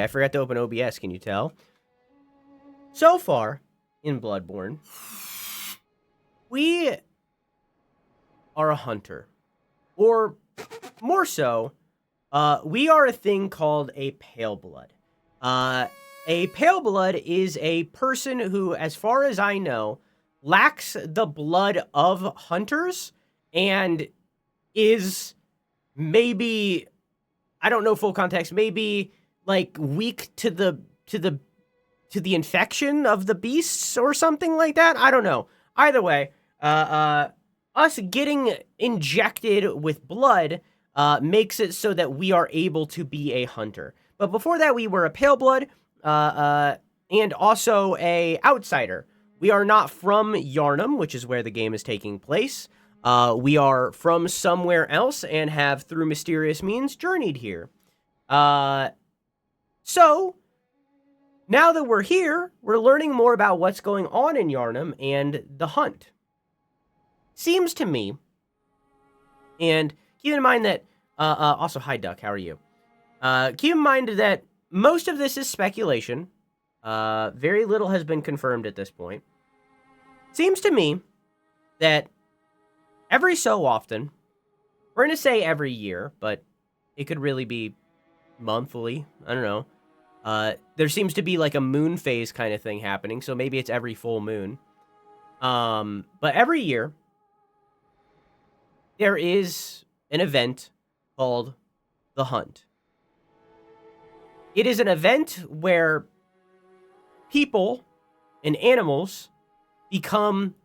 I forgot to open OBS, can you tell? So far, in Bloodborne, we are a hunter. Or, more so, we are a thing called a pale blood. A pale blood is a person who, as far as I know, lacks the blood of hunters and is maybe, I don't know full context, maybe like weak to the infection of the beasts or something like that. I don't know. Either way, us getting injected with blood makes it so that we are able to be a hunter. But before that, we were a pale blood and also a outsider. We are not from Yharnam, which is where the game is taking place. We are from somewhere else and have, through mysterious means, journeyed here. So, now that we're here, we're learning more about what's going on in Yharnam and the hunt. Seems to me, and keep in mind that, also, hi Duck, how are you? Keep in mind that most of this is speculation. Very little has been confirmed at this point. Seems to me that every so often, we're going to say every year, but it could really be monthly, I don't know. There seems to be like a moon phase kind of thing happening, so maybe it's every full moon. But every year, there is an event called the Hunt. It is an event where people and animals become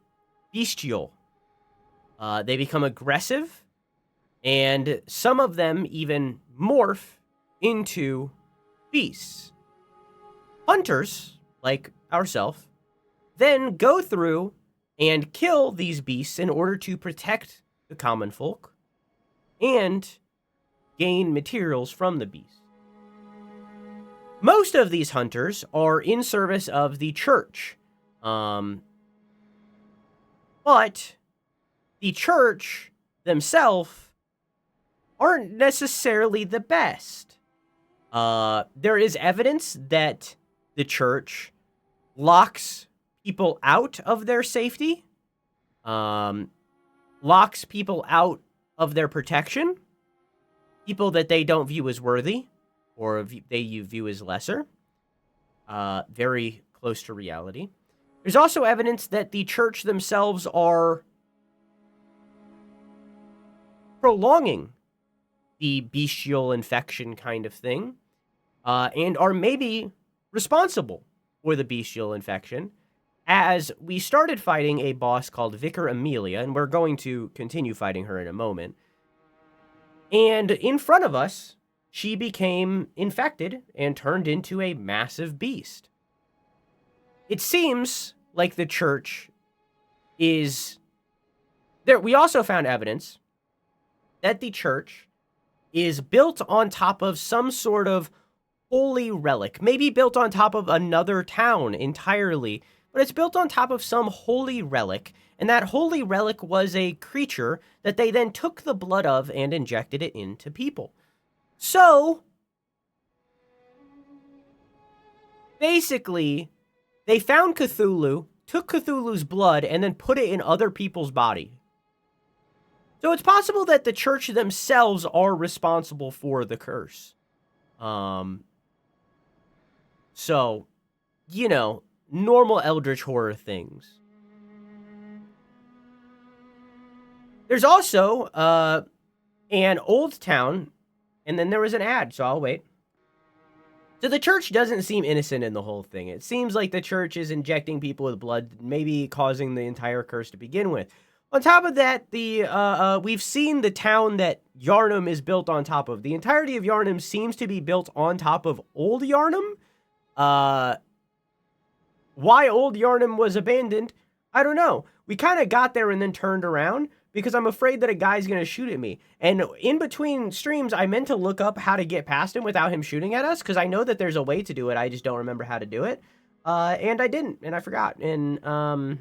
bestial. They become aggressive, and some of them even morph into beasts. Hunters, like ourselves, then go through and kill these beasts in order to protect the common folk and gain materials from the beasts. Most of these hunters are in service of the church. But the church themselves aren't necessarily the best. There is evidence that the church locks people out of their safety, locks people out of their protection, people that they don't view as worthy, or they view as lesser. Very close to reality. There's also evidence that the church themselves are prolonging the bestial infection kind of thing, and are maybe responsible for the bestial infection, as we started fighting a boss called Vicar Amelia, and we're going to continue fighting her in a moment. And in front of us, she became infected and turned into a massive beast. It seems like the church is there. We also found evidence that the church is built on top of some sort of holy relic, maybe built on top of another town entirely, but it's built on top of some holy relic, and that holy relic was a creature that they then took the blood of and injected it into people. So, basically, they found Cthulhu, took Cthulhu's blood, and then put it in other people's body. So it's possible that the church themselves are responsible for the curse. So, you know, normal eldritch horror things. There's also an old town, and then there was an ad, so I'll wait. So the church doesn't seem innocent in the whole thing. It seems like the church is injecting people with blood, maybe causing the entire curse to begin with. On top of that, we've seen the town that Yharnam is built on top of. The entirety of Yharnam seems to be built on top of Old Yharnam. Why Old Yharnam was abandoned, I don't know. We kind of got there and then turned around because I'm afraid that a guy's going to shoot at me. And in between streams, I meant to look up how to get past him without him shooting at us, because I know that there's a way to do it. I just don't remember how to do it. And I didn't, and I forgot. And, all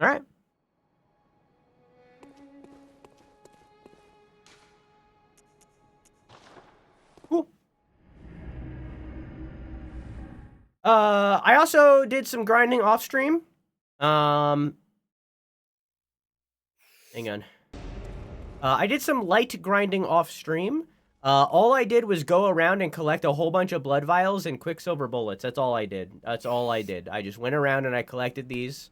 right. I also did some grinding off stream. Hang on. I did some light grinding off stream. All I did was go around and collect a whole bunch of blood vials and quicksilver bullets. That's all I did. That's all I did. I just went around and I collected these.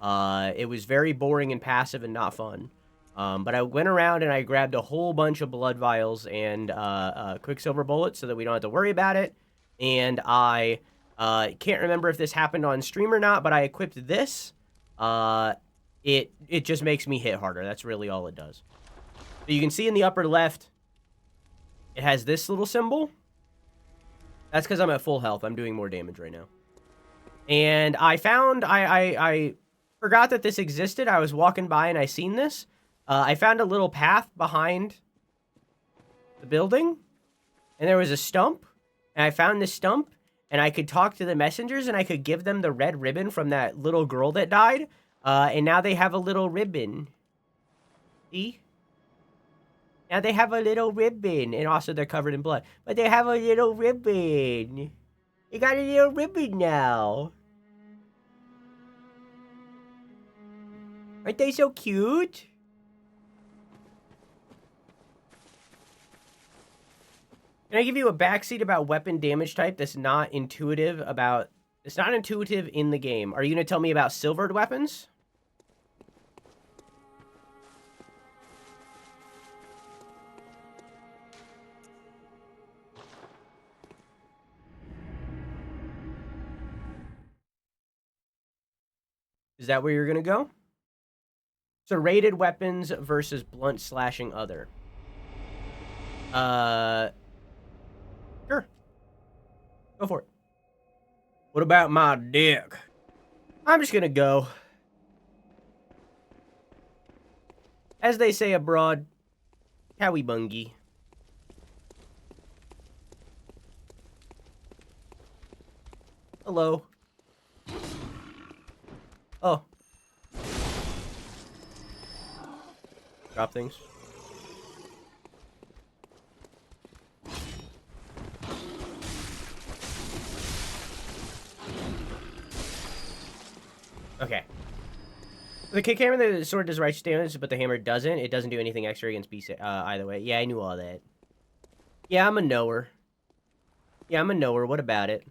It was very boring and passive and not fun. But I went around and I grabbed a whole bunch of blood vials and quicksilver bullets so that we don't have to worry about it. And I can't remember if this happened on stream or not, but I equipped this. It just makes me hit harder. That's really all it does. So you can see in the upper left, it has this little symbol. That's because I'm at full health. I'm doing more damage right now. And I found, I forgot that this existed. I was walking by and I seen this. I found a little path behind the building. And there was a stump. And I found this stump. And I could talk to the messengers. And I could give them the red ribbon from that little girl that died. And now they have a little ribbon. See? Now they have a little ribbon. And also they're covered in blood. But they have a little ribbon. They got a little ribbon now. Aren't they so cute? Can I give you a backseat about weapon damage type that's not intuitive about... It's not intuitive in the game. Are you going to tell me about silvered weapons? Is that where you're going to go? Serrated weapons versus blunt slashing other. Sure. Go for it. What about my dick? I'm just going to go. As they say abroad, cowabungie. Hello. Oh. Drop things. Okay. The kick hammer, the sword does righteous damage, but the hammer doesn't. It doesn't do anything extra against beast either way. Yeah, I knew all that. Yeah, I'm a knower. Yeah, I'm a knower. What about it?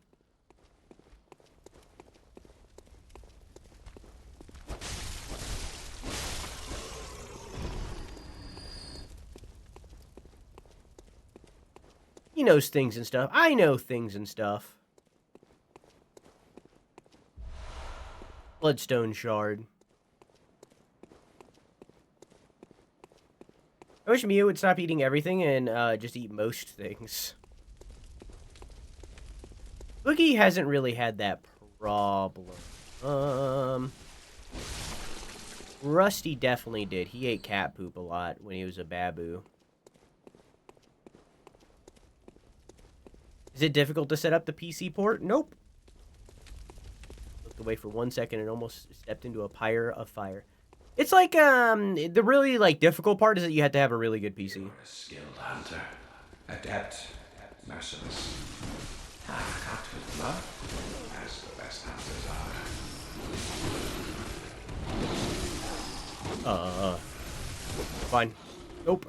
He knows things and stuff. I know things and stuff. Bloodstone shard. I wish Mia would stop eating everything and just eat most things. Boogie hasn't really had that problem. Rusty definitely did. He ate cat poop a lot when he was a babu. Is it difficult to set up the PC port? Nope. Looked away for 1 second and almost stepped into a pyre of fire. It's like, the really, like, difficult part is that you have to have a really good PC. You're a skilled hunter, adept, merciless. Cut with blood, as the best hunters are. Fine. Nope.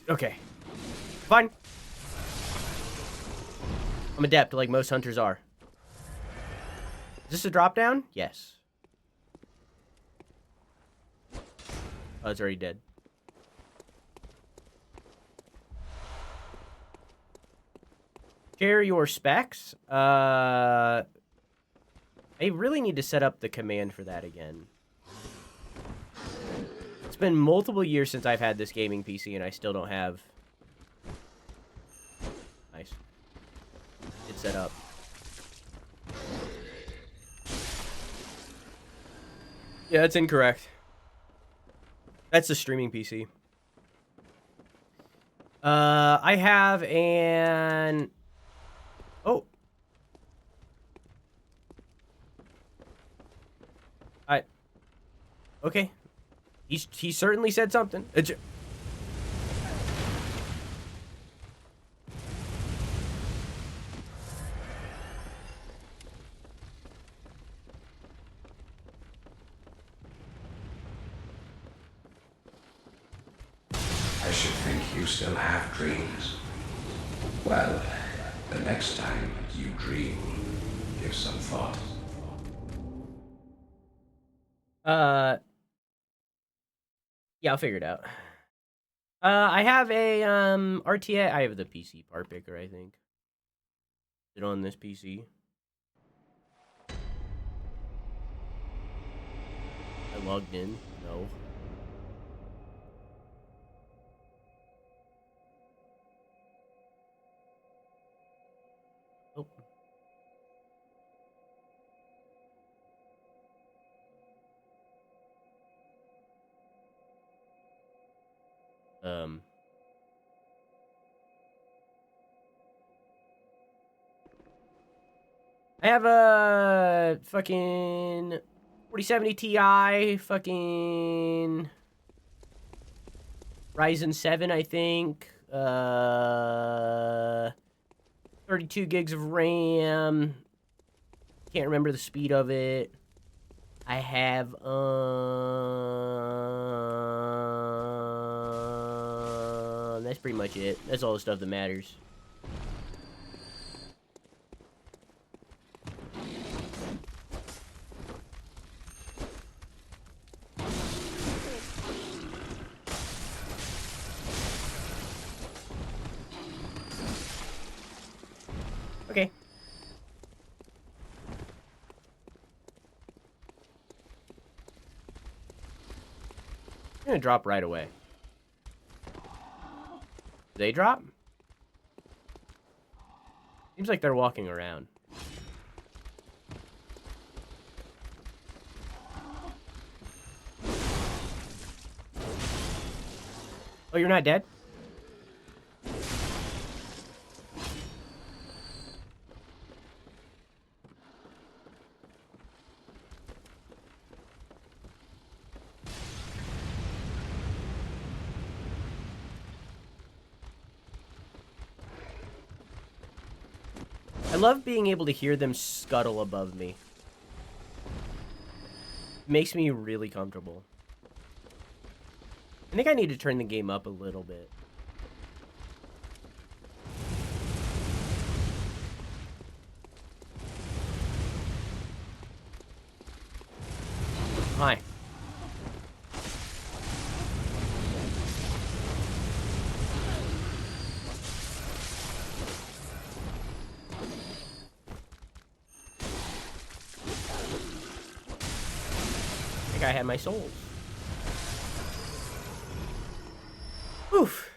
Okay. Fine. I'm adept, like most hunters are. Is this a drop down? Yes. Oh, it's already dead. Share your specs. I really need to set up the command for that again. It's been multiple years since I've had this gaming PC, and I still don't have... Nice. It's set up. Yeah, that's incorrect. That's the streaming PC. I have an... Oh. Okay. He certainly said something. should think you still have dreams. Well, the next time you dream, give some thought. Yeah, I'll figure it out. I have a RTA. I have the PC part picker, I think. Is it on this PC? I logged in. No. Oh. I have a fucking 4070 Ti, fucking Ryzen 7, I think. 32 gigs of RAM. Can't remember the speed of it. I have that's pretty much it. That's all the stuff that matters. Okay. I'm gonna drop right away. They drop? Seems like they're walking around. Oh, you're not dead? I love being able to hear them scuttle above me. It makes me really comfortable. I think I need to turn the game up a little bit. Hi. I think I had my souls. Oof.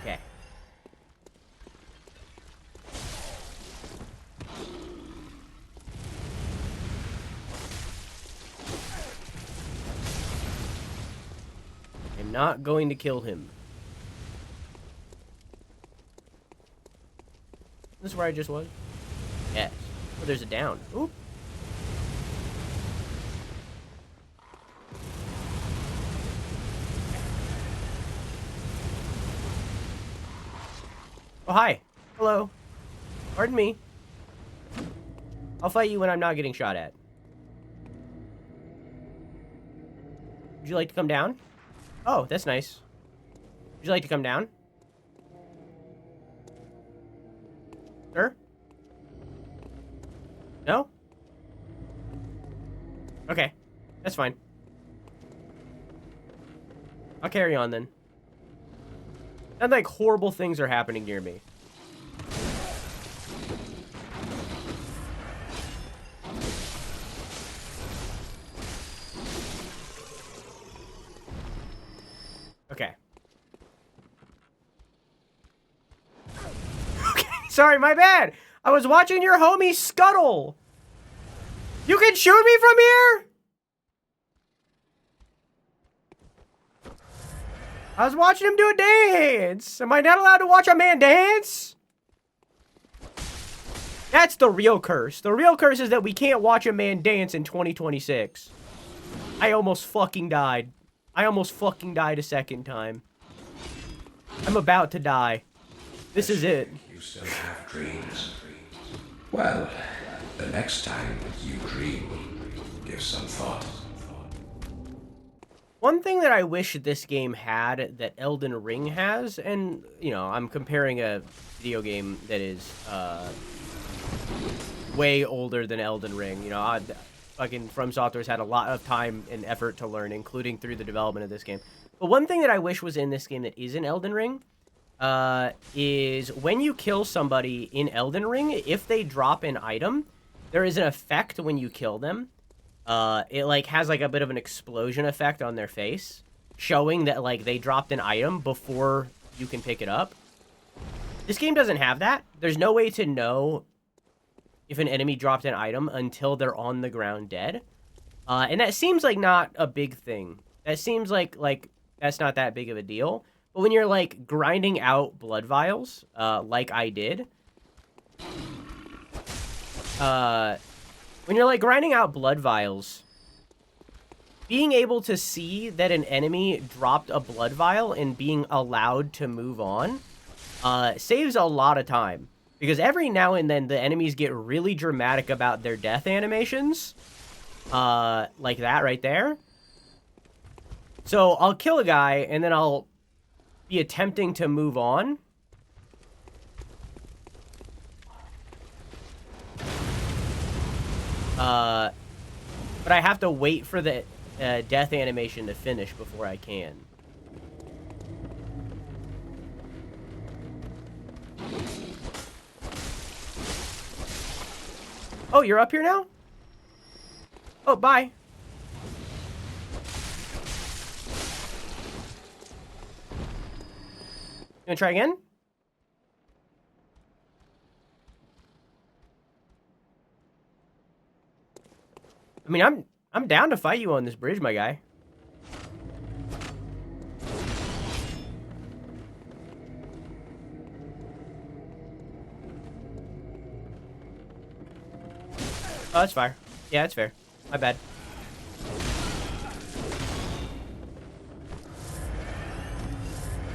Okay. I'm not going to kill him. This is where I just was? Yes. Oh, there's a down. Oop. Oh, hi. Hello. Pardon me. I'll fight you when I'm not getting shot at. Would you like to come down? Oh, that's nice. Would you like to come down? Sir? No? Okay. That's fine. I'll carry on then. And like horrible things are happening near me. Okay. Okay, sorry, my bad. I was watching your homie scuttle. You can shoot me from here? I was watching him do a dance. Am I not allowed to watch a man dance? That's the real curse. The real curse is that we can't watch a man dance in 2026. I almost fucking died. I almost fucking died a second time. I'm about to die. This is it. You still have dreams. Well, the next time you dream, give some thought. One thing that I wish this game had that Elden Ring has, and, you know, I'm comparing a video game that is way older than Elden Ring. You know, fucking From Software's had a lot of time and effort to learn, including through the development of this game. But one thing that I wish was in this game that is in Elden Ring is when you kill somebody in Elden Ring, if they drop an item, there is an effect when you kill them. It like has like a bit of an explosion effect on their face, showing that like they dropped an item before you can pick it up. This game doesn't have that. There's no way to know if an enemy dropped an item until they're on the ground dead. And that seems like not a big thing. That seems like that's not that big of a deal. But when you're like grinding out blood vials, like I did, when you're like grinding out blood vials, being able to see that an enemy dropped a blood vial and being allowed to move on saves a lot of time. Because every now and then the enemies get really dramatic about their death animations. Like that right there. So I'll kill a guy and then I'll be attempting to move on. But I have to wait for the death animation to finish before I can. Oh, you're up here now? Oh, bye. You gonna try again? I mean, I'm down to fight you on this bridge, my guy. Oh, that's fair. Yeah, that's fair. My bad.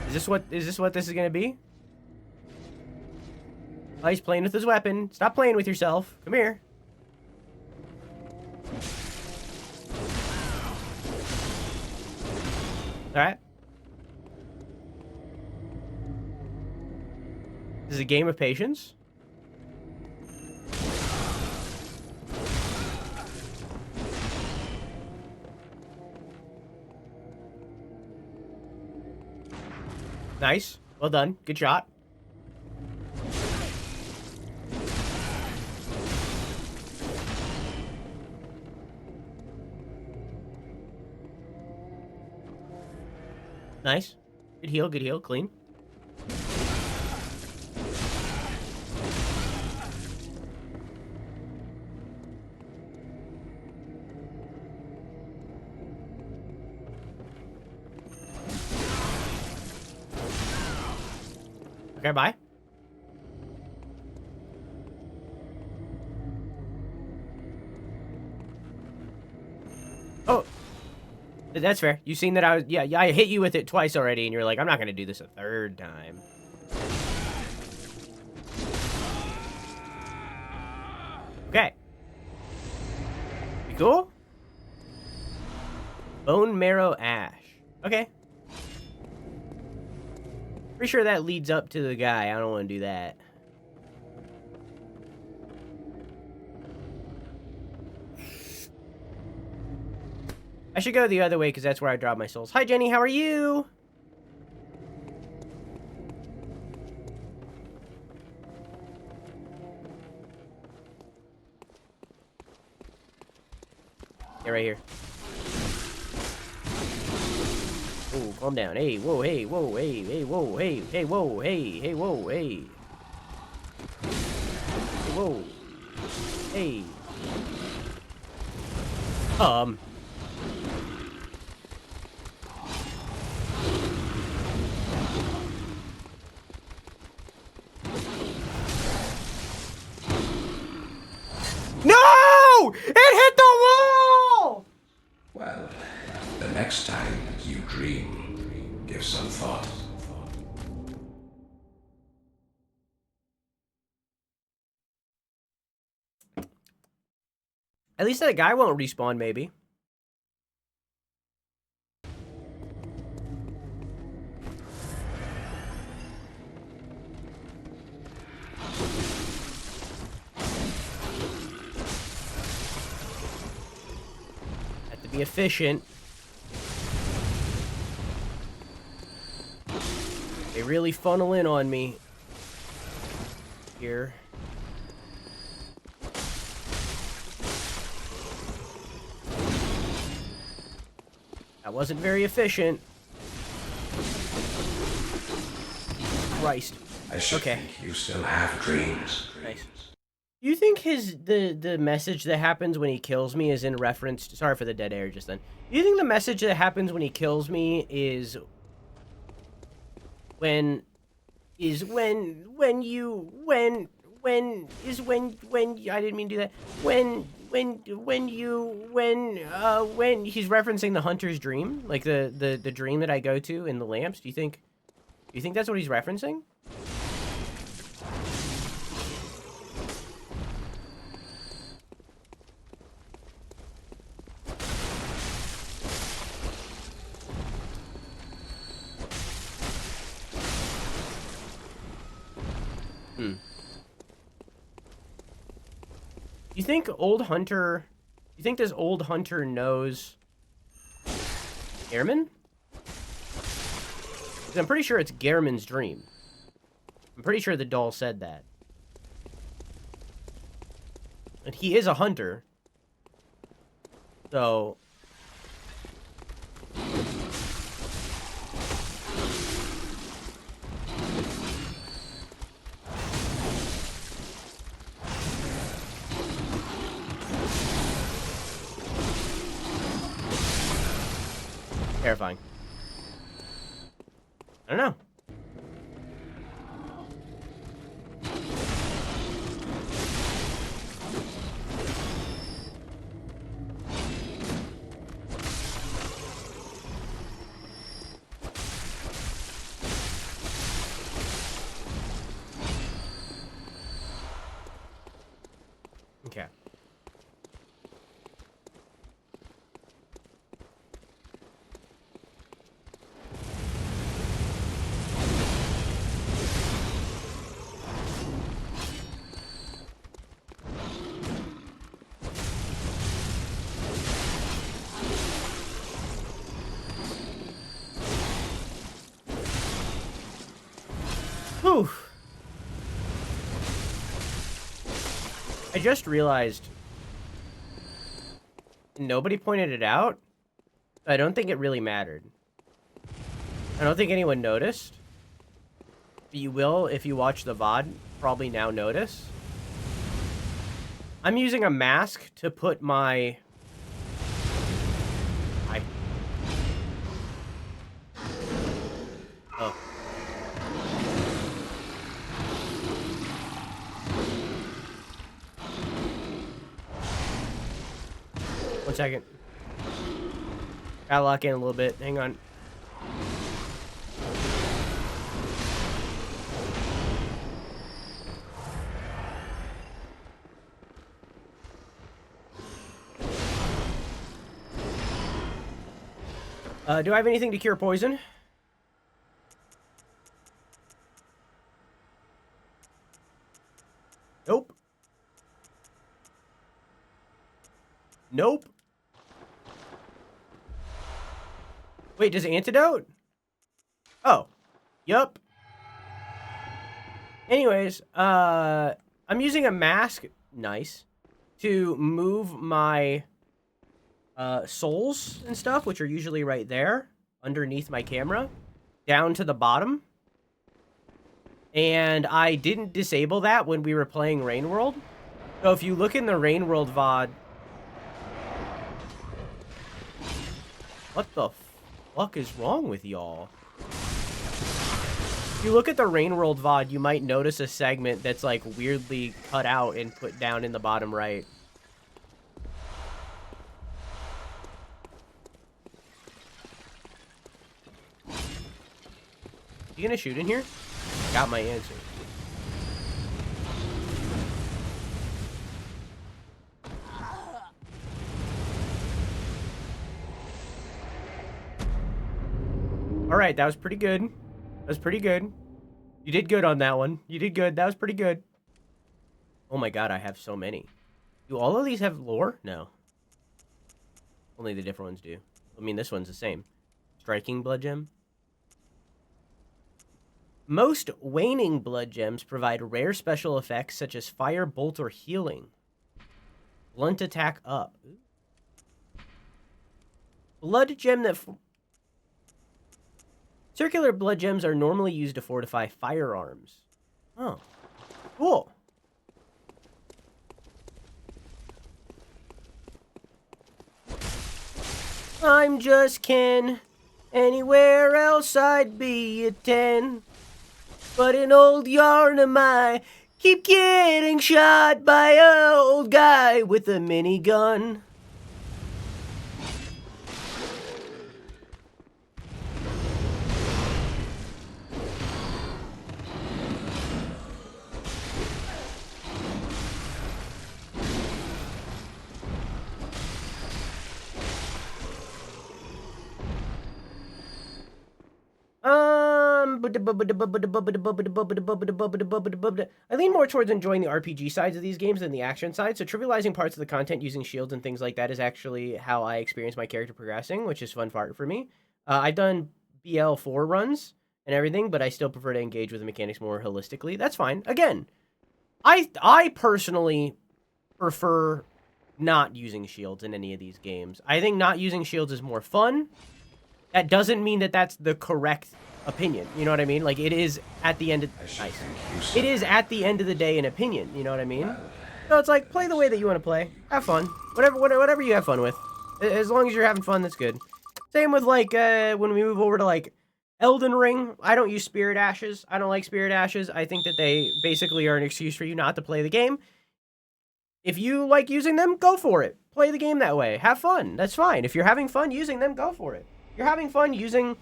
Is this what this is gonna be? Oh, he's playing with his weapon. Stop playing with yourself. Come here. Alright. This is a game of patience. Nice. Well done. Good shot. Nice. Good heal, good heal. Clean. Okay, bye. Oh. That's fair. You seen that I was... Yeah, I hit you with it twice already, and you're like, I'm not gonna do this a third time. Okay. You cool? Bone marrow ash. Okay. Pretty sure that leads up to the guy. I don't want to do that. I should go the other way because that's where I drop my souls. Hi, Jenny. How are you? Yeah, right here. Oh, calm down. Hey, whoa, hey, whoa, hey, hey, whoa, hey, hey, whoa, hey, hey, whoa, hey. Hey, whoa. Hey. No! It hit the wall! Well, the next time you dream, give some thought. At least that guy won't respawn, maybe. to be efficient. They really funnel in on me here. That wasn't very efficient. Christ. I should think you still have dreams. Nice. Do you think the message that happens when he kills me is in reference to, sorry for the dead air just then. Do you think the message that happens when he kills me is when I didn't mean to do that. When he's referencing the hunter's dream, like the dream that I go to in the lamps, do you think that's what he's referencing? You think this old hunter knows Gehrman? Because I'm pretty sure it's Gehrman's dream. I'm pretty sure the doll said that. And he is a hunter. So... terrifying. I don't know. Okay. Whew. I just realized nobody pointed it out. I don't think it really mattered. I don't think anyone noticed. But you will, if you watch the VOD, probably now notice. I'm using a mask to put my... Oh. One second. Gotta lock in a little bit. Hang on. Do I have anything to cure poison? Nope. Nope. Wait, does antidote? Oh. Yup. Anyways, I'm using a mask, nice, to move my souls and stuff, which are usually right there, underneath my camera, down to the bottom. And I didn't disable that when we were playing Rain World. So if you look in the Rain World VOD... What the fuck is wrong with y'all? If you look at the Rain World VOD, you might notice a segment that's like weirdly cut out and put down in the bottom right. You gonna shoot in here? Got my answer. Alright, that was pretty good. That was pretty good. You did good on that one. You did good. That was pretty good. Oh my god, I have so many. Do all of these have lore? No. Only the different ones do. I mean, this one's the same. Striking blood gem. Most waning blood gems provide rare special effects such as fire, bolt, or healing. Blunt attack up. Blood gem that... Circular blood gems are normally used to fortify firearms. Oh, cool. I'm just Ken. Anywhere else I'd be a 10. But an old yarn of mine keep getting shot by an old guy with a minigun. I lean more towards enjoying the RPG sides of these games than the action side, so trivializing parts of the content using shields and things like that is actually how I experience my character progressing, which is fun for me. I've done BL4 runs and everything, but I still prefer to engage with the mechanics more holistically. That's fine. Again, I personally prefer not using shields in any of these games. I think not using shields is more fun. That doesn't mean that that's the correct opinion. You know what I mean? Like, it is at the end of... Nice. It is at the end of the day an opinion. You know what I mean? So it's like, play the way that you want to play. Have fun. Whatever you have fun with. As long as you're having fun, that's good. Same with, like, when we move over to, like, Elden Ring. I don't use Spirit Ashes. I don't like Spirit Ashes. I think that they basically are an excuse for you not to play the game. If you like using them, go for it. Play the game that way. Have fun. That's fine. If you're having fun using them, go for it. You're having fun using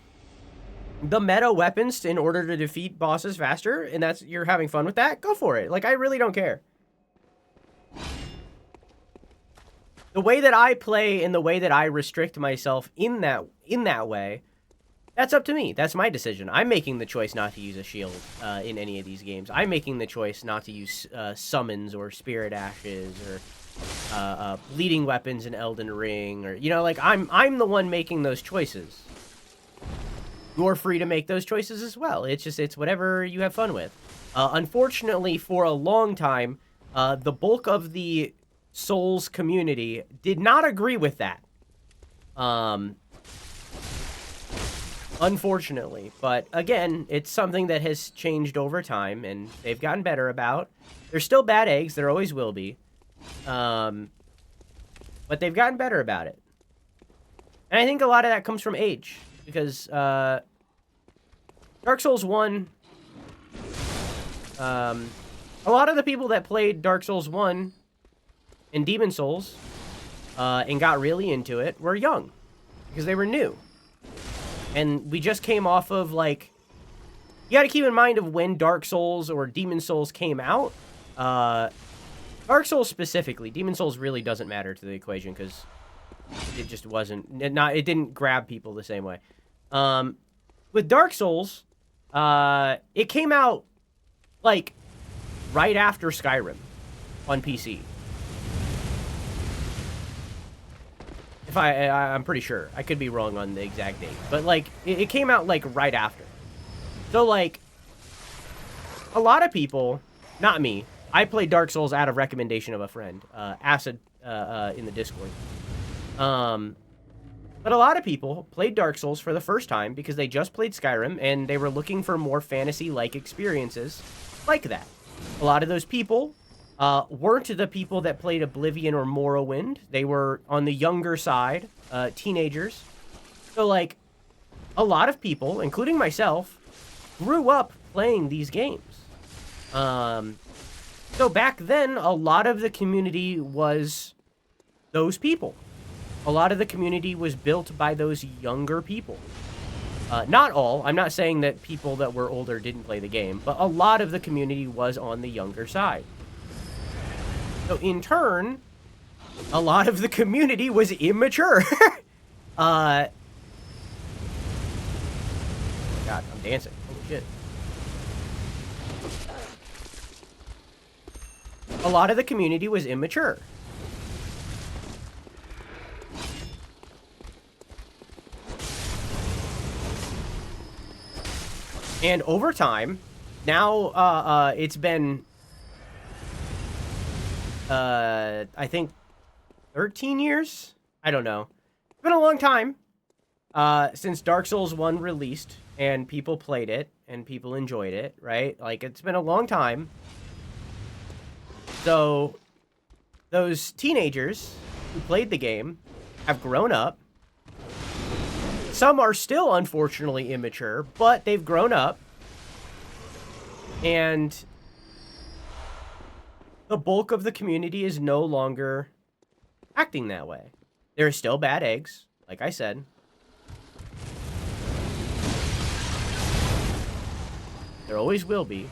the meta weapons in order to defeat bosses faster, and you're having fun with that, go for it. Like, I really don't care. The way that I play and the way that I restrict myself in that way, that's up to me. That's my decision. I'm making the choice not to use a shield in any of these games. I'm making the choice not to use summons or spirit ashes or bleeding weapons in Elden Ring, or, you know, like, I'm the one making those choices. You're free to make those choices as well. It's whatever you have fun with. Unfortunately, for a long time, the bulk of the Souls community did not agree with that. Unfortunately, but again, it's something that has changed over time, and they've gotten better about. There's still bad eggs. There always will be. But they've gotten better about it. And I think a lot of that comes from age. Because, Dark Souls 1, a lot of the people that played Dark Souls 1 and Demon Souls, and got really into it were young. Because they were new. And we just came off of, like, you gotta keep in mind of when Dark Souls or Demon Souls came out. Dark Souls specifically, Demon Souls really doesn't matter to the equation, because it just wasn't, it didn't grab people the same way. With Dark Souls, it came out, like, right after Skyrim on PC. If I'm pretty sure. I could be wrong on the exact date. But, like, it came out, like, right after. So, like, a lot of people, not me, I played Dark Souls out of recommendation of a friend, Acid, in the Discord. But a lot of people played Dark Souls for the first time because they just played Skyrim and they were looking for more fantasy-like experiences like that. A lot of those people weren't the people that played Oblivion or Morrowind. They were on the younger side, teenagers. So, like, a lot of people, including myself, grew up playing these games. So back then, a lot of the community was those people. A lot of the community was built by those younger people. Not all. I'm not saying that people that were older didn't play the game, but a lot of the community was on the younger side. So in turn, a lot of the community was immature. God, I'm dancing. Holy shit. A lot of the community was immature. And over time, now it's been, I think 13 years? I don't know. It's been a long time since Dark Souls 1 released and people played it and people enjoyed it, right? Like, it's been a long time. So, those teenagers who played the game have grown up. Some are still, unfortunately, immature, but they've grown up. And the bulk of the community is no longer acting that way. There are still bad eggs, like I said. There always will be.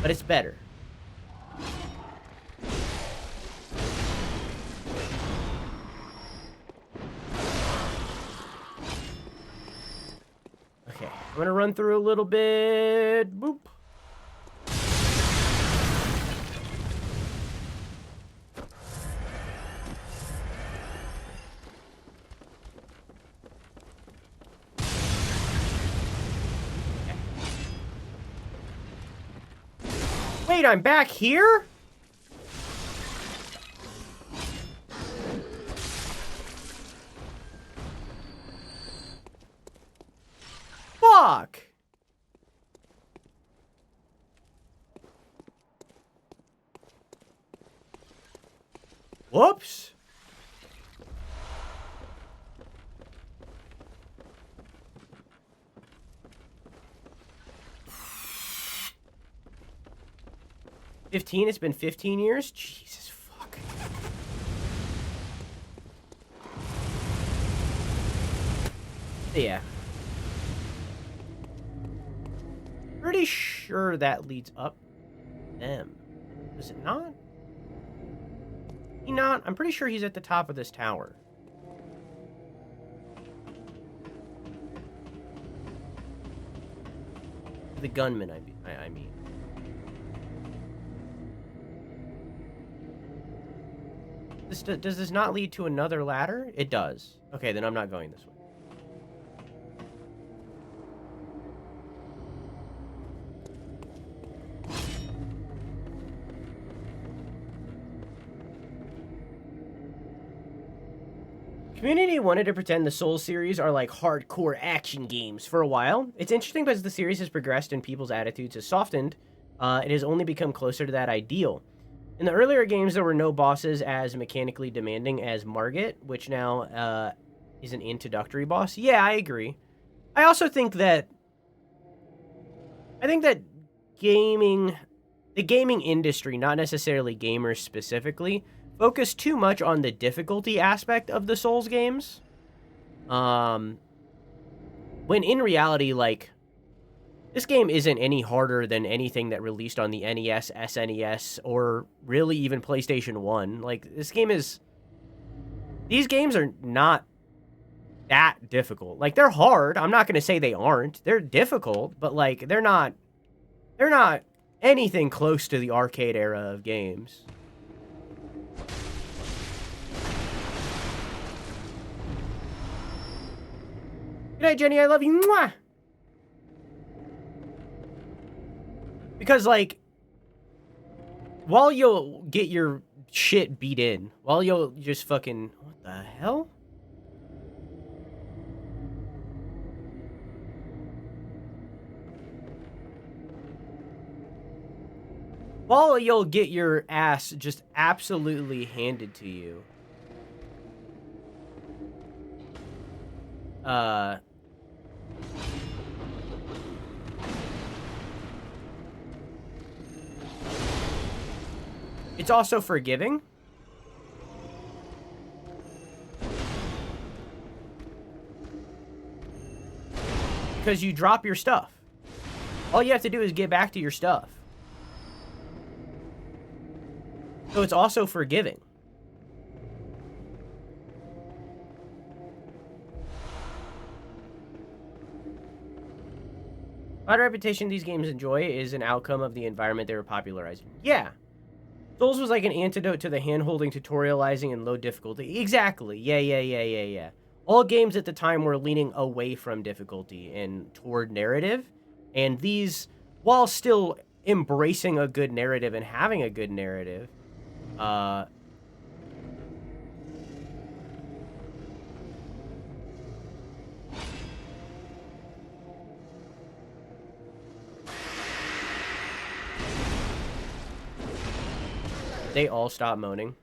But it's better. Okay, I'm gonna run through a little bit. Boop. Wait, I'm back here? Fuck! Whoops. It's been 15 years? Jesus, fuck. Yeah. Pretty sure that leads up them. Does it not? He not? I'm pretty sure he's at the top of this tower. The gunman, I mean. Does this not lead to another ladder? It does. Okay, then I'm not going this way. Community wanted to pretend the Souls series are like hardcore action games for a while. It's interesting because the series has progressed and people's attitudes have softened. It has only become closer to that ideal. In the earlier games, there were no bosses as mechanically demanding as Margit, which now is an introductory boss. Yeah, I agree. I also think that gaming, the gaming industry, not necessarily gamers specifically, focus too much on the difficulty aspect of the Souls games. When in reality, like, this game isn't any harder than anything that released on the NES, SNES, or really even PlayStation 1. Like, these games are not that difficult. Like, they're hard. I'm not going to say they aren't. They're difficult, but, like, they're not anything close to the arcade era of games. Good night, Jenny. I love you. Mwah! Because, like, while you'll get your shit beat in, while you'll just fucking... What the hell? While you'll get your ass just absolutely handed to you. It's also forgiving. Because you drop your stuff. All you have to do is get back to your stuff. So it's also forgiving. Bad reputation these games enjoy is an outcome of the environment they were popularizing. Yeah. Souls was like an antidote to the hand-holding, tutorializing, and low difficulty. Exactly. Yeah. all games at the time were leaning away from difficulty and toward narrative. And these, while still embracing a good narrative and having a good narrative, they all stop moaning.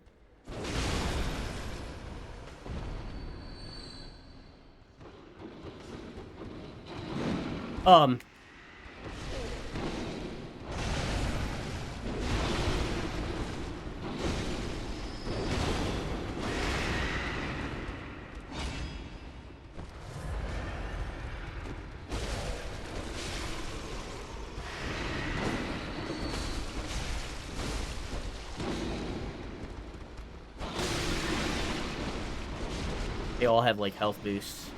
They all have, like, health boosts.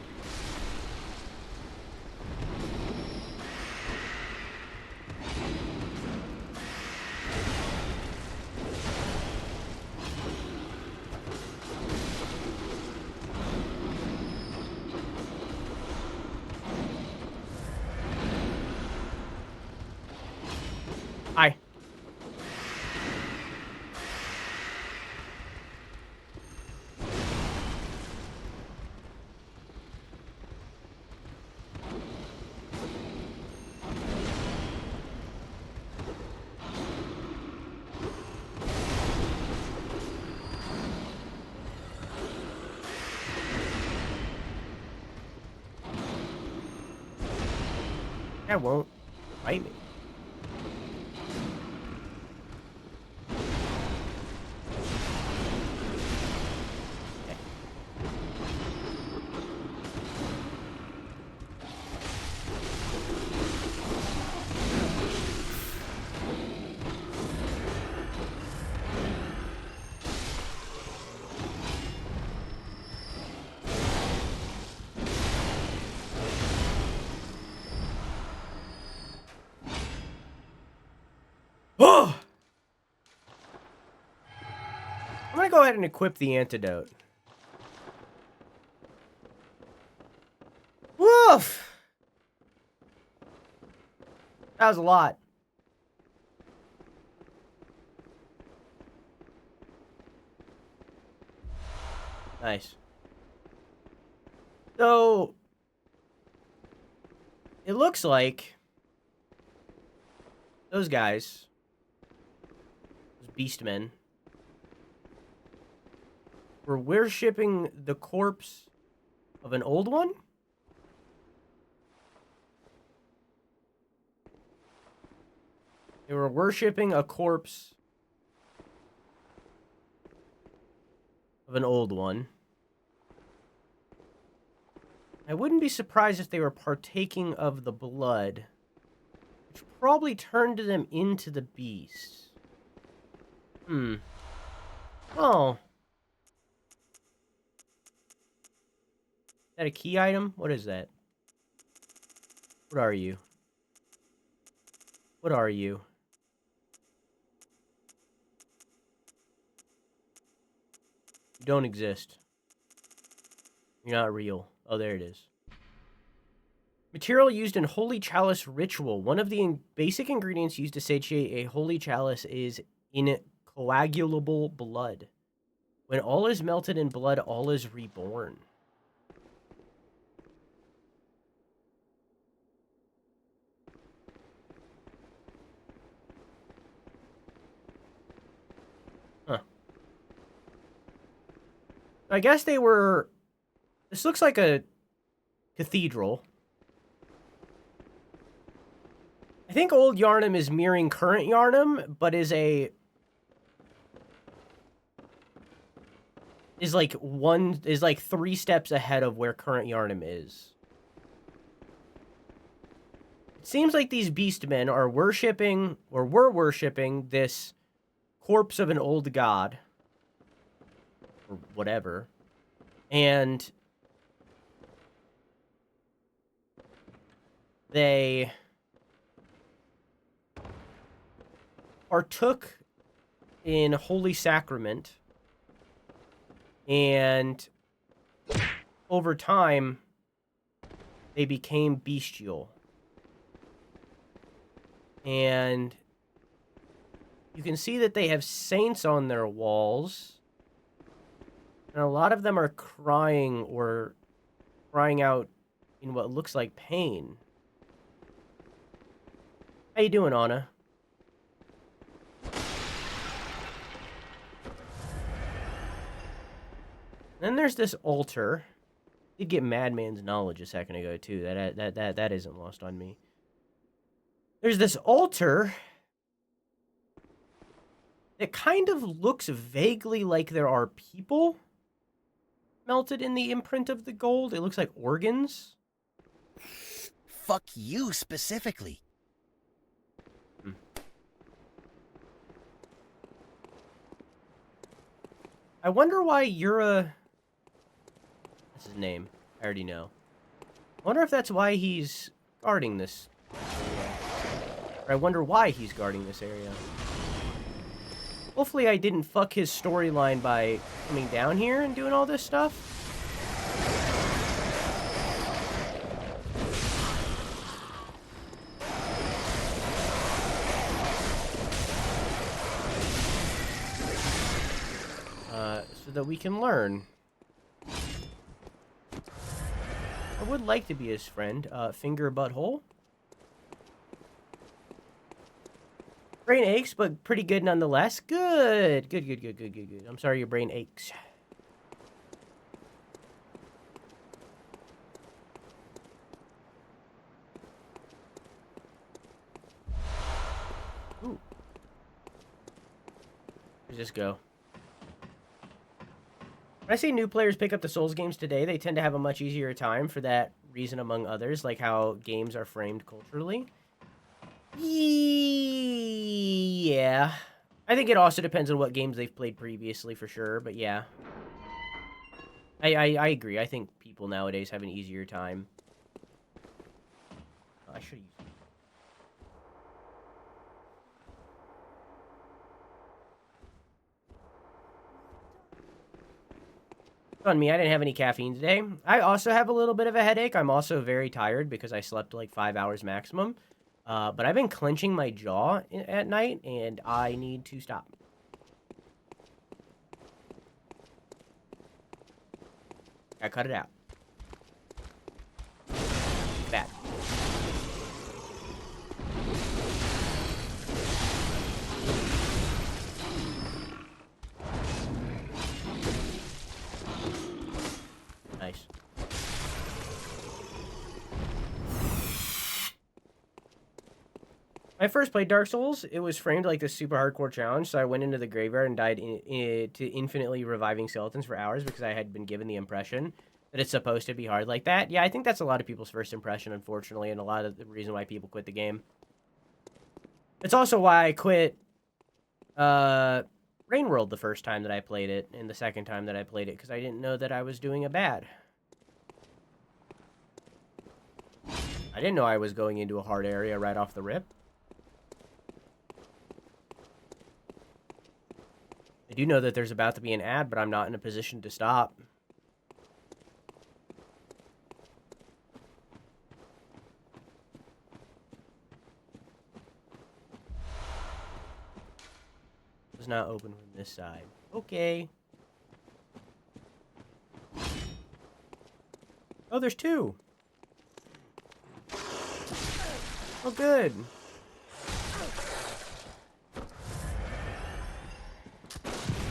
Hi. That won't fight me. Okay. Oh! I'm gonna go ahead and equip the antidote. Woof! That was a lot. Nice. So, it looks like those guys, those beastmen, were worshipping the corpse of an old one? They were worshipping a corpse of an old one. I wouldn't be surprised if they were partaking of the blood, which probably turned them into the beast. Oh. Is that a key item? What is that? What are you? What are you? You don't exist. You're not real. Oh, there it is. Material used in Holy Chalice ritual. One of the basic ingredients used to satiate a Holy Chalice is incoagulable blood. When all is melted in blood, all is reborn. Huh. I guess they were... This looks like a cathedral. I think old Yharnam is mirroring current Yharnam, but is like 3 steps ahead of where current Yharnam is. It seems like these beastmen are worshipping, or were worshipping, this corpse of an old god. Or whatever. And they partook in Holy Sacrament and over time, they became bestial. And you can see that they have saints on their walls. And a lot of them are crying or crying out in what looks like pain. How you doing, Anna? Then there's this altar. Did get Madman's knowledge a second ago too. That isn't lost on me. There's this altar that kind of looks vaguely like there are people melted in the imprint of the gold. It looks like organs. Fuck you specifically. I wonder why you're a... What's his name? I already know. I wonder if that's why he's guarding this area. Or I wonder why he's guarding this area. Hopefully I didn't fuck his storyline by coming down here and doing all this stuff. So that we can learn. I would like to be his friend. Finger butthole. Brain aches, but pretty good nonetheless. Good. Good. I'm sorry your brain aches. Ooh. Where's this go? When I see new players pick up the Souls games today, they tend to have a much easier time for that reason, among others, like how games are framed culturally. Yeah. I think it also depends on what games they've played previously, for sure, but yeah. I agree. I think people nowadays have an easier time. I should use... On me, I didn't have any caffeine today. I also have a little bit of a headache. I'm also very tired because I slept like 5 hours maximum. But I've been clenching my jaw at night, and I need to stop. I cut it out. Bad. Nice. When I first played Dark Souls, it was framed like this super hardcore challenge, so I went into the graveyard and died to infinitely reviving skeletons for hours because I had been given the impression that it's supposed to be hard like that. Yeah, I think that's a lot of people's first impression, unfortunately, and a lot of the reason why people quit the game. It's also why I quit Rain World the first time that I played it, and the second time that I played it, because I didn't know that I was doing it bad. I didn't know I was going into a hard area right off the rip. I do know that there's about to be an ad, but I'm not in a position to stop. It's not open from this side. Okay. Oh, there's two. Oh, good.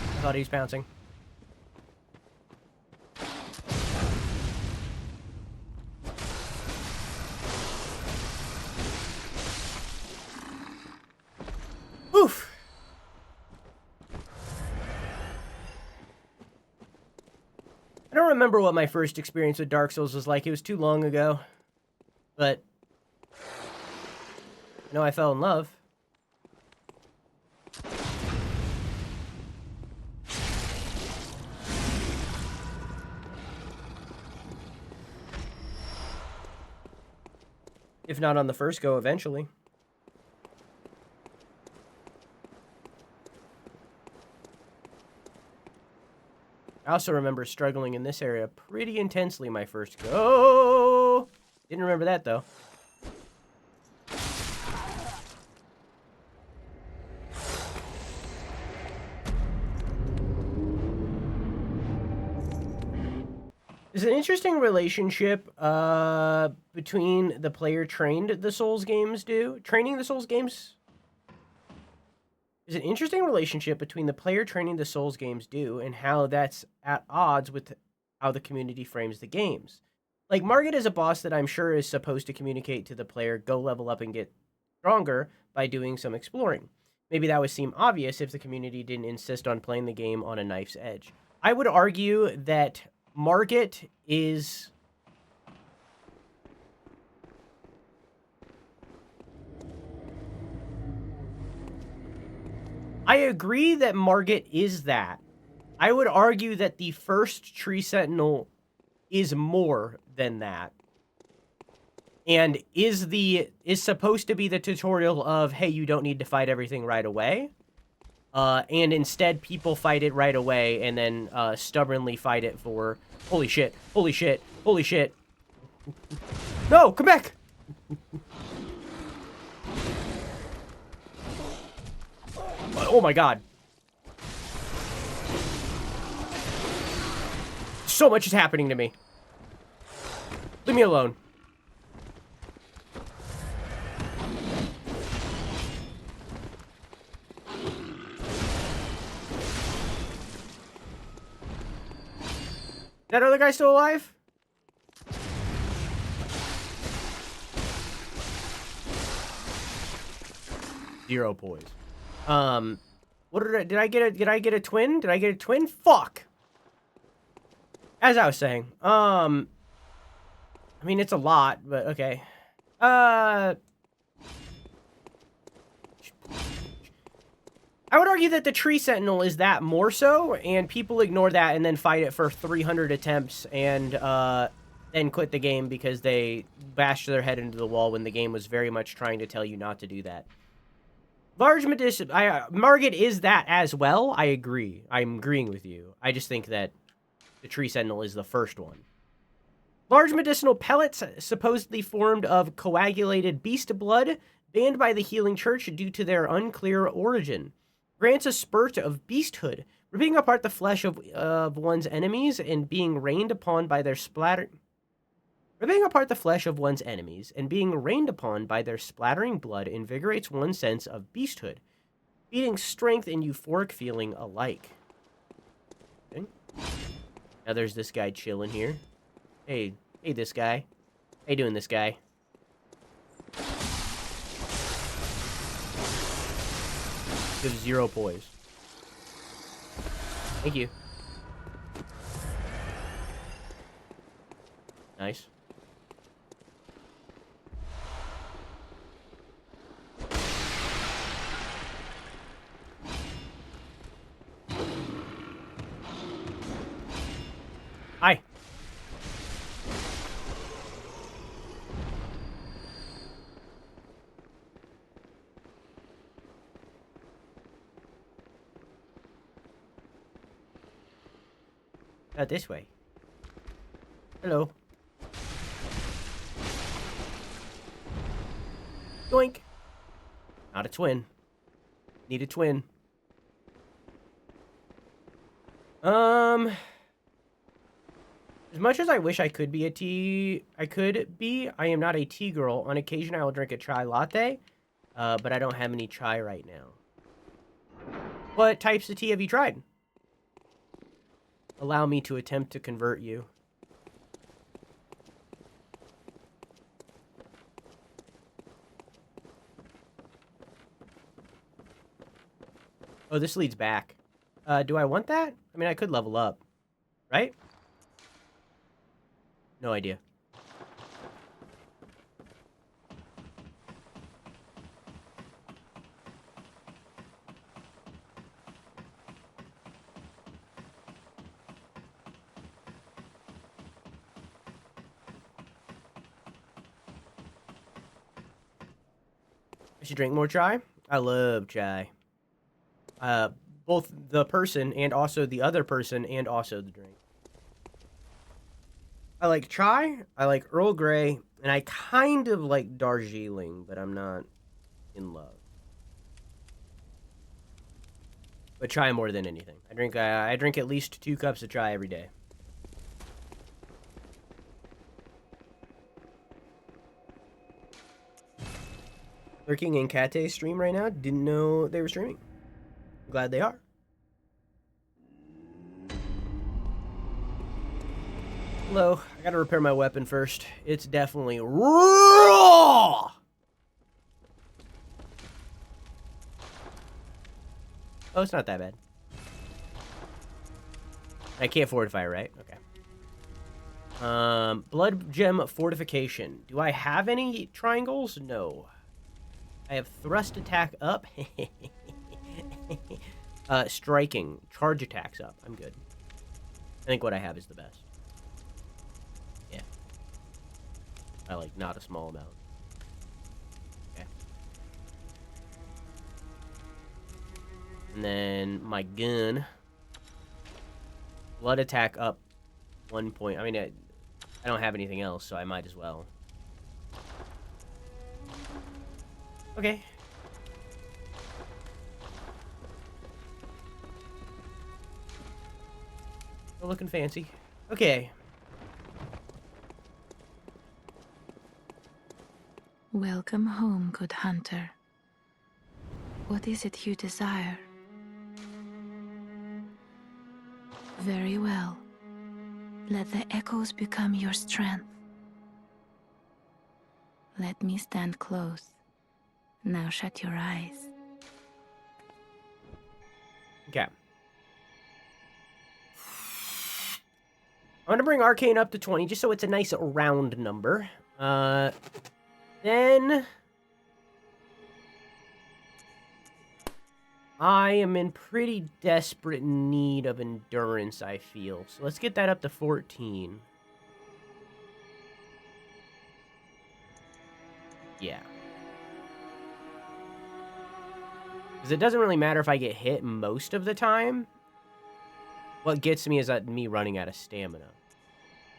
I thought he was bouncing. Oof. I don't remember what my first experience with Dark Souls was like. It was too long ago. But I know I fell in love. If not on the first go, eventually. I also remember struggling in this area pretty intensely my first go. Didn't remember that, though. There's an interesting relationship between the player training the Souls games do. There's an interesting relationship between the player training the Souls games do and how that's at odds with how the community frames the games. Like, Margit is a boss that I'm sure is supposed to communicate to the player, go level up and get stronger by doing some exploring. Maybe that would seem obvious if the community didn't insist on playing the game on a knife's edge. I would argue that Margit is... I agree that Margit is that. I would argue that the first Tree Sentinel is more than that. And is supposed to be the tutorial of, hey, you don't need to fight everything right away. And instead people fight it right away and then stubbornly fight it for, holy shit, holy shit, holy shit. No, come back! Oh my god. So much is happening to me. Leave me alone. That other guy still alive? Zero poise. What did I get a twin? Did I get a twin? Fuck. As I was saying, I mean, it's a lot, but okay. I would argue that the Tree Sentinel is that more so, and people ignore that and then fight it for 300 attempts and then quit the game because they bashed their head into the wall when the game was very much trying to tell you not to do that. Margit is that as well. I agree. I'm agreeing with you. I just think that the Tree Sentinel is the first one. Large medicinal pellets, supposedly formed of coagulated beast blood, banned by the Healing Church due to their unclear origin. Grants a spurt of beasthood, ripping apart the flesh of one's enemies and being rained upon by their splatter... Ripping apart the flesh of one's enemies and being rained upon by their splattering blood invigorates one's sense of beasthood, feeding strength and euphoric feeling alike. Okay. Now there's this guy chilling here. Hey, this guy. How you doing, this guy? You have zero poise. Thank you. Nice. Hi. This way. Hello. Yoink. Not a twin. Need a twin. As much as I wish I could be a tea, I am not a tea girl. On occasion, I will drink a chai latte, but I don't have any chai right now. What types of tea have you tried? Allow me to attempt to convert you. Oh, this leads back. Do I want that? I mean, I could level up, right? No idea. I should drink more chai. I love chai. both the person and also the other person and also the drink. I like chai, I like Earl Grey, and I kind of like Darjeeling, but I'm not in love. But chai more than anything. I drink at least 2 cups of chai every day. Lurking in Kate's stream right now. Didn't know they were streaming. Glad they are. Hello. I gotta repair my weapon first. It's definitely raw. Oh, it's not that bad. I can't fortify, right? Okay. Blood gem fortification. Do I have any triangles? No. I have thrust attack up. Striking. Charge attacks up. I'm good. I think what I have is the best. Yeah. I like not a small amount. Okay. And then my gun. Blood attack up 1 point. I mean, I don't have anything else, so I might as well. Okay. Still looking fancy. Okay. Welcome home, good hunter. What is it you desire? Very well. Let the echoes become your strength. Let me stand close. Now shut your eyes. Okay. I'm gonna bring Arcane up to 20, just so it's a nice round number. Then... I am in pretty desperate need of endurance, I feel. So let's get that up to 14. Yeah. Because it doesn't really matter if I get hit most of the time. What gets me is me running out of stamina.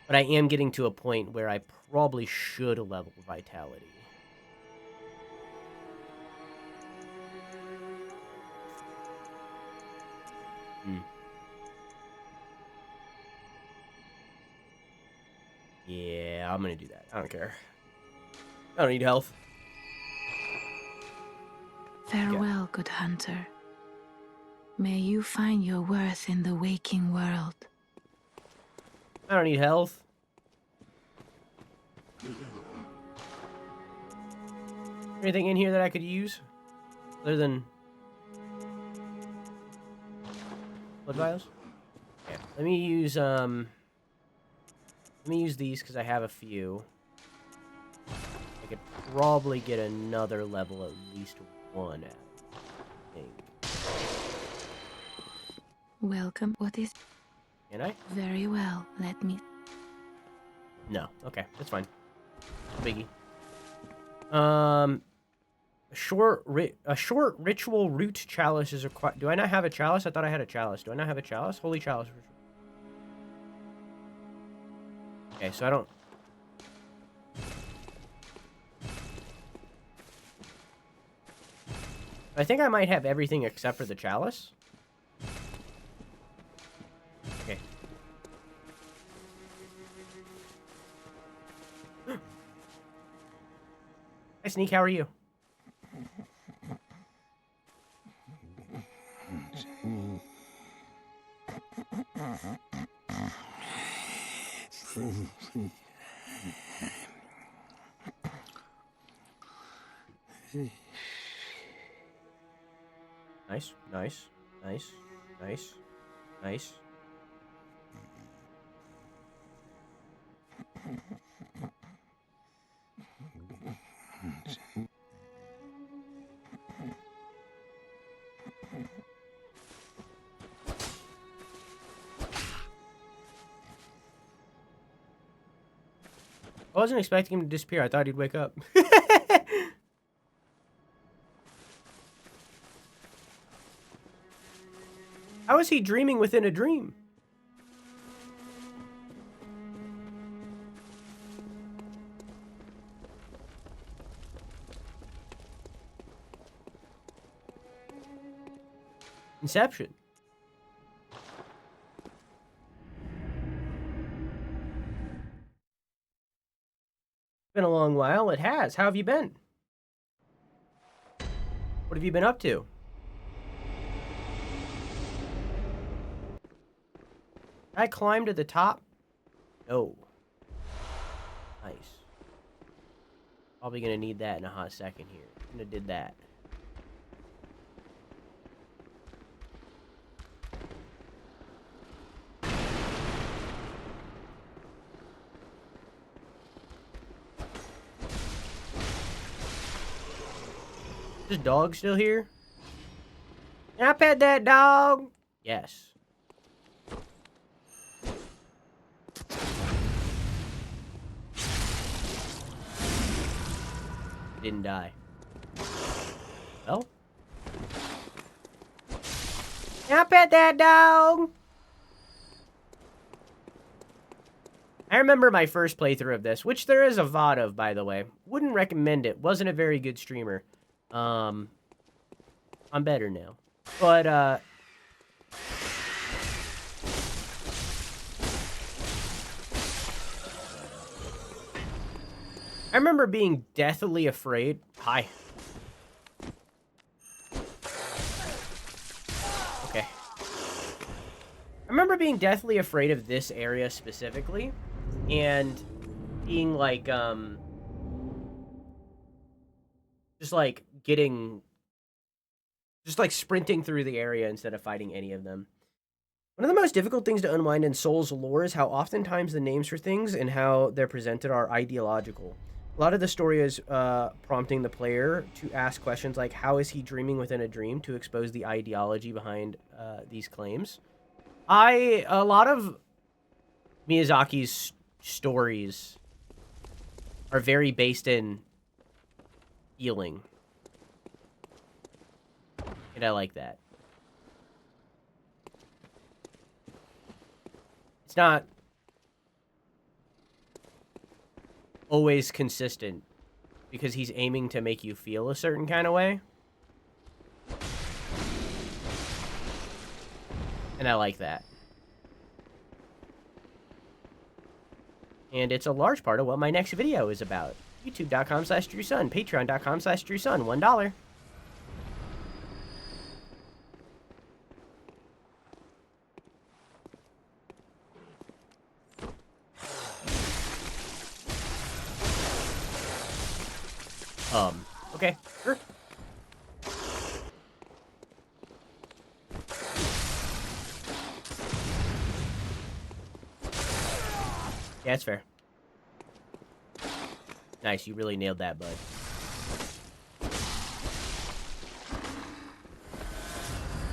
But I am getting to a point where I probably should level Vitality. Yeah, I'm gonna do that. I don't care. I don't need health. Farewell, good hunter. May you find your worth in the waking world. I don't need health. Anything in here that I could use? Other than... blood vials? Okay, let me use these because I have a few. I could probably get another level, at least one at, I think. Welcome. What is... Can I? Very well. Let me... No. Okay, that's fine. Biggie. A short ritual root chalice is required. Do I not have a chalice? I thought I had a chalice. Do I not have a chalice? Holy chalice. Okay, so I don't... I think I might have everything except for the chalice. Okay. Hi, Sneak. How are you? Nice, nice, nice, nice, nice. I wasn't expecting him to disappear. I thought he'd wake up. How is he dreaming within a dream? Inception. Been a long while. It has. How have you been? What have you been up to? Did I climb to the top? No. Nice. Probably gonna need that in a hot second here. Gonna did that. Is this dog still here? Can I pet that dog? Yes. Didn't die. Well. Can I pet that dog? I remember my first playthrough of this, which there is a VOD of, by the way. Wouldn't recommend it. Wasn't a very good streamer. I'm better now. But, I remember being deathly afraid. Hi. Okay. I remember being deathly afraid of this area specifically. And being like, just like getting, just like sprinting through the area instead of fighting any of them. One of the most difficult things to unwind in Souls lore is how oftentimes the names for things and how they're presented are ideological. A lot of the story is prompting the player to ask questions like, how is he dreaming within a dream, to expose the ideology behind these claims. A lot of Miyazaki's stories are very based in feeling. And I like that. It's not always consistent because he's aiming to make you feel a certain kind of way. And I like that. And it's a large part of what my next video is about. YouTube.com/DrewSunn, Patreon.com/DrewSunn, $1. Okay, sure. Yeah, it's fair. Nice, you really nailed that, bud.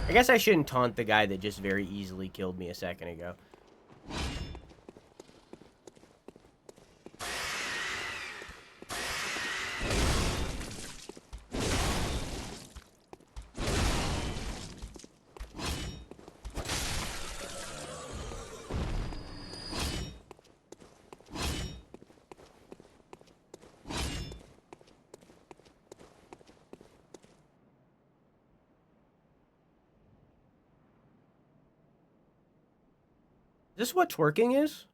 I guess I shouldn't taunt the guy that just very easily killed me a second ago. Is this what twerking is?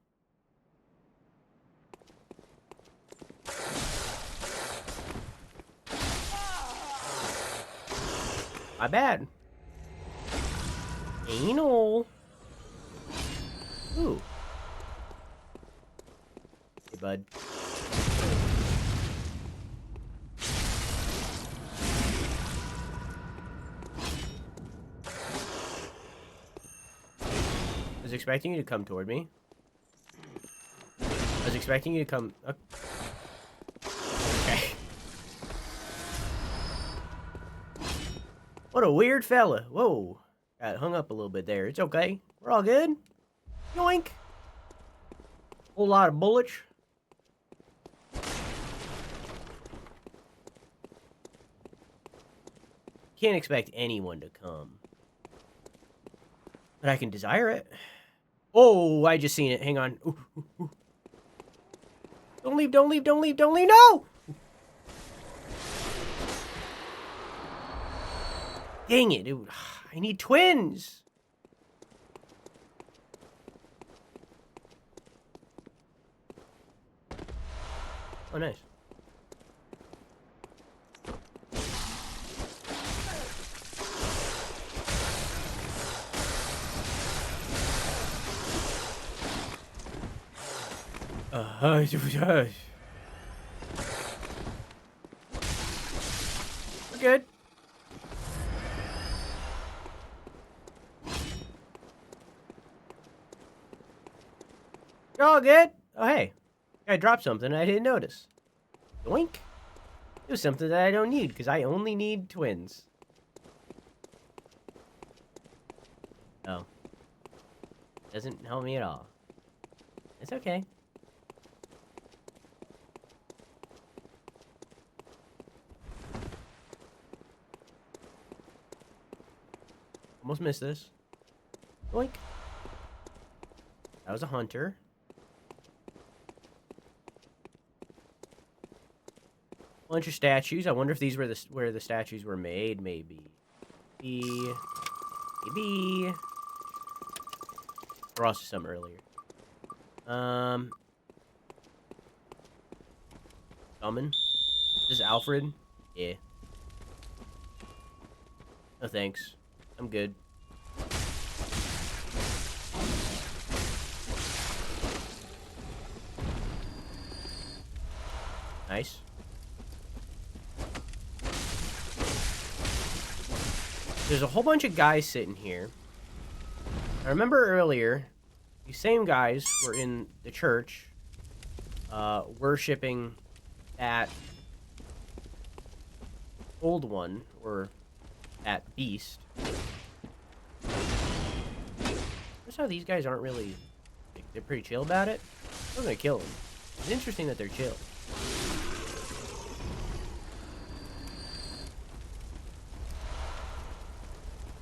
My bad. Anal. Ooh. Hey, bud. I was expecting you to come toward me. I was expecting you to come... Okay. What a weird fella. Whoa. Got hung up a little bit there. It's okay. We're all good. Yoink. Whole lot of bullets. Can't expect anyone to come. But I can desire it. Oh, I just seen it. Hang on. Ooh, ooh, ooh. Don't leave, don't leave, don't leave, don't leave. No! Dang it. I need twins. Oh, nice. We're good. You're all good. Oh, hey. I dropped something I didn't notice. Yoink. It was something that I don't need, because I only need twins. Oh. Doesn't help me at all. It's okay. Almost missed this. Yoink. That was a hunter. Bunch of statues. I wonder if these were where the statues were made. Maybe. Maybe. There were also some earlier. Summon. Is this Alfred? Yeah. No thanks. I'm good. Nice. There's a whole bunch of guys sitting here. I remember earlier, these same guys were in the church, worshipping that old one, or that beast. Notice how these guys aren't really, like, they're pretty chill about it. I'm gonna kill them. It's interesting that they're chill.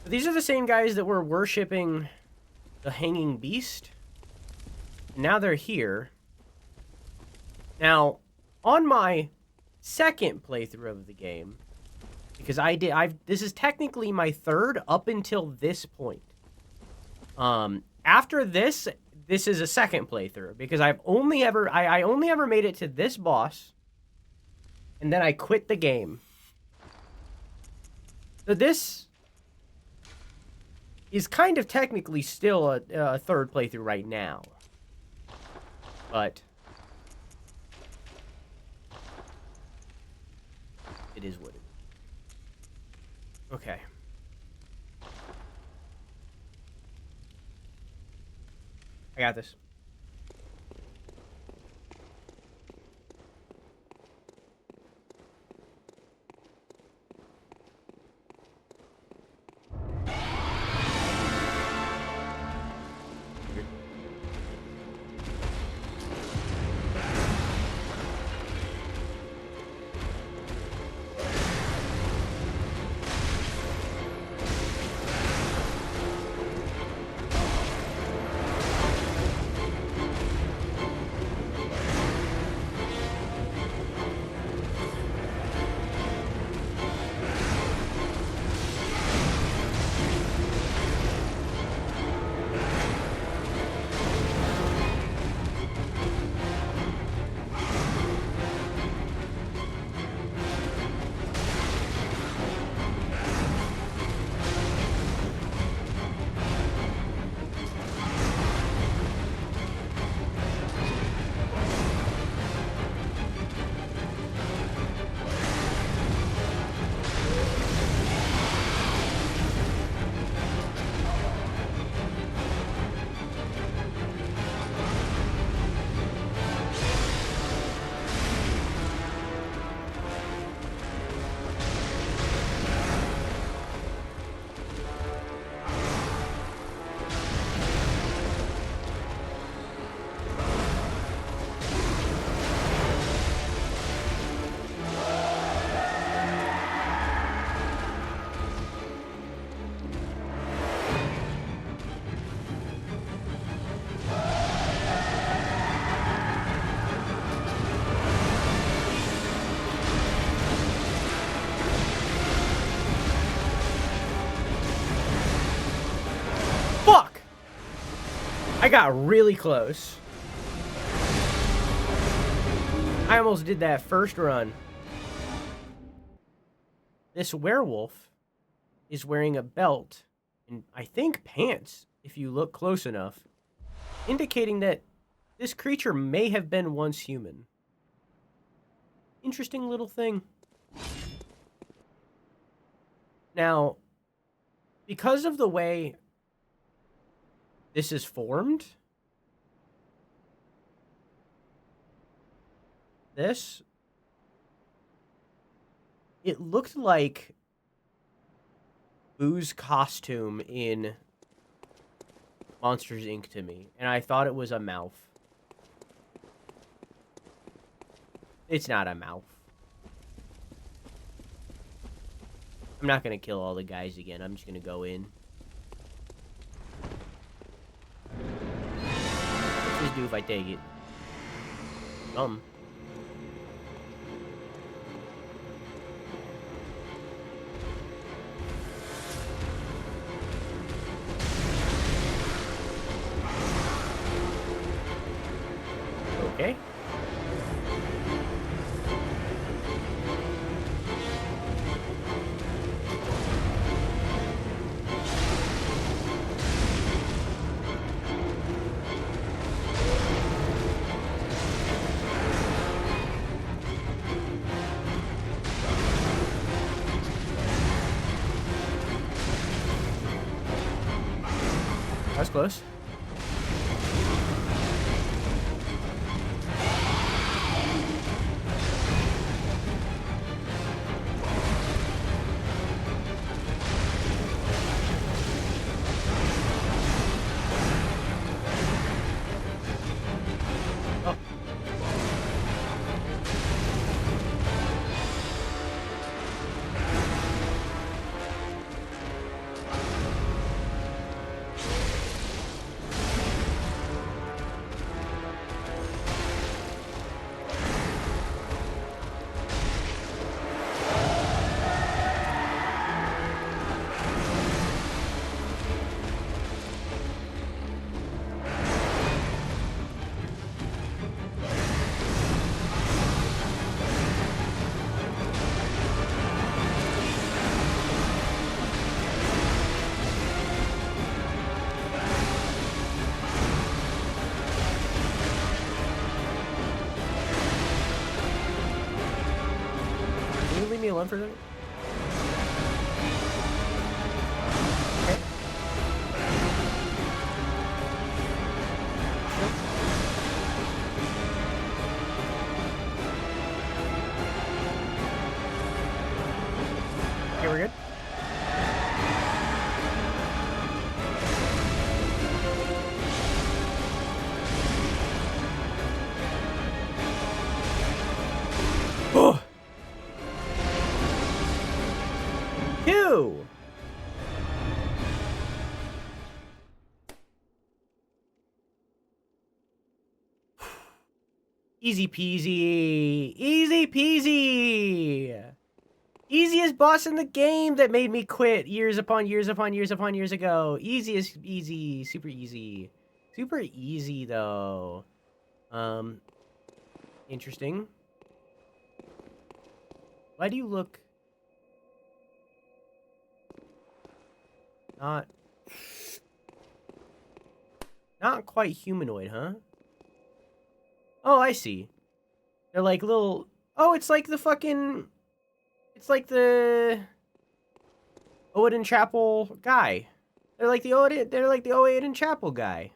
But these are the same guys that were worshipping the hanging beast. And now they're here. Now, on my second playthrough of the game, because this is technically my third up until this point. After this is a second playthrough, because I only ever made it to this boss, and then I quit the game. So this is kind of technically still a third playthrough right now. But it is what it is. Okay. I got this. I got really close. I almost did that first run. This werewolf is wearing a belt and I think pants, if you look close enough, indicating that this creature may have been once human. Interesting little thing. Now, because of the way this is formed, it looked like Boo's costume in Monsters, Inc. to me, and I thought it was a mouth. It's not a mouth. I'm not gonna kill all the guys again. I'm just gonna go in. What's this do if I take it? Okay. That was close. Oh. Can you leave me alone for a second? Okay. Okay, we're good. Oh! Ew! Easy peasy. Easy peasy. Easiest boss in the game that made me quit years upon years upon years upon years ago. Easiest, easy, super easy. Super easy, though. Interesting. Why do you look... Not quite humanoid, huh? Oh, I see. They're like little... Oh, it's like the fucking... It's like the... Odin Chapel guy. They're like the Odin Chapel guy.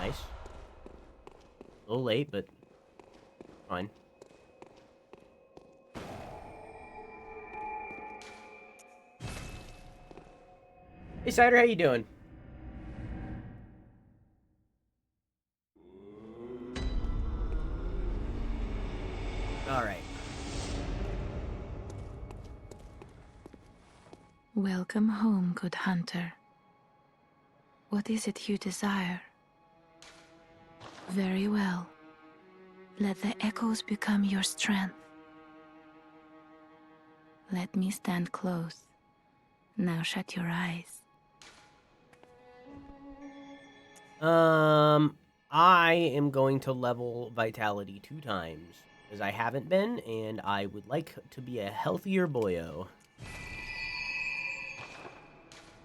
Nice. A little late, but fine. Hey, Cider, how you doing? All right. Welcome home, good hunter. What is it you desire? Very well. Let the echoes become your strength. Let me stand close. Now shut your eyes. I am going to level vitality 2 times because I haven't been, and I would like to be a healthier boyo.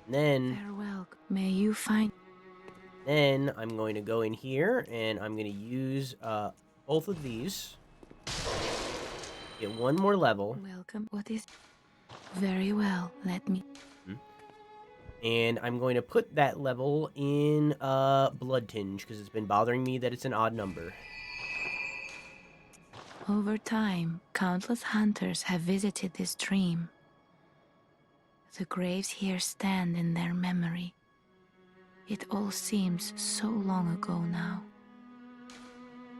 And then Farewell. May you find. Then I'm going to go in here and I'm going to use both of these. Get one more level. Welcome. What is. Very well. Let me. And I'm going to put that level in Blood Tinge because it's been bothering me that it's an odd number. Over time, countless hunters have visited this stream. The graves here stand in their memory. It all seems so long ago now.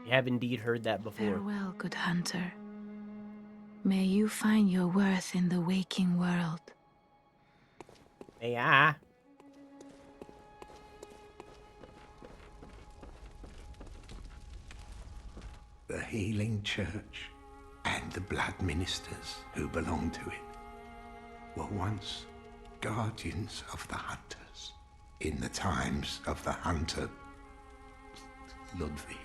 You have indeed heard that before. Farewell, good hunter. May you find your worth in the waking world. May I? The healing church and the blood ministers who belong to it were once guardians of the hunters in the times of the hunter Ludwig.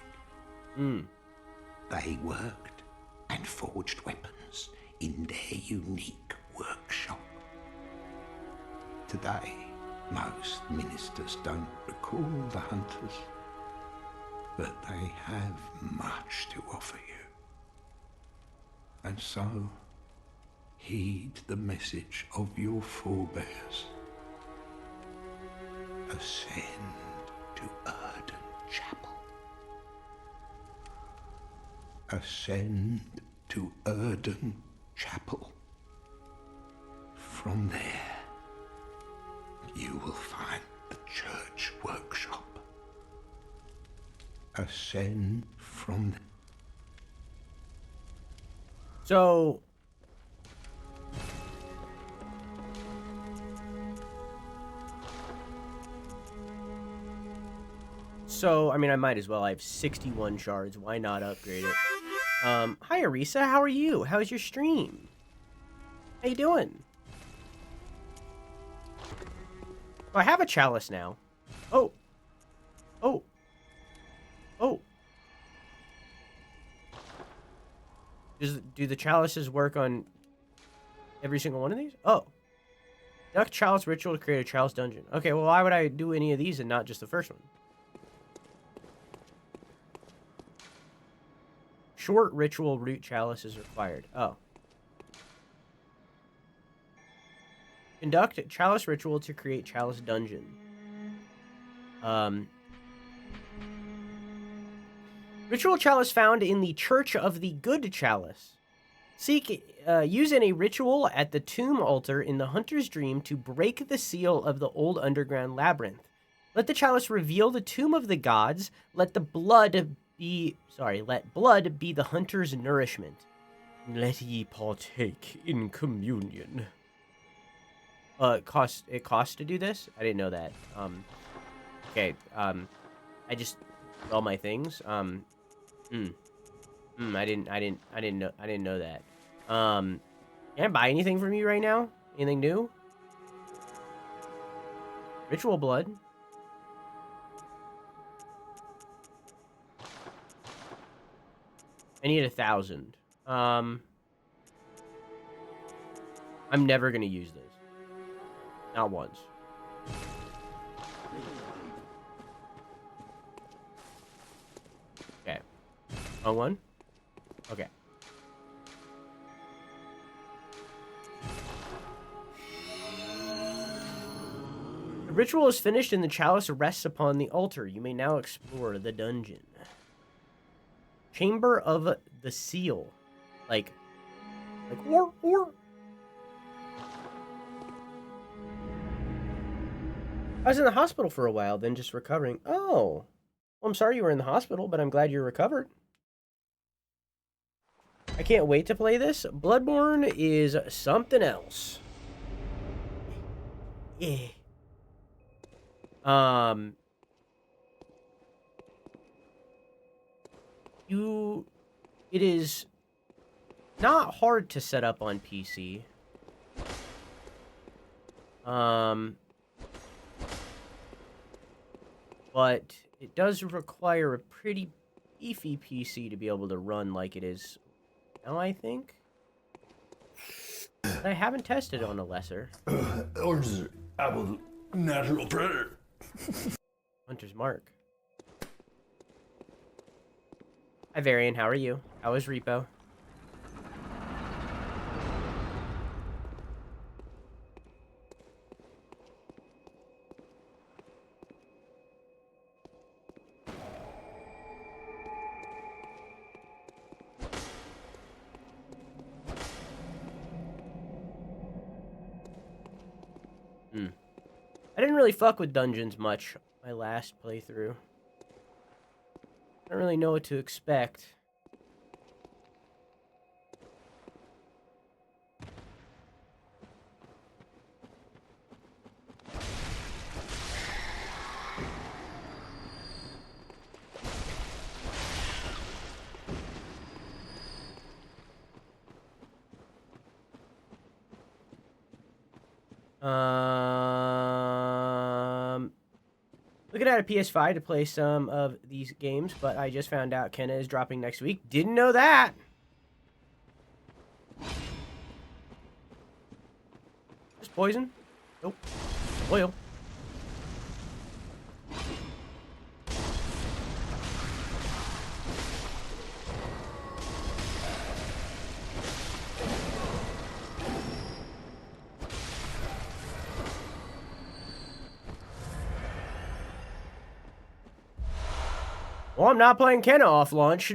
They worked and forged weapons in their unique workshop. Today, most ministers don't recall the hunters, but they have much to offer you. And so, heed the message of your forebears. Ascend to Erden Chapel. Ascend to Erden Chapel. From there, you will find the church workshop. Ascend from the... So, I mean, I might as well. I have 61 shards. Why not upgrade it? Hi, Arisa. How are you? How's your stream? How you doing? Oh, I have a chalice now. Oh. Oh. Oh. Do the chalices work on every single one of these? Oh. Conduct chalice ritual to create a chalice dungeon. Okay, well, why would I do any of these and not just the first one? Short ritual root chalice is required. Oh. Conduct chalice ritual to create chalice dungeon. Ritual chalice found in the Church of the Good Chalice. Use in a ritual at the tomb altar in the Hunter's Dream to break the seal of the old underground labyrinth. Let the chalice reveal the tomb of the gods. Let blood be the hunter's nourishment. Let ye partake in communion. It costs to do this? I didn't know that. Okay, I just all my things. I didn't know that. Can I buy anything from you right now? Anything new? Ritual blood. I need 1,000. I'm never gonna use this. Not once. Okay. Wrong one? Okay. The ritual is finished and the chalice rests upon the altar. You may now explore the dungeon. Chamber of the Seal. Like or. I was in the hospital for a while, then just recovering. Oh. Well, I'm sorry you were in the hospital, but I'm glad you're recovered. I can't wait to play this. Bloodborne is something else. Yeah. It is not hard to set up on PC. But it does require a pretty beefy PC to be able to run like it is now, I think. I haven't tested on a lesser. Oranges are apple natural predator. Hunter's Mark. Hi, Varian. How are you? How is Repo? I didn't really fuck with dungeons much my last playthrough. I don't really know what to expect. Looking at a PS5 to play some of these games, but I just found out Kenna is dropping next week. Didn't know that. Just poison? Nope. Oil. Well, I'm not playing Kenna off launch.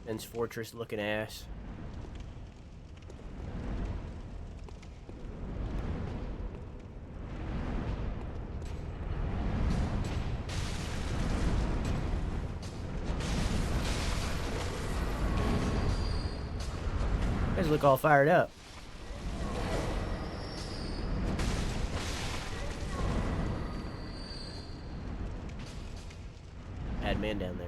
Ben's Fortress looking ass. You guys look all fired up. Bad man down there.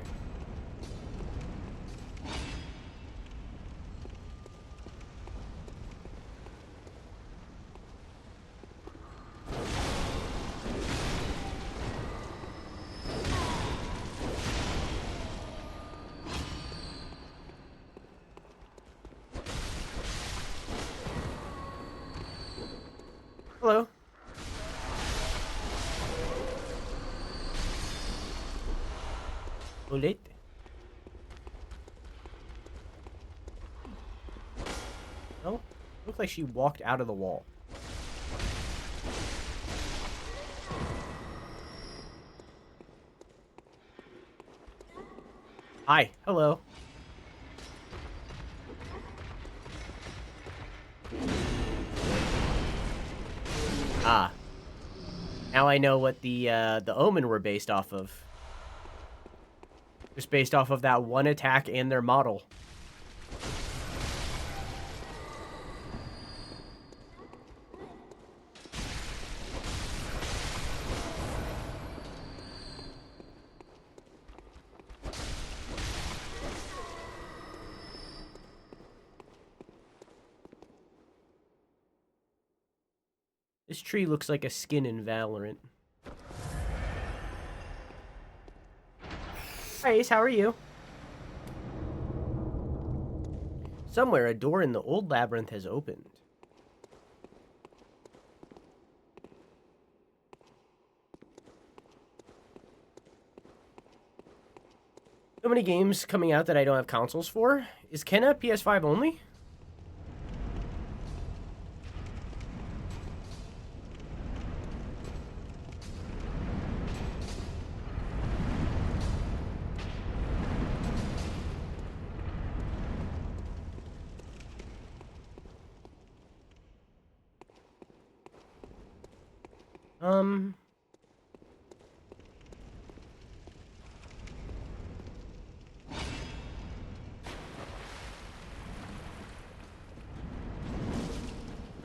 Hello. Bullet. No? Looks like she walked out of the wall. Hi. Hello. Ah. Now I know what the Omen were based off of. Just based off of that one attack and their model. This tree looks like a skin in Valorant. Hi Ace, how are you? Somewhere a door in the old labyrinth has opened. So many games coming out that I don't have consoles for. Is Kenna PS5 only?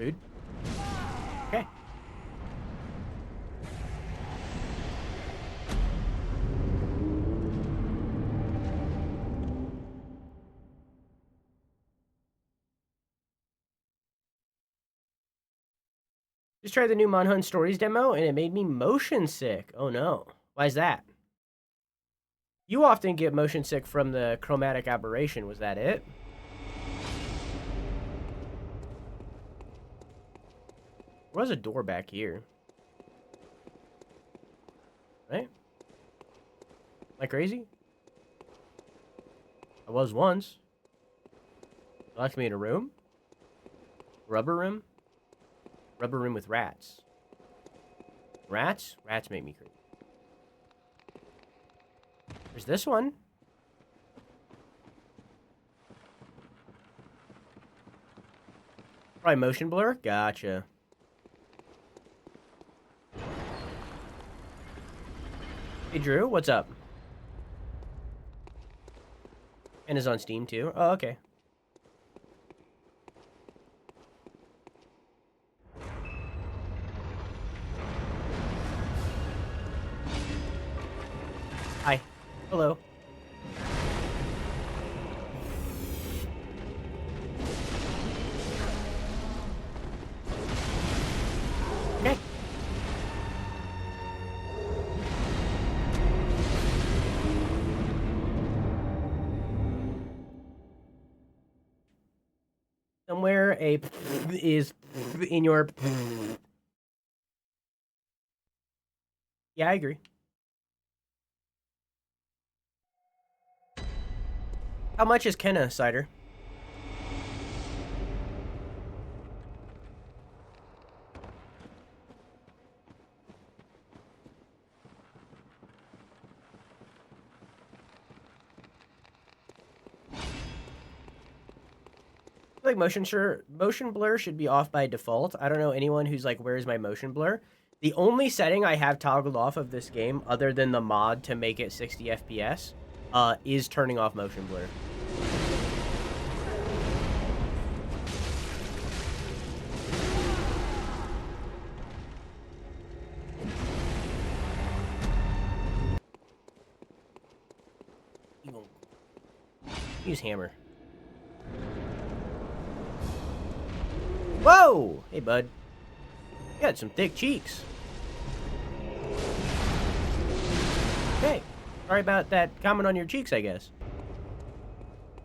Rude. Okay. Just tried the new Manhunt Stories demo, and it made me motion sick. Oh no. Why is that? You often get motion sick from the chromatic aberration. Was that it? There was a door back here. Right? Am I crazy? I was once. Locked me in a room? Rubber room? Rubber room with rats. Rats? Rats make me crazy. There's this one. Probably motion blur? Gotcha. Hey, Drew, what's up? And is on Steam, too. Oh, okay. Hi. Hello. Okay. Somewhere a is in your... Yeah, I agree. How much is Kenna cider? I feel like motion blur should be off by default. I don't know anyone who's like, where's my motion blur? The only setting I have toggled off of this game, other than the mod to make it 60 FPS, is turning off motion blur. Use hammer. Whoa! Hey, bud. You got some thick cheeks. Okay. Sorry about that comment on your cheeks, I guess.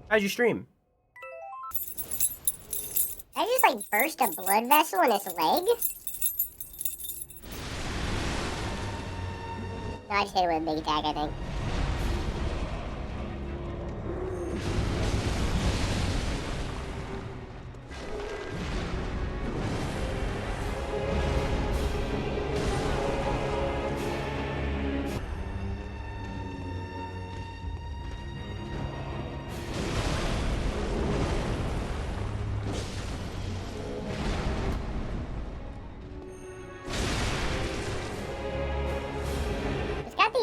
How's your stream? I just like burst a blood vessel in his leg. No, I just hit it with a big attack, I think.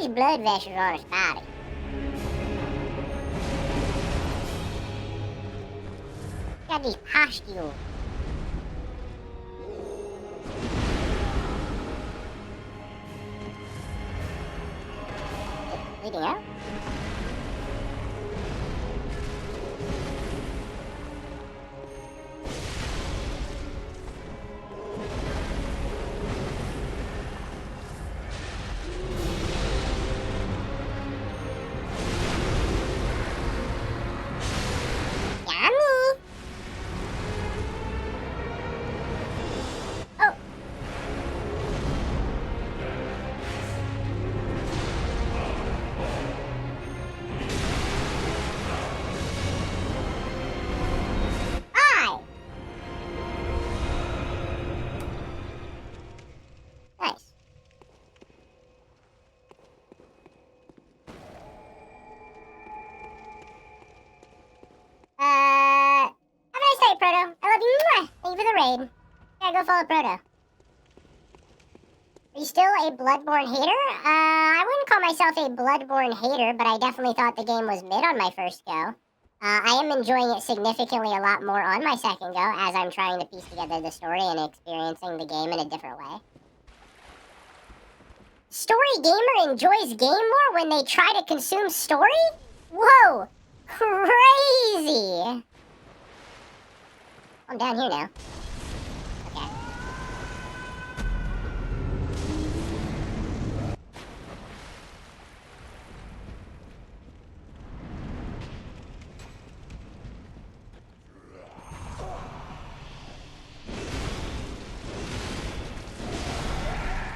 These blood vessels on his body. Got these pustules. Bleeding out? Have a nice night, Proto. I love you. Mwah. Thank you for the raid. Gotta go follow Proto. Are you still a Bloodborne hater? I wouldn't call myself a Bloodborne hater, but I definitely thought the game was mid on my first go. I am enjoying it significantly a lot more on my second go as I'm trying to piece together the story and experiencing the game in a different way. Story gamer enjoys game more when they try to consume story? Whoa! Crazy! I'm down here now. Okay.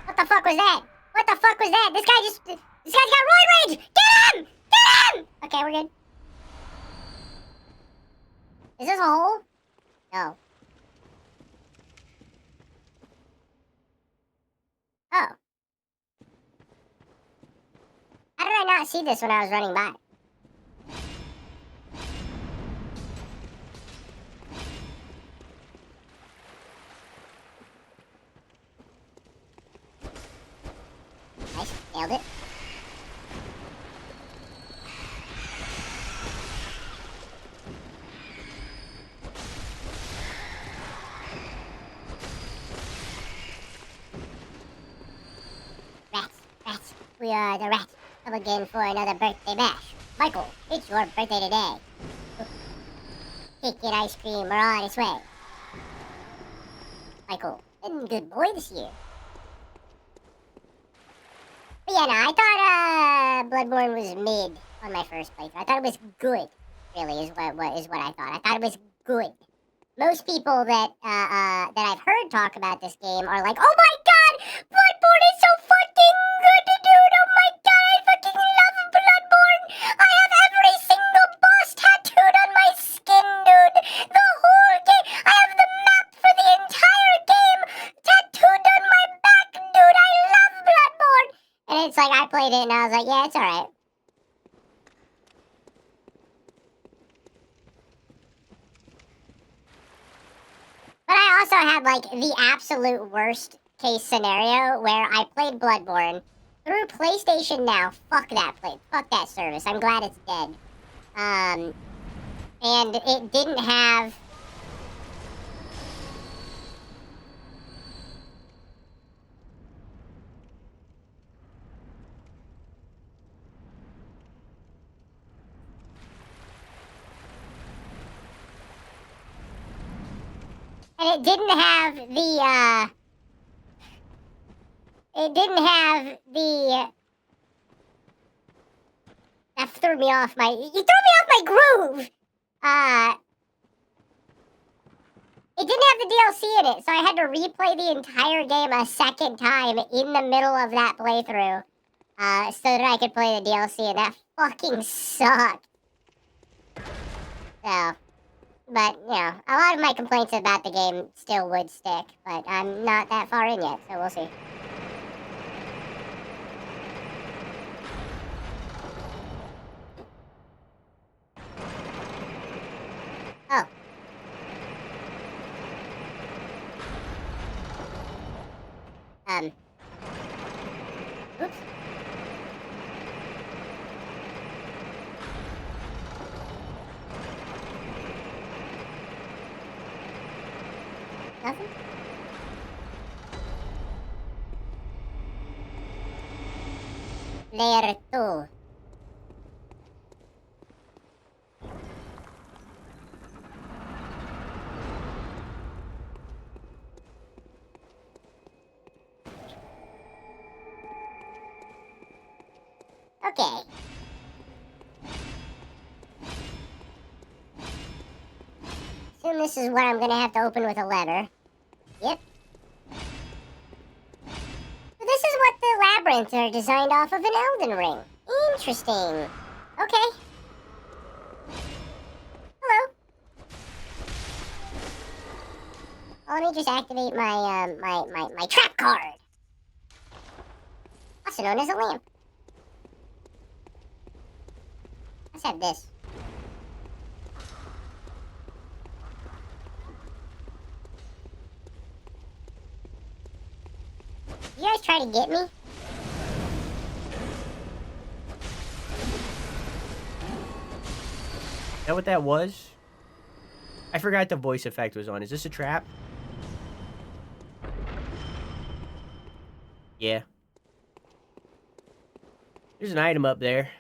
What the fuck was that? What the fuck was that? This guy's got roid rage! Get him! Get him! Okay, we're good. Is this a hole? No. Oh. How did I not see this when I was running by? Nice, nailed it. Rats, we are the rats. Come again for another birthday bash. Michael, it's your birthday today. Cake and ice cream are on its way. Michael, been a good boy this year. But yeah, no, I thought Bloodborne was mid on my first playthrough. I thought it was good, really, is what I thought. I thought it was good. Most people that I've heard talk about this game are like, oh my god, Bloodborne is so fucking good, dude. Oh my god, I fucking love Bloodborne. I have every single boss tattooed on my skin, dude. The whole game. I have the map for the entire game tattooed on my back, dude. I love Bloodborne. And it's like, I played it and I was like, yeah, it's alright. But I also had, like, the absolute worst case scenario where I played Bloodborne through PlayStation Now. Fuck that service. I'm glad it's dead. And it didn't have... And it didn't have the, that threw me off my... You threw me off my groove! It didn't have the DLC in it, so I had to replay the entire game a second time in the middle of that playthrough, so that I could play the DLC, and that fucking sucked. So... But, you know, a lot of my complaints about the game still would stick, but I'm not that far in yet, so we'll see. Oh. Oops. Nothing? Lorethrough. Okay. Assume this is what I'm gonna have to open with a lever. Yep. So this is what the labyrinths are designed off of an Elden Ring. Interesting. Okay. Hello. Let me just activate my my trap card. Also known as a lamp. Let's have this. You guys try to get me? that what that was? I forgot the voice effect was on. Is this a trap? Yeah. There's an item up there.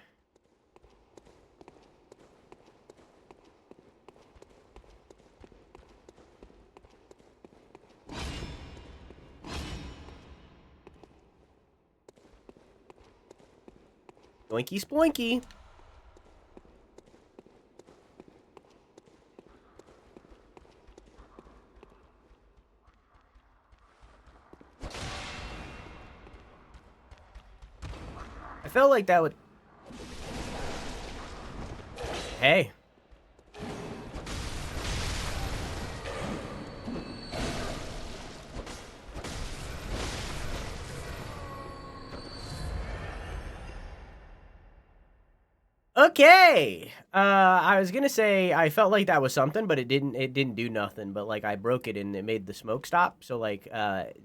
Yoinky sploinky. I felt like that would... Hey. Okay. I was gonna say I felt like that was something, but it didn't do nothing. But like I broke it and it made the smoke stop. So like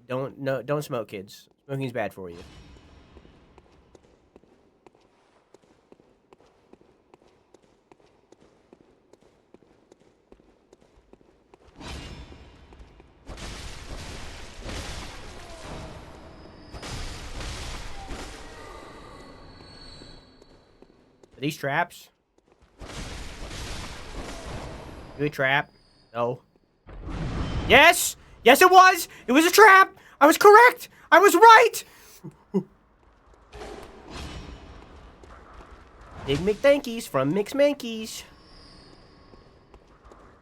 don't smoke, kids. Smoking's bad for you. Are these traps? Do a trap? No. Yes! Yes, it was! It was a trap! I was correct! I was right! Big McThankies from Mix Mankies.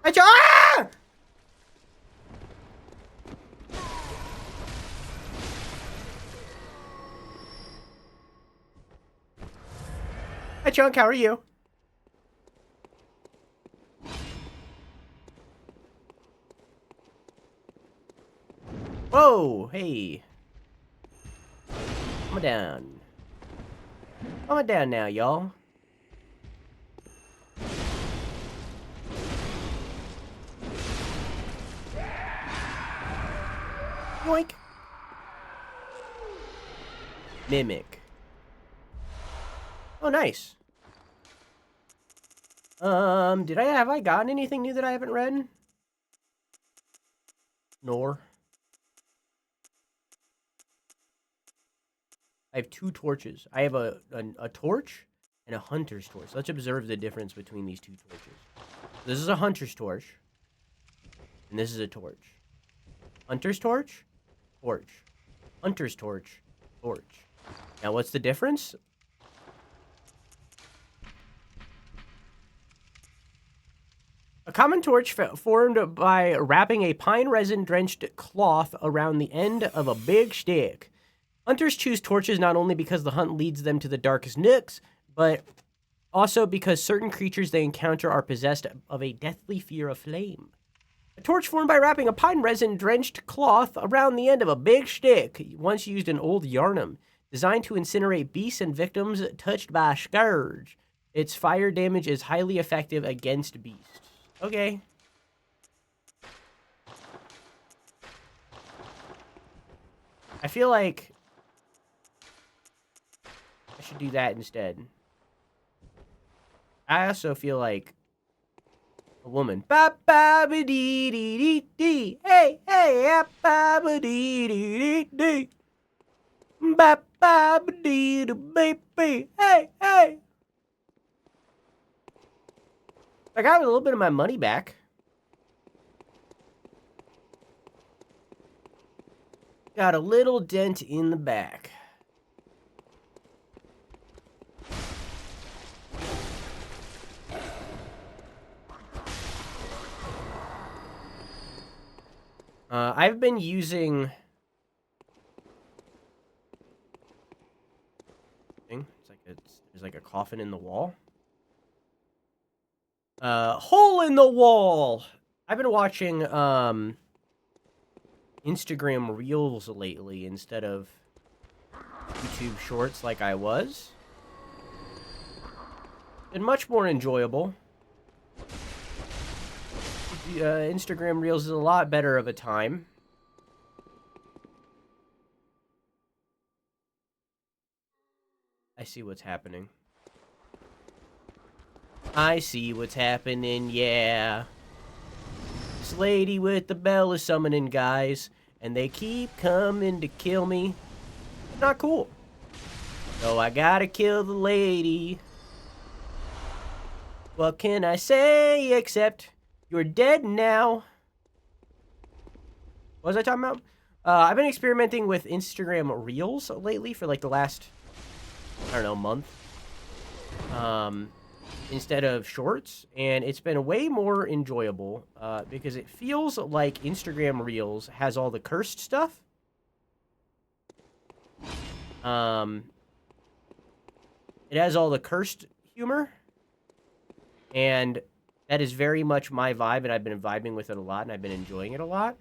Ah! Hi, Chunk. How are you? Whoa! Hey. Calm down. Calm down now, y'all. Yoink. Mimic. Oh, nice. Have I gotten anything new that I haven't read? Nor. I have 2 torches. I have a torch and a hunter's torch. Let's observe the difference between these 2 torches. This is a hunter's torch. And this is a torch. Hunter's torch. Torch. Hunter's torch. Torch. Now what's the difference? A common torch formed by wrapping a pine resin-drenched cloth around the end of a big stick. Hunters choose torches not only because the hunt leads them to the darkest nooks, but also because certain creatures they encounter are possessed of a deathly fear of flame. A torch formed by wrapping a pine resin-drenched cloth around the end of a big stick, once used in Old Yarnum, designed to incinerate beasts and victims touched by a scourge. Its fire damage is highly effective against beasts. Okay. I feel like I should do that instead. I also feel like a woman. Ba ba ba dee dee dee dee. Hey hey ba ba dee dee dee dee. Ba ba ba dee dee baby. Hey hey. I got a little bit of my money back. Got a little dent in the back. I've been using... There's like a coffin in the wall. Hole in the wall! I've been watching, Instagram Reels lately instead of YouTube Shorts like I was. Been much more enjoyable. Instagram Reels is a lot better of a time. I see what's happening. I see what's happening, yeah. This lady with the bell is summoning guys, and they keep coming to kill me. Not cool. So I gotta kill the lady. What can I say except you're dead now? What was I talking about? I've been experimenting with Instagram Reels lately for like the last, I don't know, month. Instead of Shorts, and it's been way more enjoyable because it feels like Instagram Reels has all the cursed stuff. It has all the cursed humor, and that is very much my vibe, and I've been vibing with it a lot, and I've been enjoying it a lot.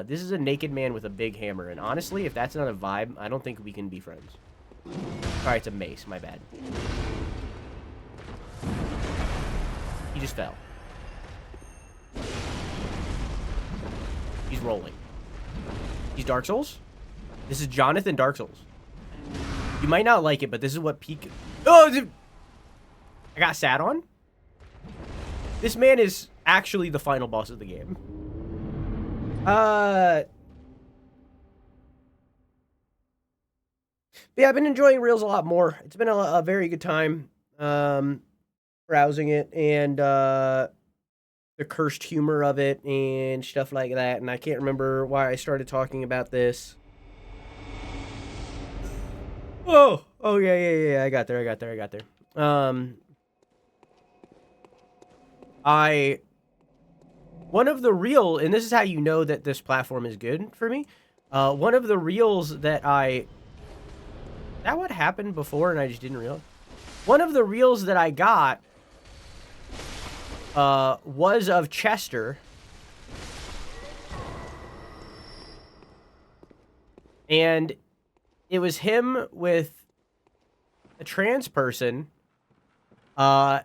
This is a naked man with a big hammer, and honestly, if that's not a vibe, I don't think we can be friends. Sorry, it's a mace, my bad. He just fell. He's rolling. He's Dark Souls? This is Jonathan Dark Souls. You might not like it, but this is what peak... Oh, dude! I got sat on? This man is actually the final boss of the game. Yeah, I've been enjoying Reels a lot more. It's been a very good time. Browsing it, and the cursed humor of it and stuff like that, and I can't remember why I started talking about this. Oh, yeah, I got there. One of the real, and this is how you know that this platform is good for me, one of the reels that that what happened before and I just didn't realize? One of the reels that I got was of Chester. And it was him with a trans person. And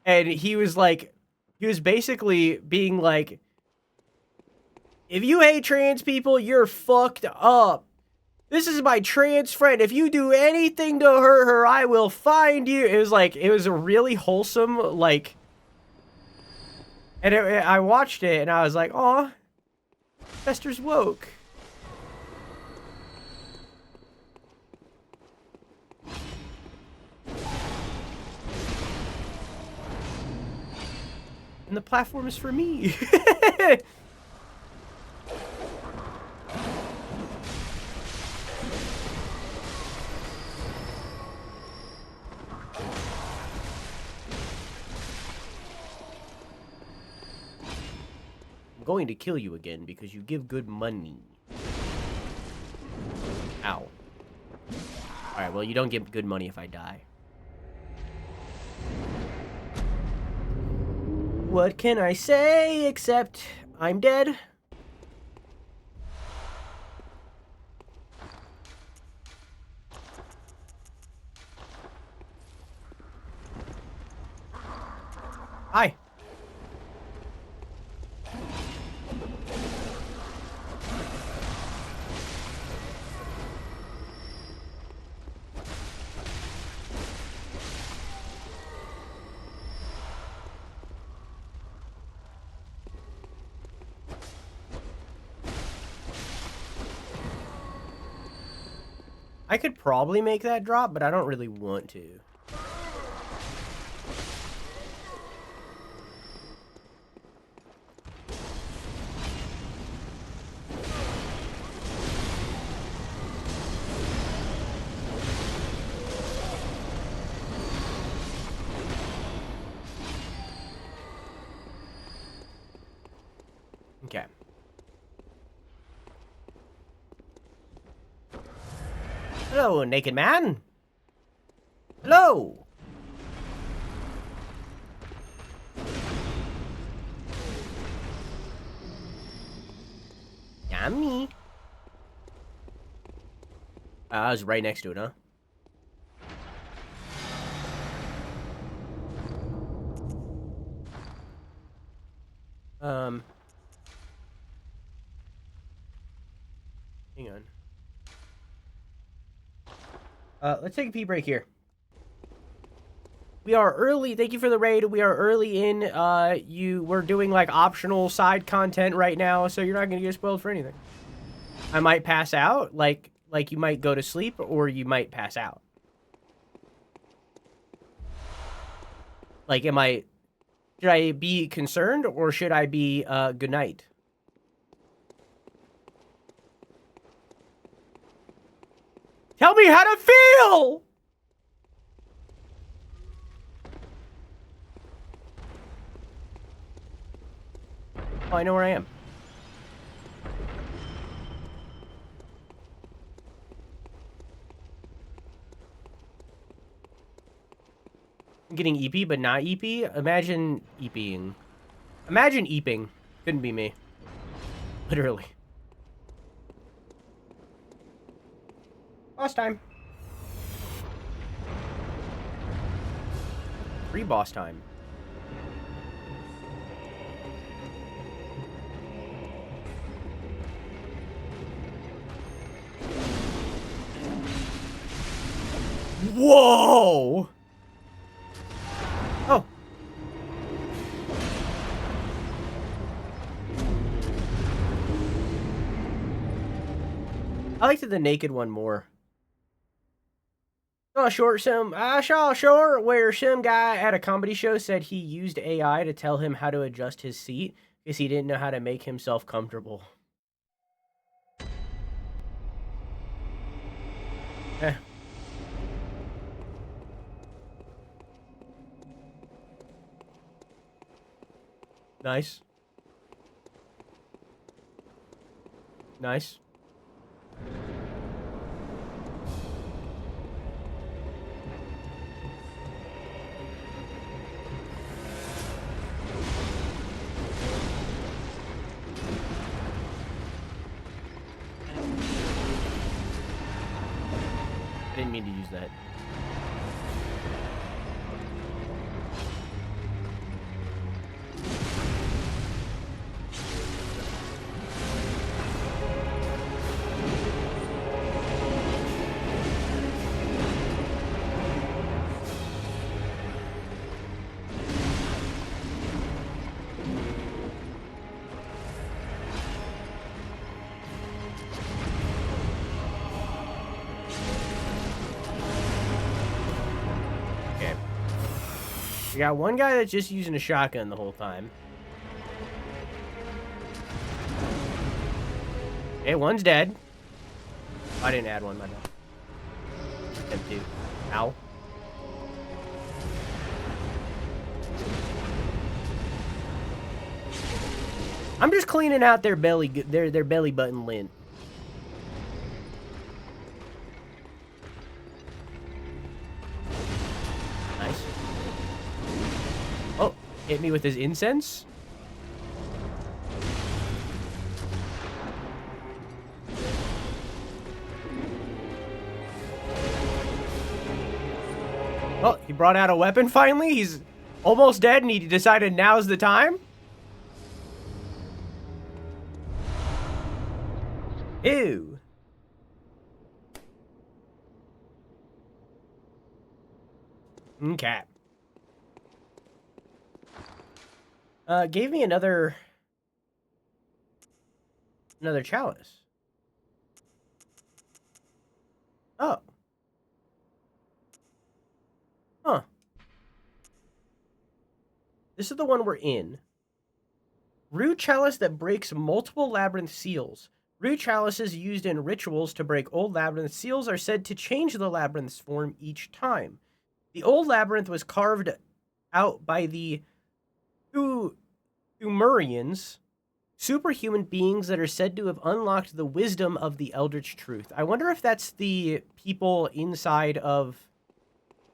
he was basically being like, if you hate trans people, you're fucked up. This is my trans friend. If you do anything to hurt her, I will find you. It was a really wholesome, like... And I watched it, and I was like, aw, Chester's woke. And the platform is for me. I'm going to kill you again because you give good money. Ow. Alright, well, you don't give good money if I die. What can I say except I'm dead? Hi. I could probably make that drop, but I don't really want to. Okay. Hello, naked man. Hello. Yummy. I was right next to it, huh? Hang on. Let's take a pee break here. We are early. Thank you for the raid. We are early in. We're doing like optional side content right now, so you're not gonna get spoiled for anything. I might pass out, like you might go to sleep, or you might pass out. Like, should I be concerned, or should I be good night? Tell me how to feel. Oh, I know where I am. I'm getting EP, but not EP? Imagine EPing. Imagine EPing. Couldn't be me. Literally. Boss time. Free boss time. Whoa! Oh. I liked the naked one more. I saw a short where some guy at a comedy show said he used AI to tell him how to adjust his seat because he didn't know how to make himself comfortable. Eh. Nice. Nice. I didn't mean to use that. We got one guy that's just using a shotgun the whole time. Okay, one's dead. I didn't add one, my bad. Dead two. Ow. I'm just cleaning out their belly button lint. Nice. Oh, hit me with his incense. Well, he brought out a weapon finally. He's almost dead and he decided now's the time. Ew. Okay. Gave me another chalice. Oh. Huh. This is the one we're in. Rude chalice that breaks multiple labyrinth seals. Rude chalices used in rituals to break old labyrinth seals are said to change the labyrinth's form each time. The old labyrinth was carved out by the Thumurians, superhuman beings that are said to have unlocked the wisdom of the Eldritch Truth. I wonder if that's the people inside of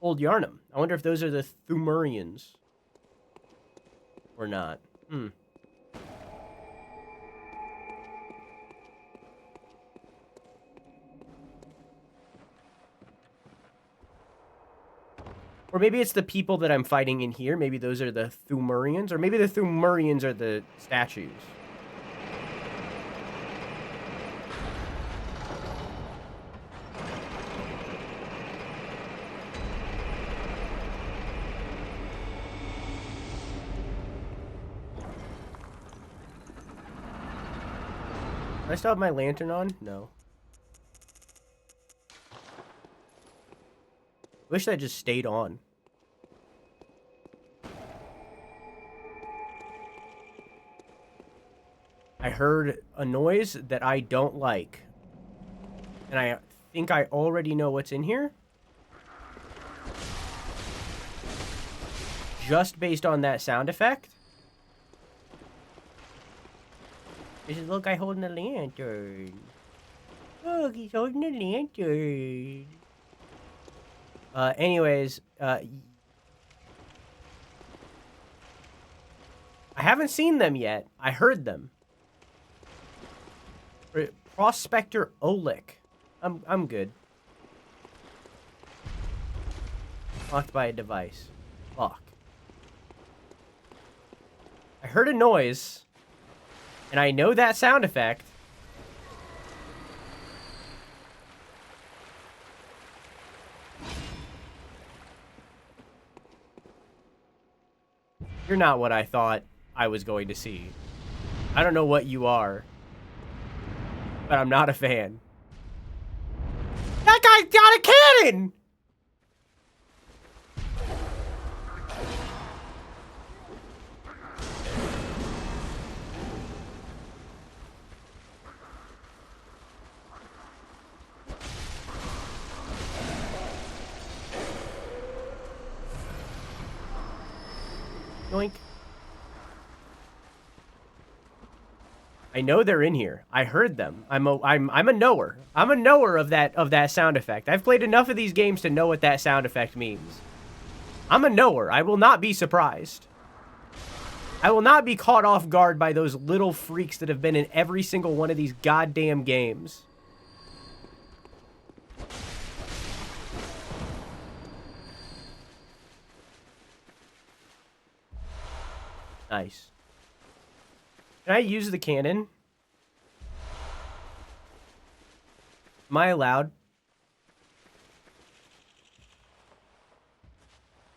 Old Yarnum. I wonder if those are the Thumurians. Or not. Or maybe it's the people that I'm fighting in here. Maybe those are the Thumurians. Or maybe the Thumurians are the statues. I still have my lantern on? No. Wish that just stayed on. I heard a noise that I don't like. And I think I already know what's in here. Just based on that sound effect. Look, I holding a lantern. Look, he's holding a lantern. Anyways, I haven't seen them yet. I heard them. Prospector Oleg. I'm good. Locked by a device. Fuck. I heard a noise. And I know that sound effect. You're not what I thought I was going to see. I don't know what you are. But I'm not a fan. That guy's got a cannon! Yoink. I know they're in here. I heard them. I'm a knower. I'm a knower of that sound effect. I've played enough of these games to know what that sound effect means. I'm a knower. I will not be surprised. I will not be caught off guard by those little freaks that have been in every single one of these goddamn games. Nice. Can I use the cannon? Am I allowed?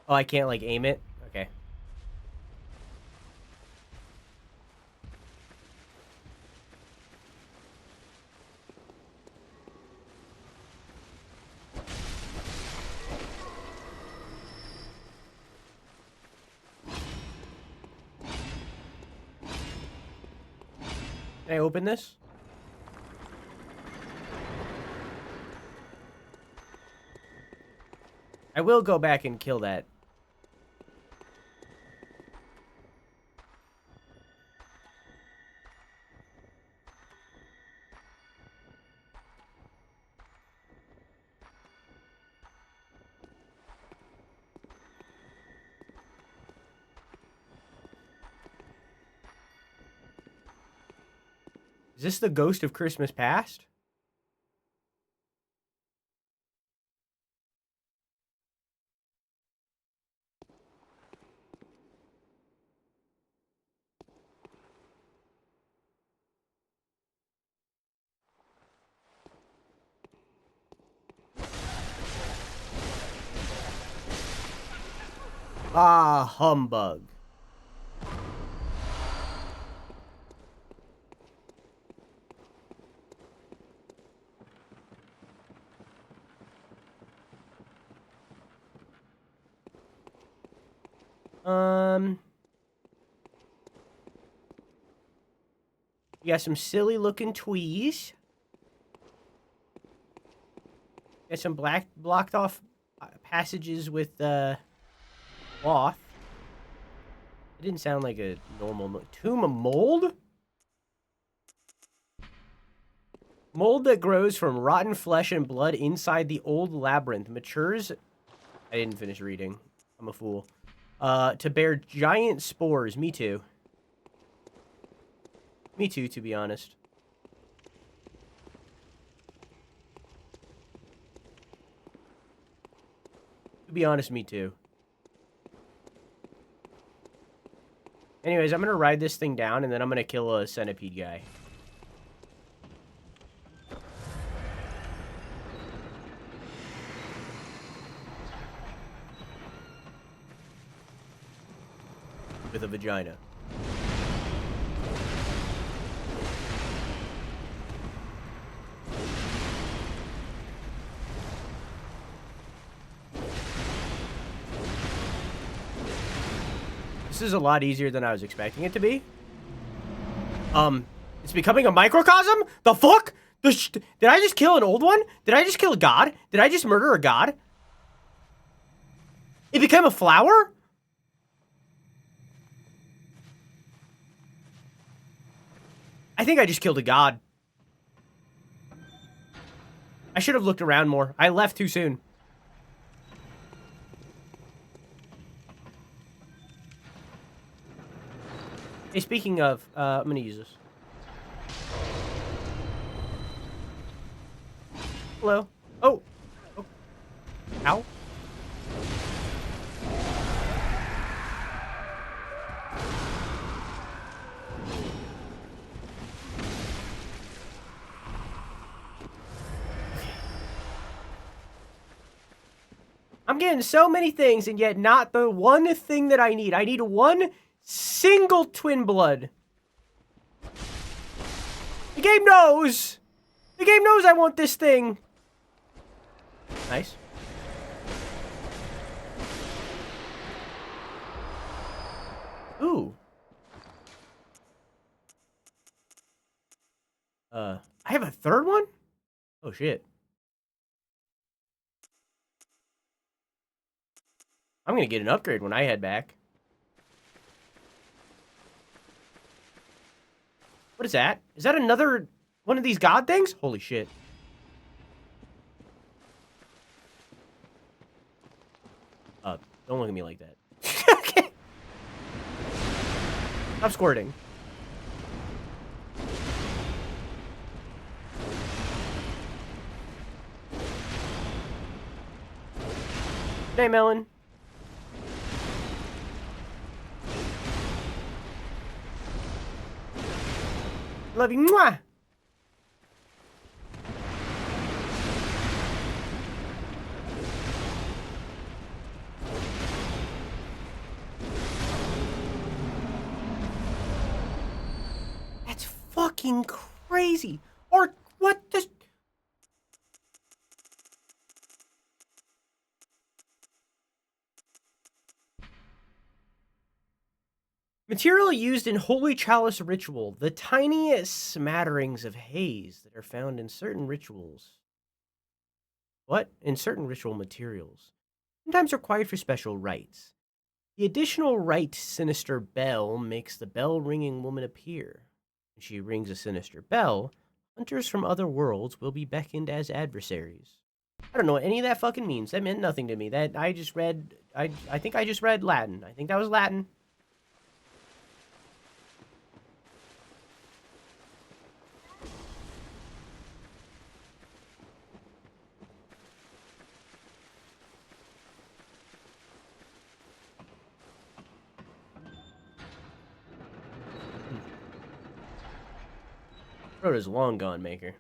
Oh, I can't, like, aim it? Okay. Can I open this? I will go back and kill that. Is this the ghost of Christmas past? Ah, humbug. You got some silly looking tweez. Got some blocked off passages with cloth. It didn't sound like a normal tomb of mold. Mold that grows from rotten flesh and blood inside the old labyrinth matures. I didn't finish reading. I'm a fool. To bear giant spores. Me too. Me too, to be honest. To be honest, me too. Anyways, I'm gonna ride this thing down, and then I'm gonna kill a centipede guy. With a vagina. This is a lot easier than I was expecting it to be. It's becoming a microcosm? The fuck? Did I just kill an old one? Did I just kill a god? Did I just murder a god? It became a flower? I think I just killed a god. I should have looked around more. I left too soon. Hey, speaking of, I'm gonna use this. Hello. Oh. Oh. Ow. I'm getting so many things, and yet not the one thing that I need. I need one single twin blood. The game knows! The game knows I want this thing! Nice. Ooh. I have a third one? Oh, shit. I'm gonna get an upgrade when I head back. What is that? Is that another one of these god things? Holy shit. Don't look at me like that. Okay. Stop squirting. Hey, Melon. Love you. Mwah! That's fucking crazy. Or what the... Material used in Holy Chalice ritual. The tiny smatterings of haze that are found in certain rituals. What? In certain ritual materials. Sometimes required for special rites. The additional rite sinister bell makes the bell-ringing woman appear. When she rings a sinister bell, hunters from other worlds will be beckoned as adversaries. I don't know what any of that fucking means. That meant nothing to me. That I just read... I think I just read Latin. I think that was Latin. Rhoda's long gone, Maker.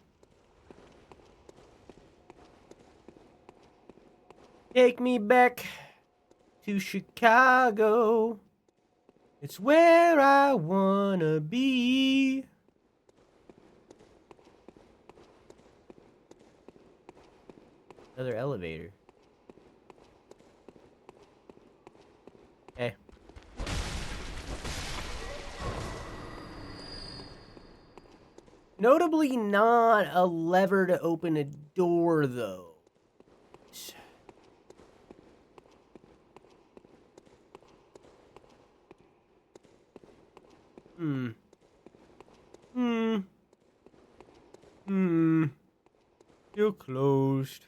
Take me back to Chicago. It's where I wanna be. Another elevator. Hey. Notably not a lever to open a door, though. You're closed.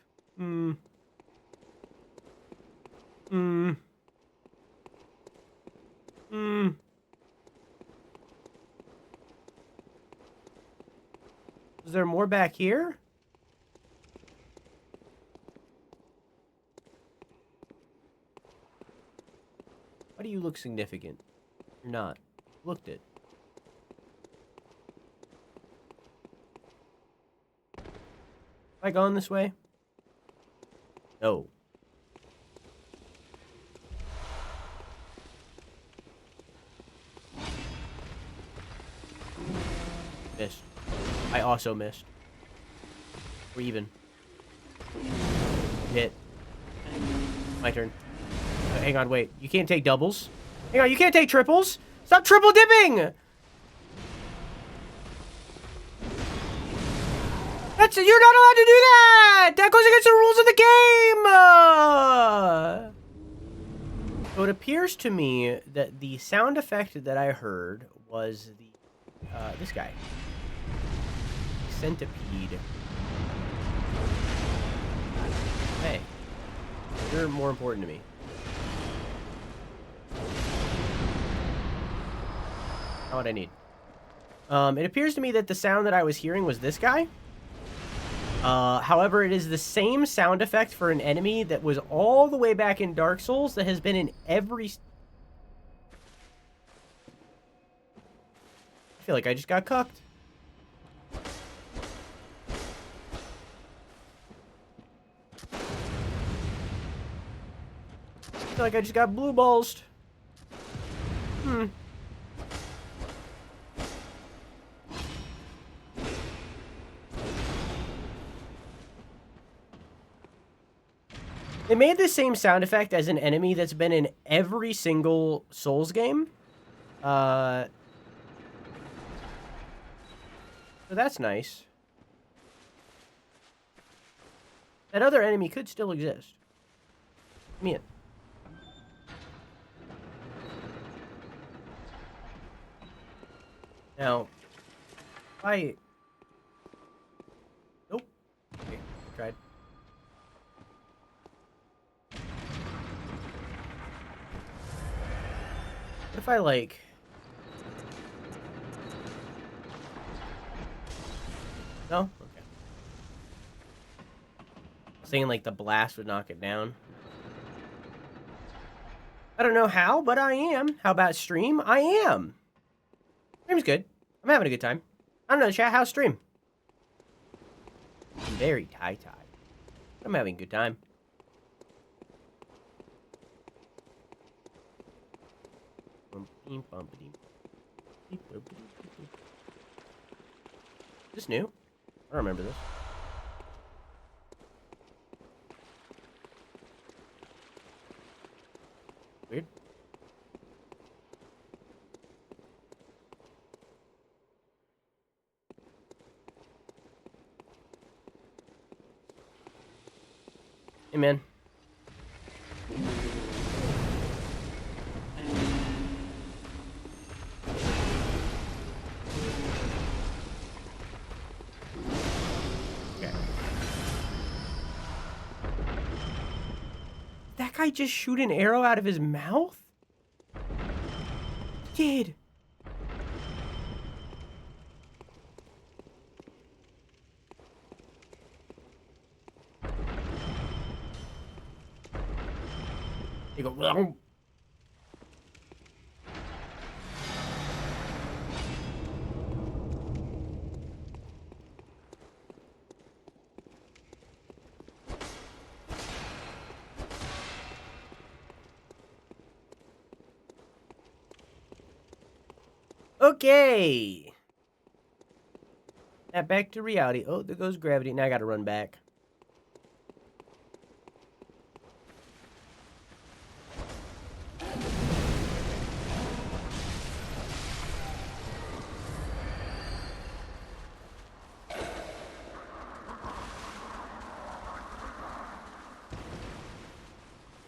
Is there more back here? Why do you look significant? You're not. Looked it. Have I gone this way? No. Missed. I also missed. We're even. Hit. My turn. Hang on, wait. You can't take doubles? Hang on, you can't take triples. Stop triple dipping! You're not allowed to do that! That goes against the rules of the game! So it appears to me that the sound effect that I heard was this guy. Centipede. Hey. You're more important to me. Not what I need. It appears to me that the sound that I was hearing was this guy. However, it is the same sound effect for an enemy that was all the way back in Dark Souls that has been in every... I feel like I just got cucked. I feel like I just got blue balls. They made the same sound effect as an enemy that's been in every single Souls game. So that's nice. That other enemy could still exist. Come in. Now, Nope. Okay, tried. What if I, like... No? Okay. Saying, like, the blast would knock it down. I don't know how, but I am. How about stream? I am. Stream's good. I'm having a good time. I don't know, chat. How's stream? I'm very tie-tie. I'm having a good time. Is this new? I don't remember this. Weird. Hey, man. Okay. That guy just shoot an arrow out of his mouth? Kid. You go. Wrong. Okay. Now back to reality. Oh, there goes gravity. Now I gotta run back.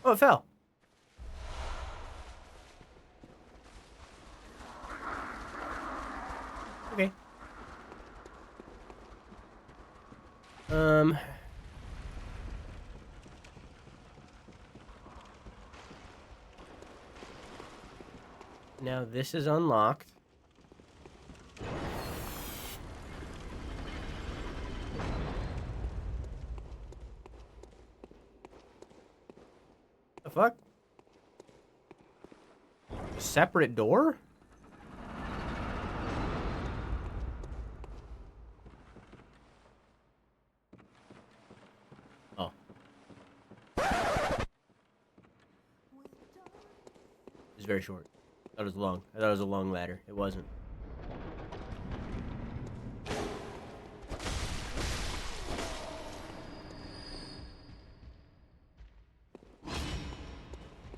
Oh, it fell. Okay. Now this is unlocked. The fuck? Separate door? Oh. It's very short. I thought it was long. I thought it was a long ladder. It wasn't.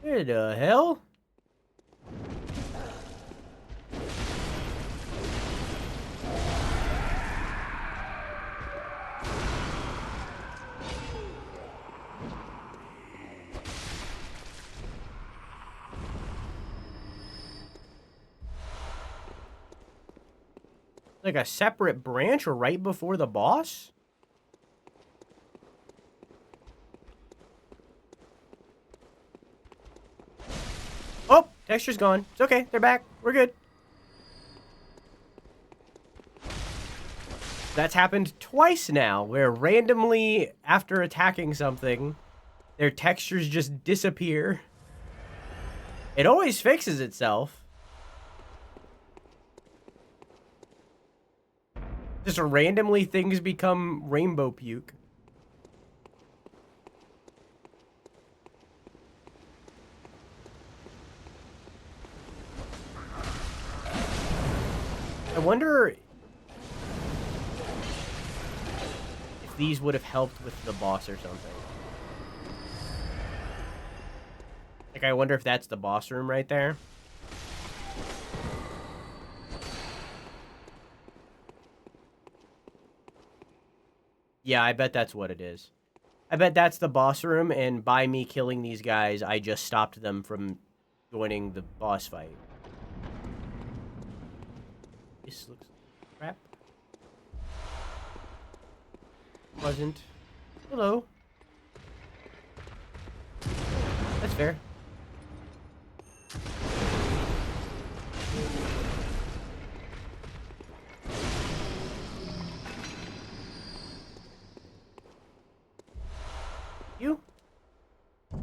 Where the hell? like a separate branch right before the boss? Oh, texture's gone. It's okay. They're back. We're good. That's happened twice now, where randomly, after attacking something, their textures just disappear. It always fixes itself. Just randomly things become rainbow puke. I wonder if these would have helped with the boss or something. Like, I wonder if that's the boss room right there. Yeah, I bet that's what it is. I bet that's the boss room, and by me killing these guys, I just stopped them from joining the boss fight. This looks like crap. Wasn't. Hello. That's fair. You?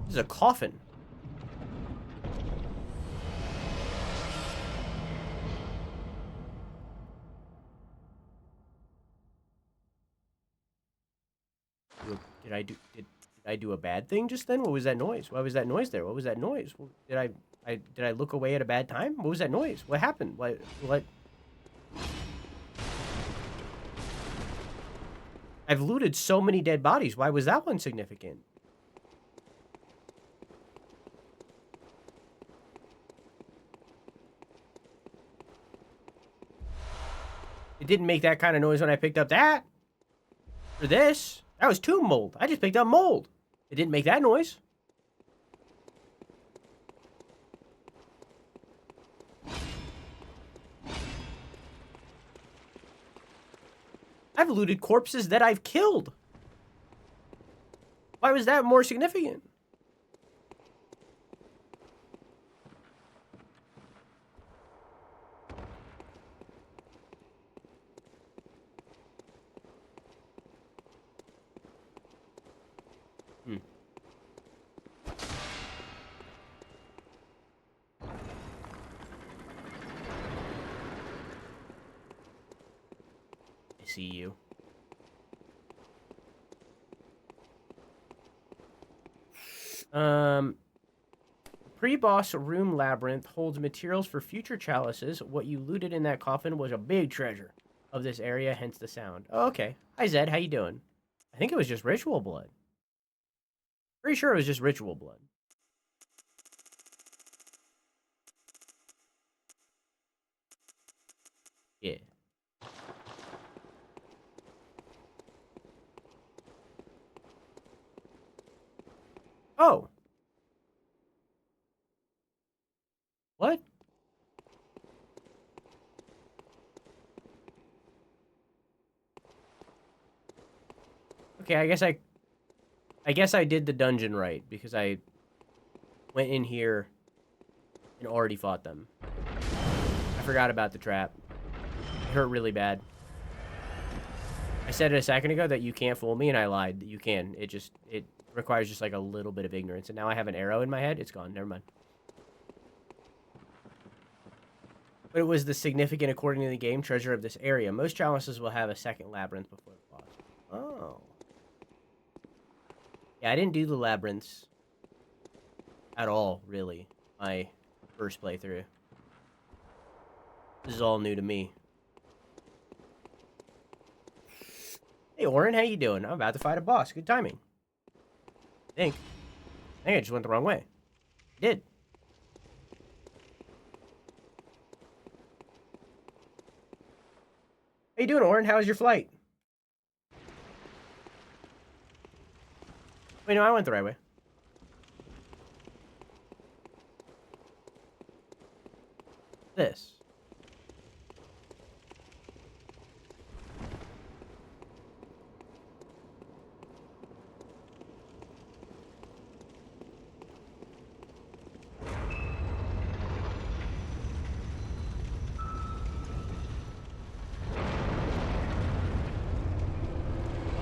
This is a coffin. Did I do a bad thing just then? What was that noise? Why was that noise there? What was that noise? Did I look away at a bad time? What was that noise? What happened? What? I've looted so many dead bodies. Why was that one significant? It didn't make that kind of noise when I picked up that. Or this. That was tomb mold. I just picked up mold. It didn't make that noise. I've looted corpses that I've killed. Why was that more significant? See you. Pre-boss room labyrinth holds materials for future chalices. What you looted in that coffin was a big treasure of this area, hence the sound. Oh, okay. Hi, Zed. How you doing? I think it was just ritual blood. Pretty sure it was just ritual blood. Yeah. Oh. What? Okay, I guess I did the dungeon right because I went in here and already fought them. I forgot about the trap. It hurt really bad. I said it a second ago that you can't fool me, and I lied. You can. It requires just like a little bit of ignorance. And now I have an arrow in my head. It's gone. Never mind. But it was the significant, according to the game, treasure of this area. Most challenges will have a second labyrinth before the boss. Oh. Yeah, I didn't do the labyrinths at all, really, my first playthrough. This is all new to me. Hey, Oren, how you doing? I'm about to fight a boss. Good timing. I think I just went the wrong way. I did. How you doing, Oren? How was your flight? Wait, no, I went the right way. This.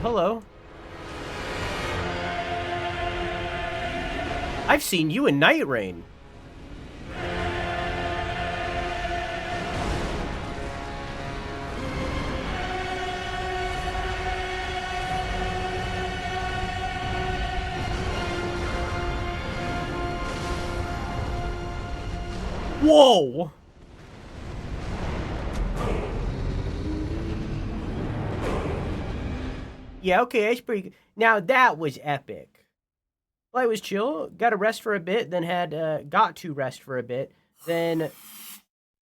hello. I've seen you in Night Rain. Whoa! Yeah, okay, that's pretty good. Now, that was epic. Flight was chill. Got to rest for a bit, then got to rest for a bit, then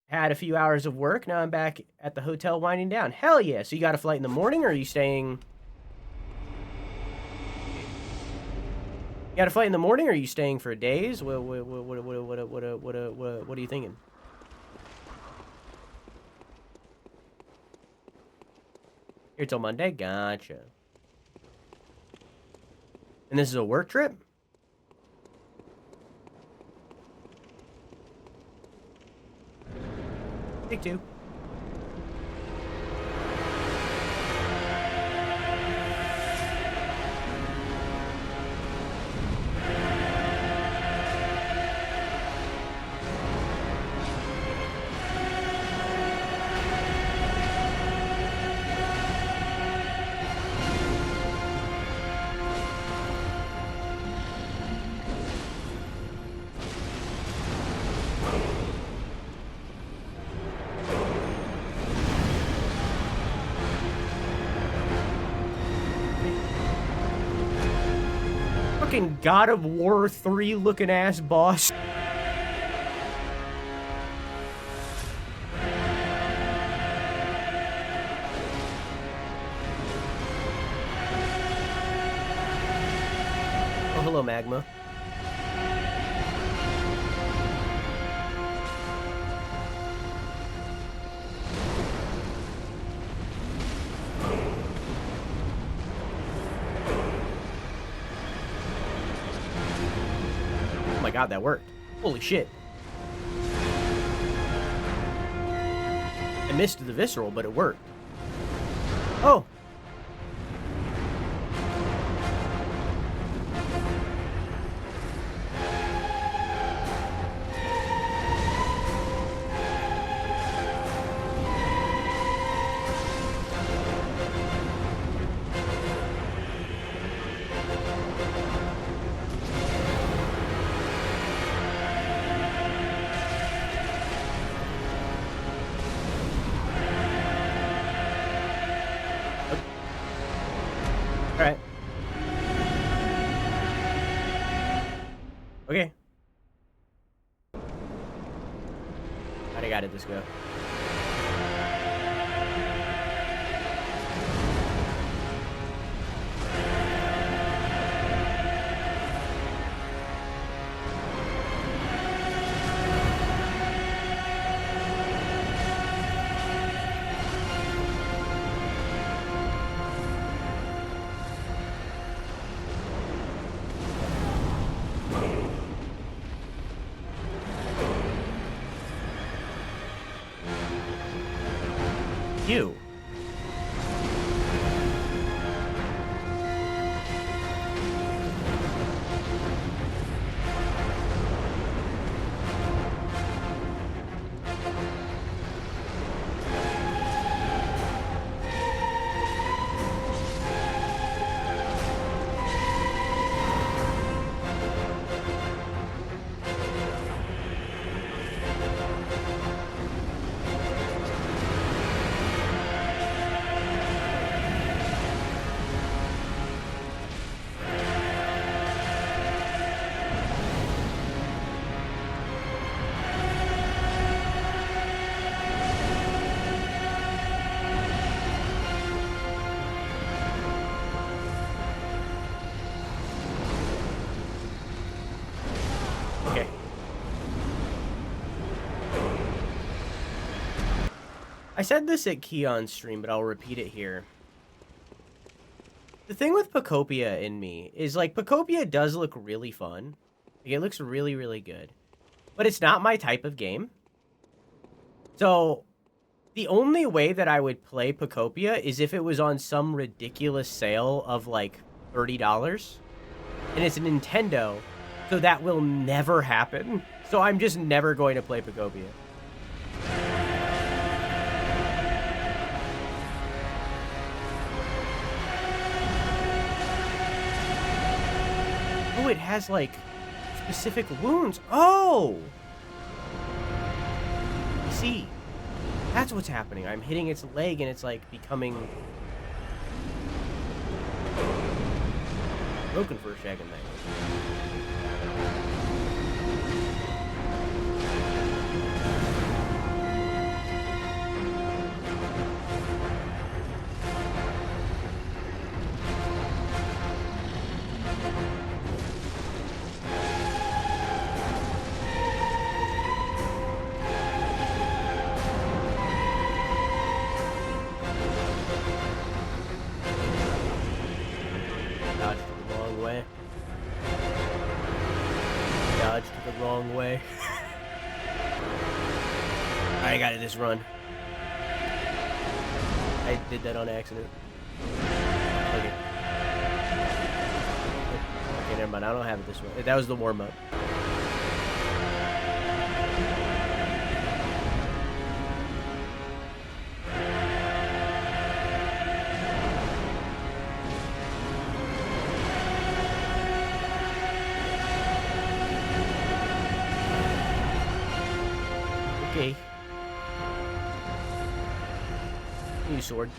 had a few hours of work. Now I'm back at the hotel winding down. Hell yeah. So you got a flight in the morning, or are you staying... You got a flight in the morning, or are you staying for days? What are you thinking? Here till Monday? Gotcha. And this is a work trip? Take two. Fucking God of War 3 looking ass boss. Oh, hello, Magma. Oh my god, that worked. Holy shit. I missed the visceral, but it worked. Oh. Alright. Okay. I got it, let's go. You. Okay. I said this at Keon's stream, but I'll repeat it here. The thing with Pocopia in me is, like, Pocopia does look really fun. Like, it looks really, really good. But it's not my type of game. So, The only way that I would play Pocopia is if it was on some ridiculous sale of like $30. And it's a Nintendo, so that will never happen. So I'm just never going to play Pocopia. Oh, it has like specific wounds. Oh! See, that's what's happening. I'm hitting its leg and it's like becoming broken for a second there. Dodged the wrong way. Dodged the wrong way. I got it this run. I did that on accident. Okay. Okay, never mind. I don't have it this way. That was the warm-up. Okay. New sword.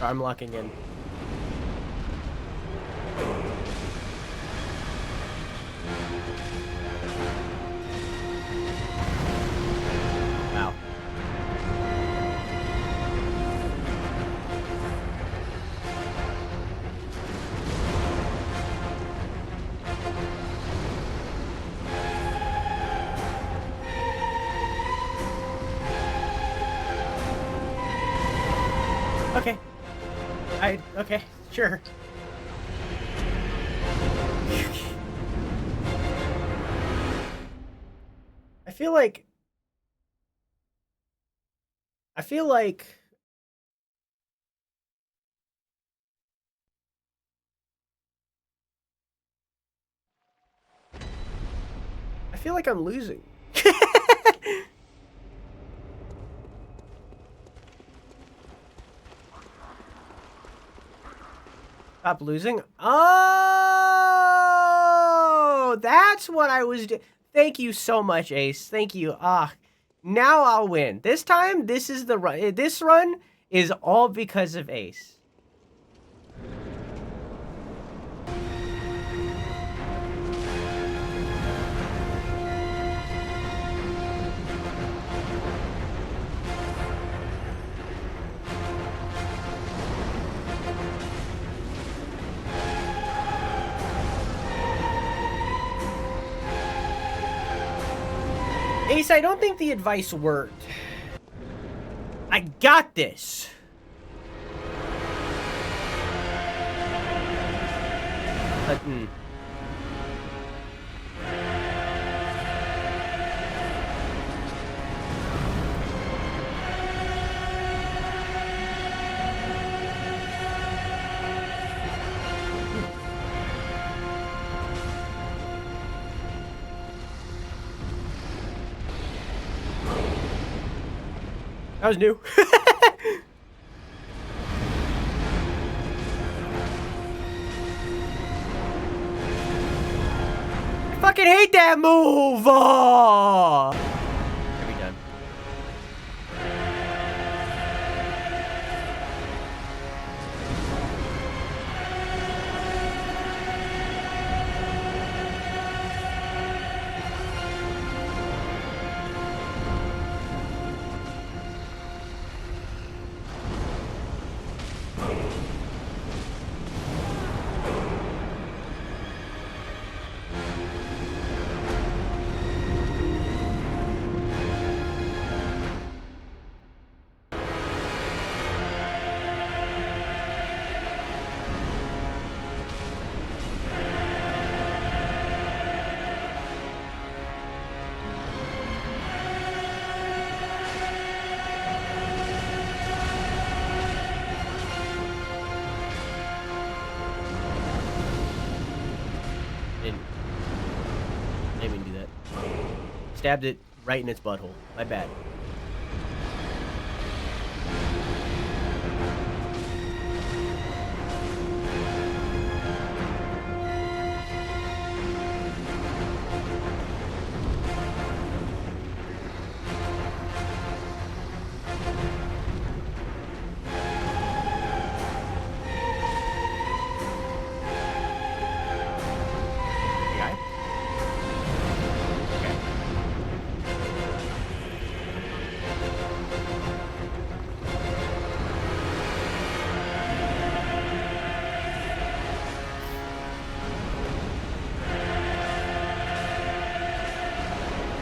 I'm locking in. Wow. Okay. Okay, sure. I feel like I feel like I'm losing. Stop losing. Oh, that's what I was doing. Thank you so much, Ace. Thank you. Now I'll win. This time, this is the run. This run is all because of Ace. Ace, I don't think the advice worked. I got this. That was new. I fucking hate that move! Oh! Every time. Didn't even do that. Stabbed it right in its butthole. My bad.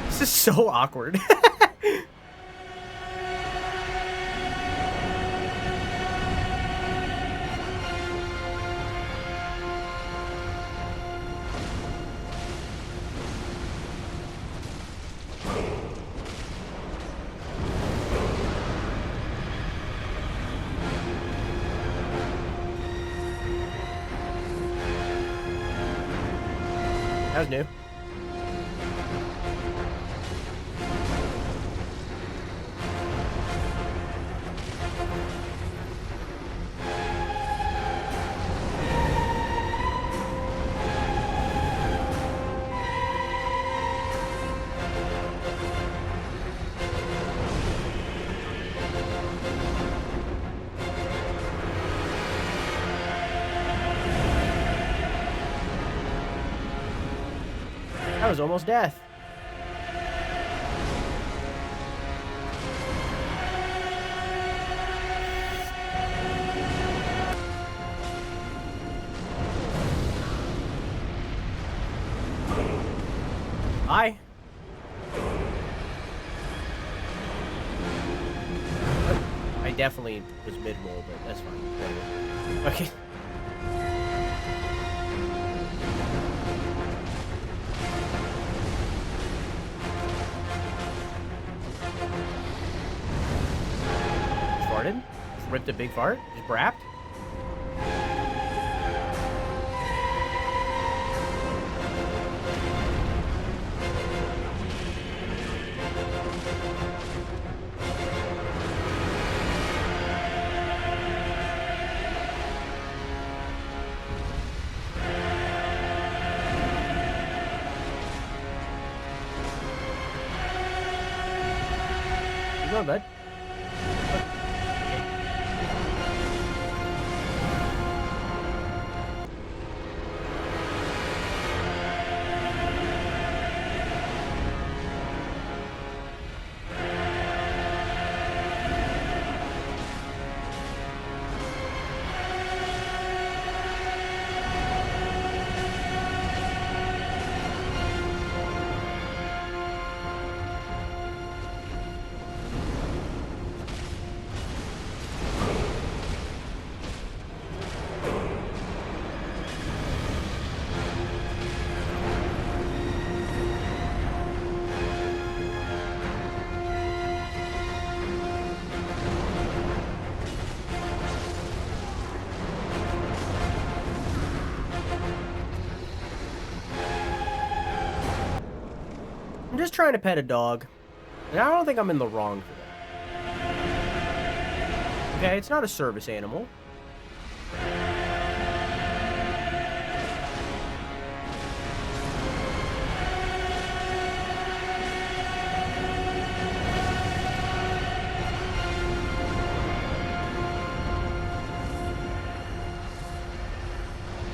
This is so awkward. That was new. That was almost death. Bye. I definitely was mid-roll, but that's fine. Whatever. Okay. Farted? Just ripped a big fart? Just brapped? Keep going, bud. I'm just trying to pet a dog, and I don't think I'm in the wrong for that. Okay, it's not a service animal.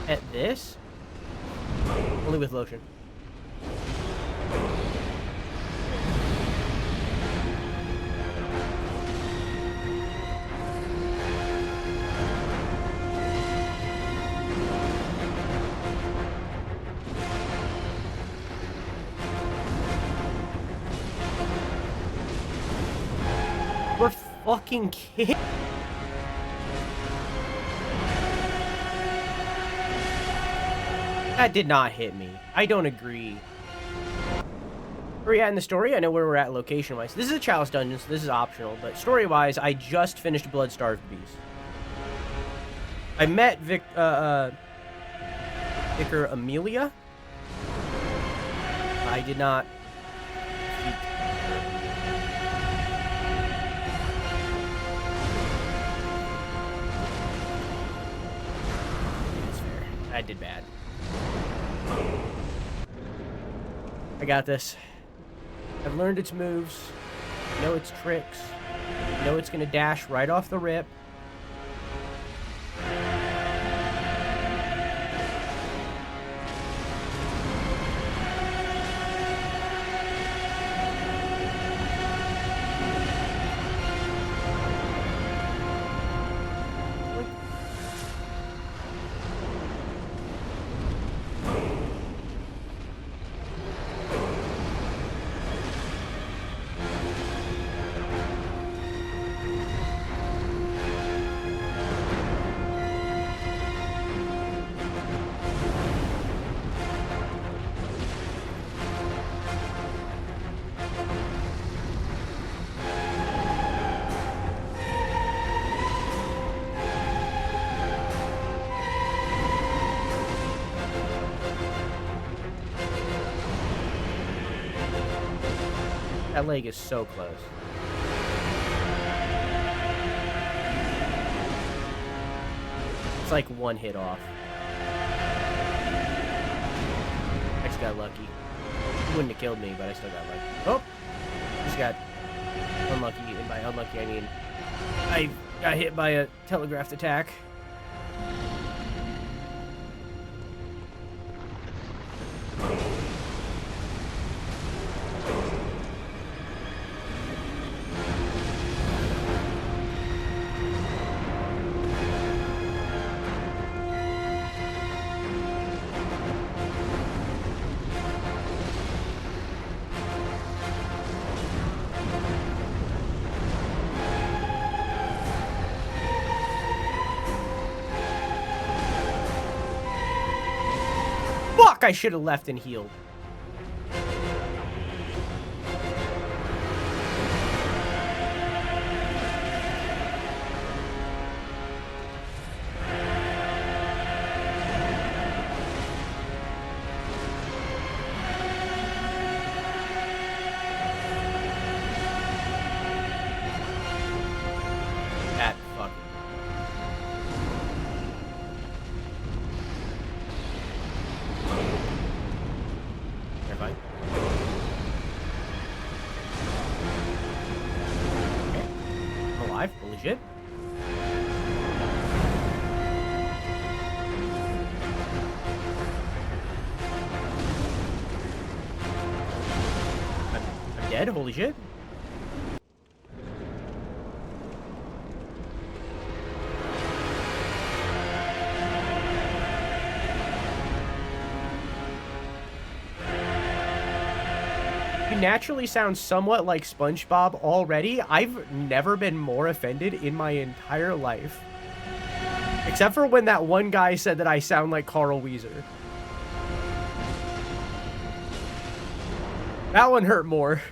At this? Only with lotion. We're fucking kidding. That did not hit me. I don't agree. Where are we at in the story? I know where we're at location-wise. This is a Chalice dungeon, so this is optional. But story-wise, I just finished Blood-Starved Beast. I met Vicar Amelia. I did not defeat her. That's fair. I did bad. I got this. I've learned its moves. I know its tricks. I know it's gonna dash right off the rip. That leg is so close. It's like one hit off. I just got lucky. He wouldn't have killed me, but I still got lucky. Oh! Just got unlucky, and by unlucky I mean I got hit by a telegraphed attack. Fuck! I should have left and healed. That fucking. You're fine. Okay. I'm alive. Holy shit. I'm dead. Holy shit. You naturally sound somewhat like SpongeBob already. I've never been more offended in my entire life. Except for when that one guy said that I sound like Carl Weezer. That one hurt more.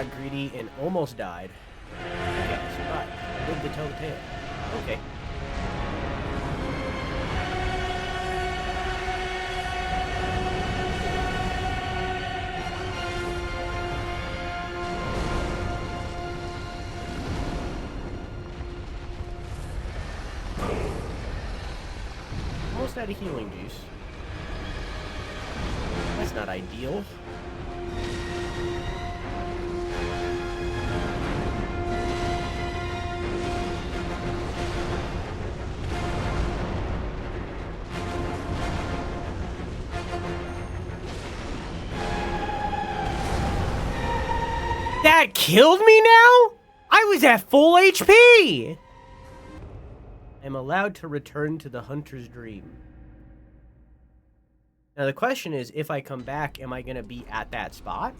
got greedy and almost died. Okay, I survived. I lived to tell the tale. Okay. Almost out of healing juice. That's not ideal. That killed me now? I was at full HP! I'm allowed to return to the hunter's dream. Now the question is, if I come back, am I going to be at that spot?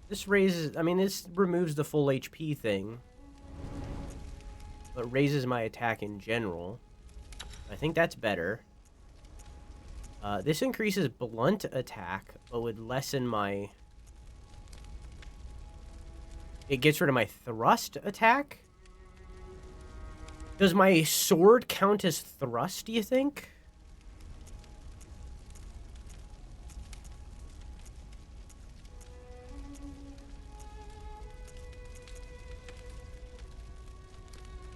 This raises, I mean, this removes the full HP thing, but raises my attack in general. I think that's better. This increases blunt attack, but would lessen my... It gets rid of my thrust attack? Does my sword count as thrust, do you think?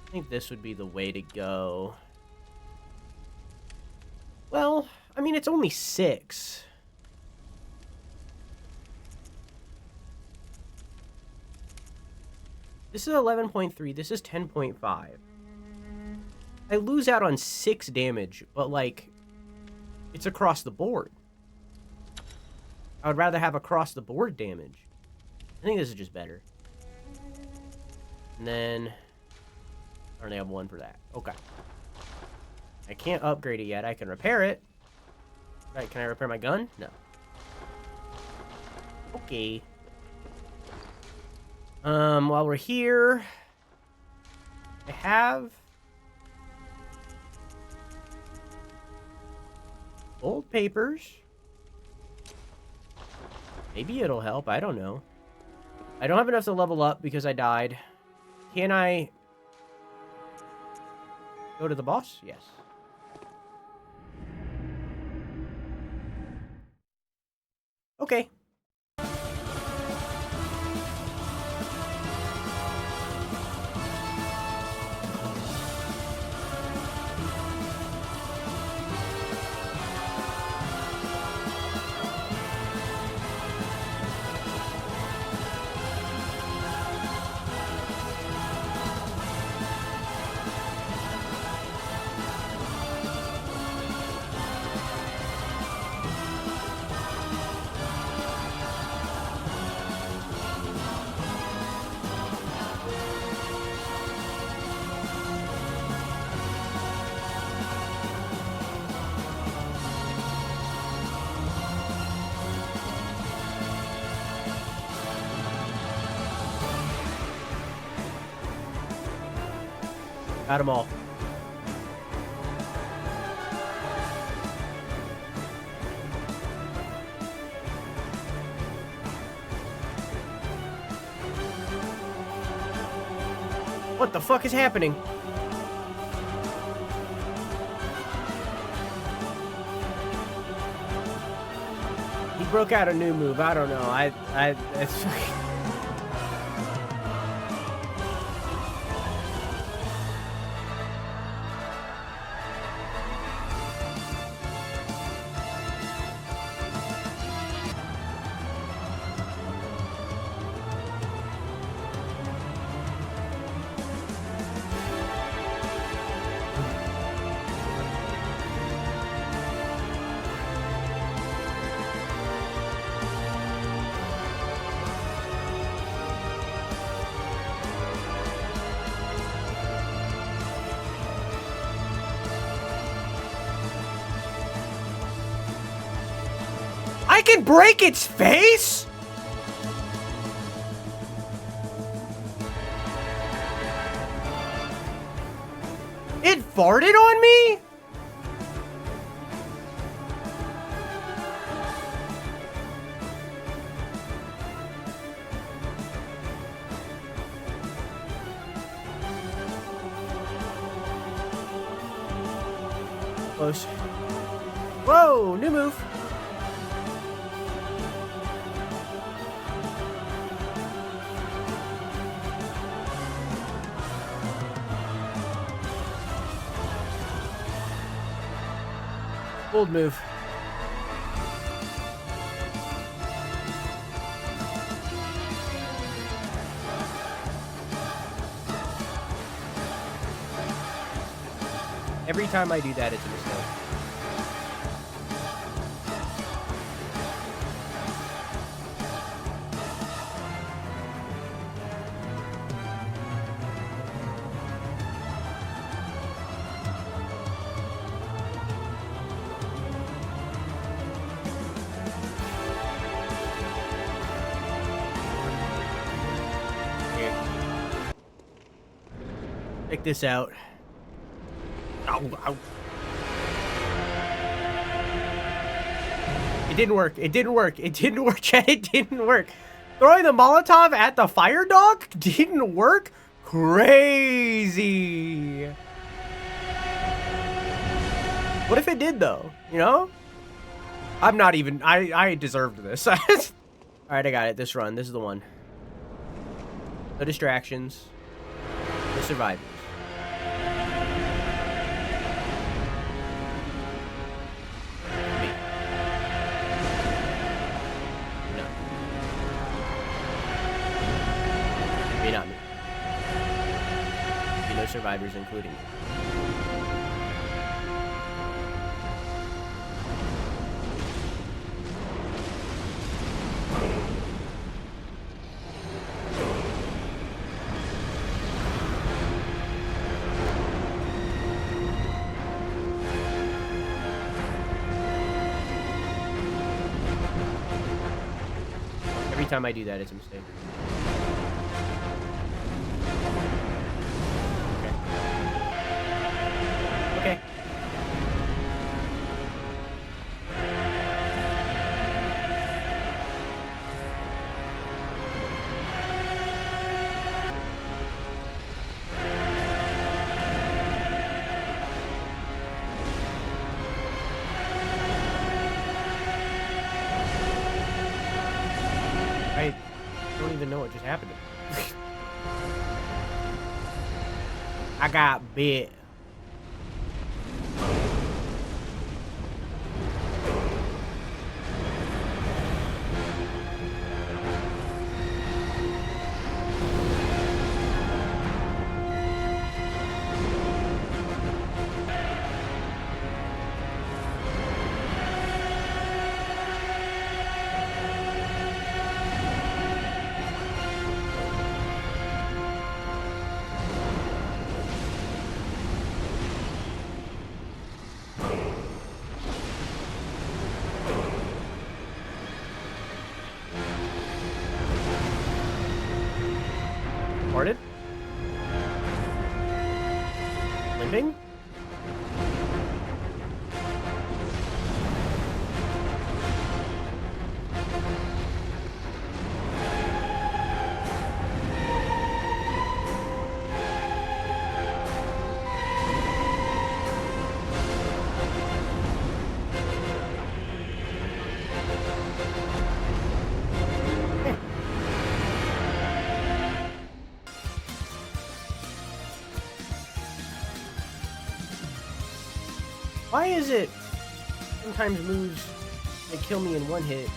I think this would be the way to go. Well, I mean, it's only 6. This is 11.3. This is 10.5. I lose out on 6 damage, but, like, it's across the board. I would rather have across the board damage. I think this is just better. And then... I only have 1 for that. Okay. I can't upgrade it yet. I can repair it. Right, can I repair my gun? No. Okay. While we're here... I have... old papers. Maybe it'll help. I don't know. I don't have enough to level up because I died. Can I... go to the boss? Yes. Okay. Got them all. What the fuck is happening? He broke out a new move. I don't know. It's... I can break its face? It farted on me? Close. Whoa, new move. Old move. Every time I do that, it's a mistake. Check this out. Ow, ow. It didn't work. It didn't work. It didn't work, Chad. It didn't work. Throwing the Molotov at the fire dog didn't work? Crazy. What if it did, though? You know? I'm not even... I deserved this. Alright, I got it. This run. This is the one. No distractions. No survivors. Me. No. Me, not me. Be no survivors, including me. Every time I do that, it's a mistake. Okay. Okay. I don't even know what just happened to me. I got bit. Farted? Limping? Why is it sometimes moves that kill me in one hit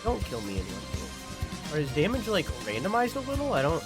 don't kill me in one hit? Or is damage like randomized a little? I don't...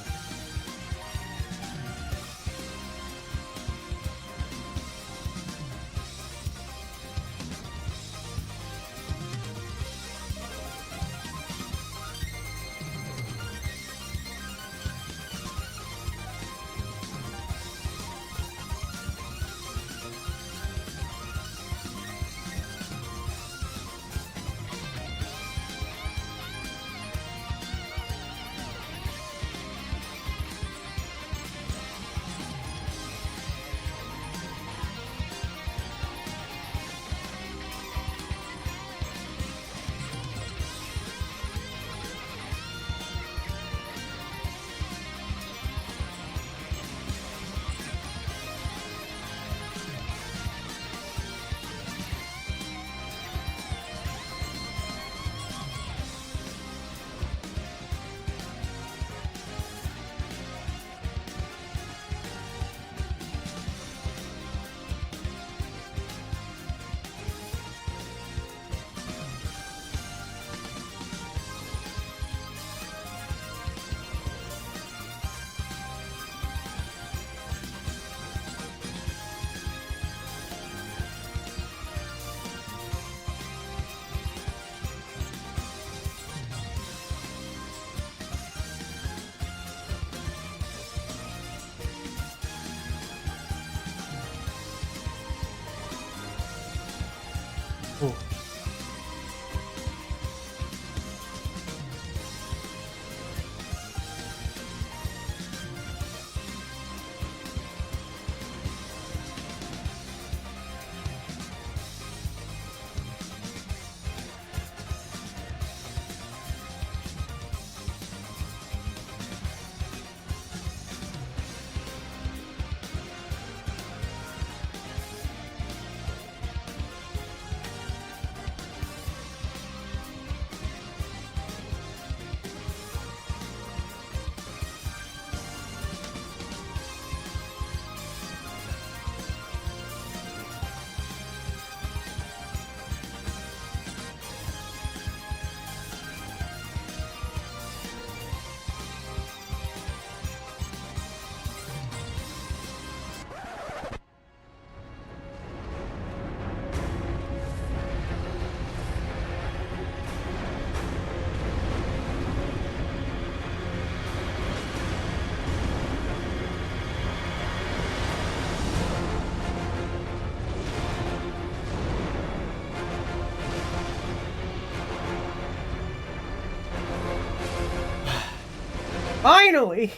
Finally!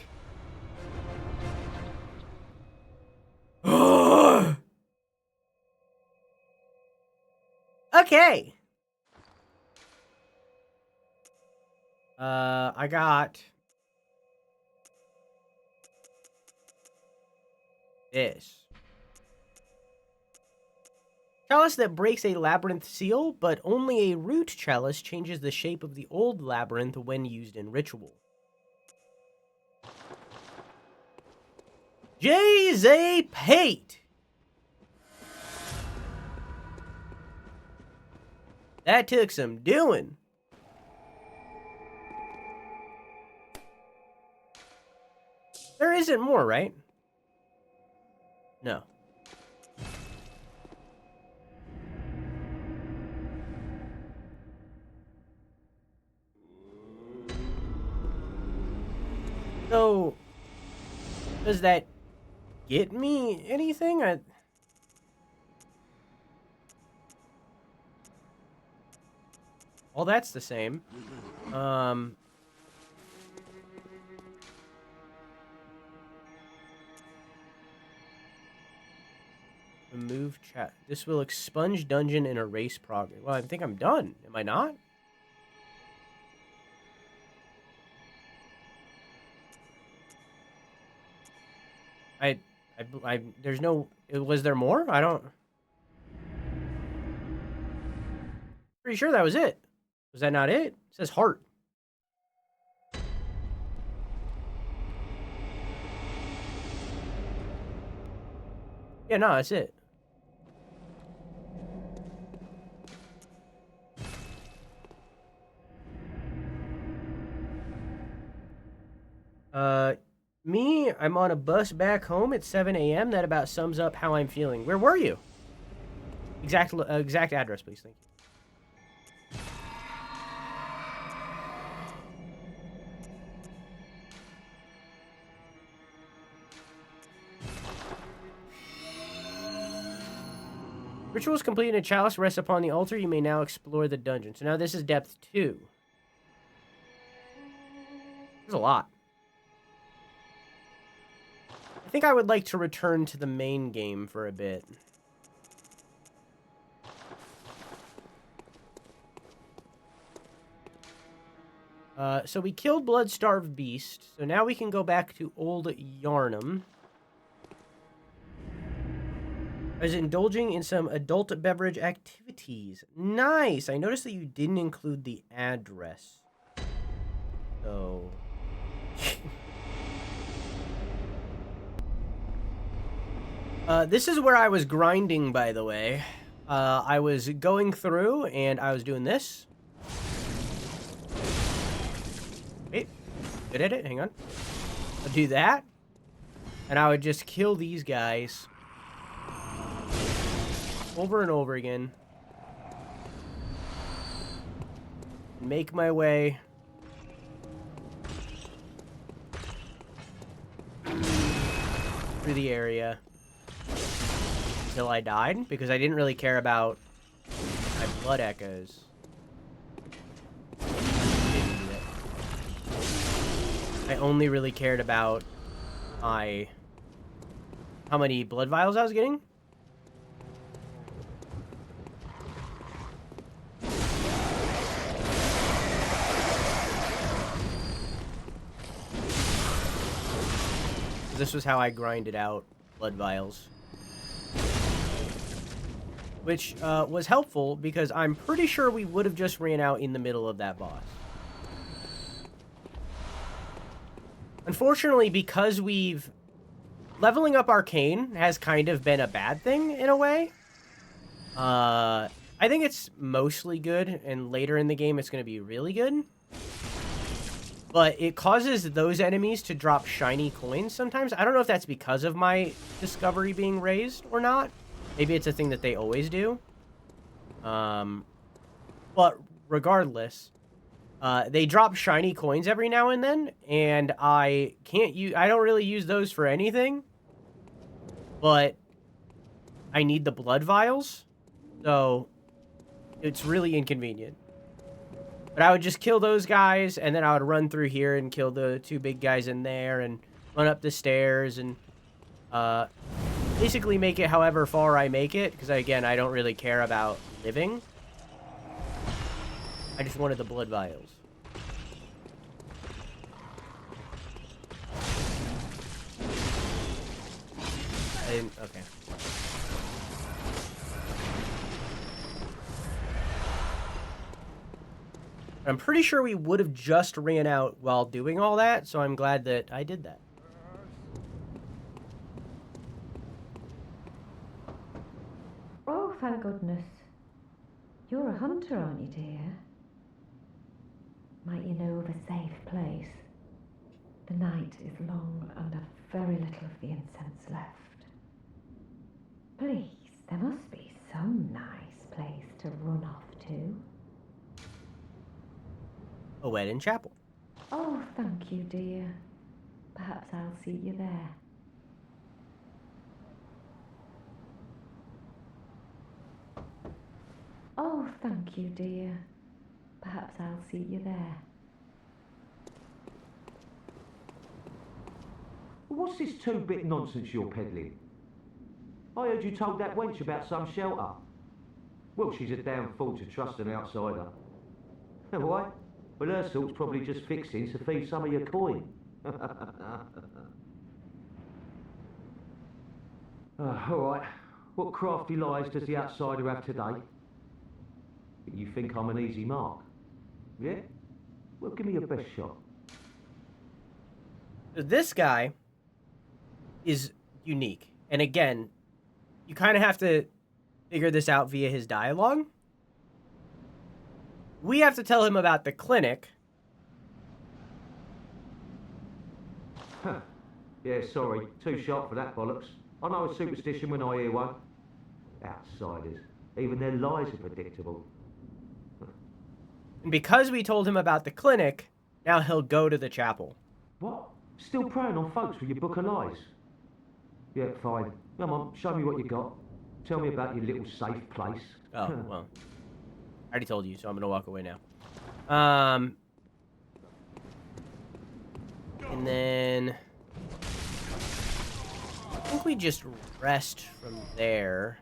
Okay. I got this. Chalice that breaks a labyrinth seal, but only a root chalice changes the shape of the old labyrinth when used in ritual. Jay Pate. That took some doing. There isn't more, right? No. So, does that get me anything? Well, that's the same. Remove chat. This will expunge dungeon and erase progress. Well, I think I'm done. Am I not? There's no... Was there more? I don't... Pretty sure that was it. Was that not it? It says heart. Yeah, no, that's it. Me, I'm on a bus back home at 7 a.m. That about sums up how I'm feeling. Where were you? Exact address, please. Thank you. Rituals complete and a chalice rests upon the altar. You may now explore the dungeon. So now this is depth 2. There's a lot. I think I would like to return to the main game for a bit. So we killed Blood-Starved Beast. So now we can go back to Old Yarnum. I was indulging in some adult beverage activities. Nice! I noticed that you didn't include the address. So... this is where I was grinding, by the way. I was going through, and I was doing this. Wait, good at it, hang on. I'll do that. And I would just kill these guys. Over and over again. Make my way through the area until I died, because I didn't really care about my blood echoes. I only really cared about how many blood vials I was getting. This was how I grinded out blood vials. Which was helpful, because I'm pretty sure we would have just ran out in the middle of that boss. Unfortunately, because leveling up Arcane has kind of been a bad thing, in a way. I think it's mostly good, and later in the game it's going to be really good. But it causes those enemies to drop shiny coins sometimes. I don't know if that's because of my discovery being raised or not. Maybe it's a thing that they always do. But regardless, they drop shiny coins every now and then, and I don't really use those for anything. But I need the blood vials, so it's really inconvenient. But I would just kill those guys, and then I would run through here and kill the 2 big guys in there, and run up the stairs, and basically make it however far I make it, because again, I don't really care about living. I just wanted the blood vials. I didn't, okay. I'm pretty sure we would have just ran out while doing all that, so I'm glad that I did that. Oh, thank goodness. You're a hunter, aren't you, dear? Might you know of a safe place? The night is long and I've very little of the incense left. Please, there must be some nice place to run off to. A wedding chapel. Oh, thank you, dear. Perhaps I'll see you there. Oh, thank you, dear. Perhaps I'll see you there. What's this 2-bit nonsense you're peddling? I heard you told that wench about some shelter. Well, she's a damn fool to trust an outsider. Why? Well, her sort's probably just fixing to feed some of your coin. All right. What crafty lies does the outsider have today? You think I'm an easy mark? Yeah? Well, give me your best shot. So this guy is unique. And again, you kind of have to figure this out via his dialogue. We have to tell him about the clinic. Huh. Yeah, sorry. Too sharp for that bollocks. I know a superstition when I hear one. Outsiders. Even their lies are predictable. And because we told him about the clinic, now he'll go to the chapel. What? Still preying on folks with your book of lies? Yeah, fine. Come on, show me what you got. Tell me about your little safe place. Oh, well. I already told you, so I'm going to walk away now. And then I think we just rest from there.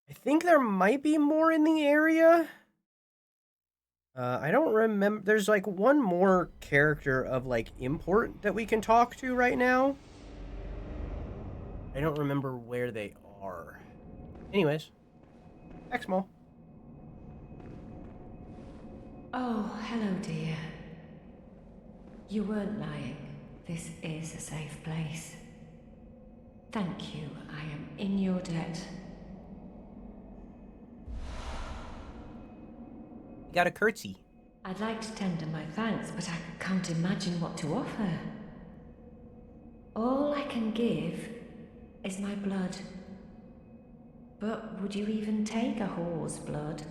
I think there might be more in the area. I don't remember. There's like one more character of like import that we can talk to right now. I don't remember where they are. Anyways, Exmo. Oh, hello, dear. You weren't lying. This is a safe place. Thank you. I am in your debt. You got a curtsy. I'd like to tender my thanks, but I can't imagine what to offer. All I can give is my blood. But would you even take a whore's blood?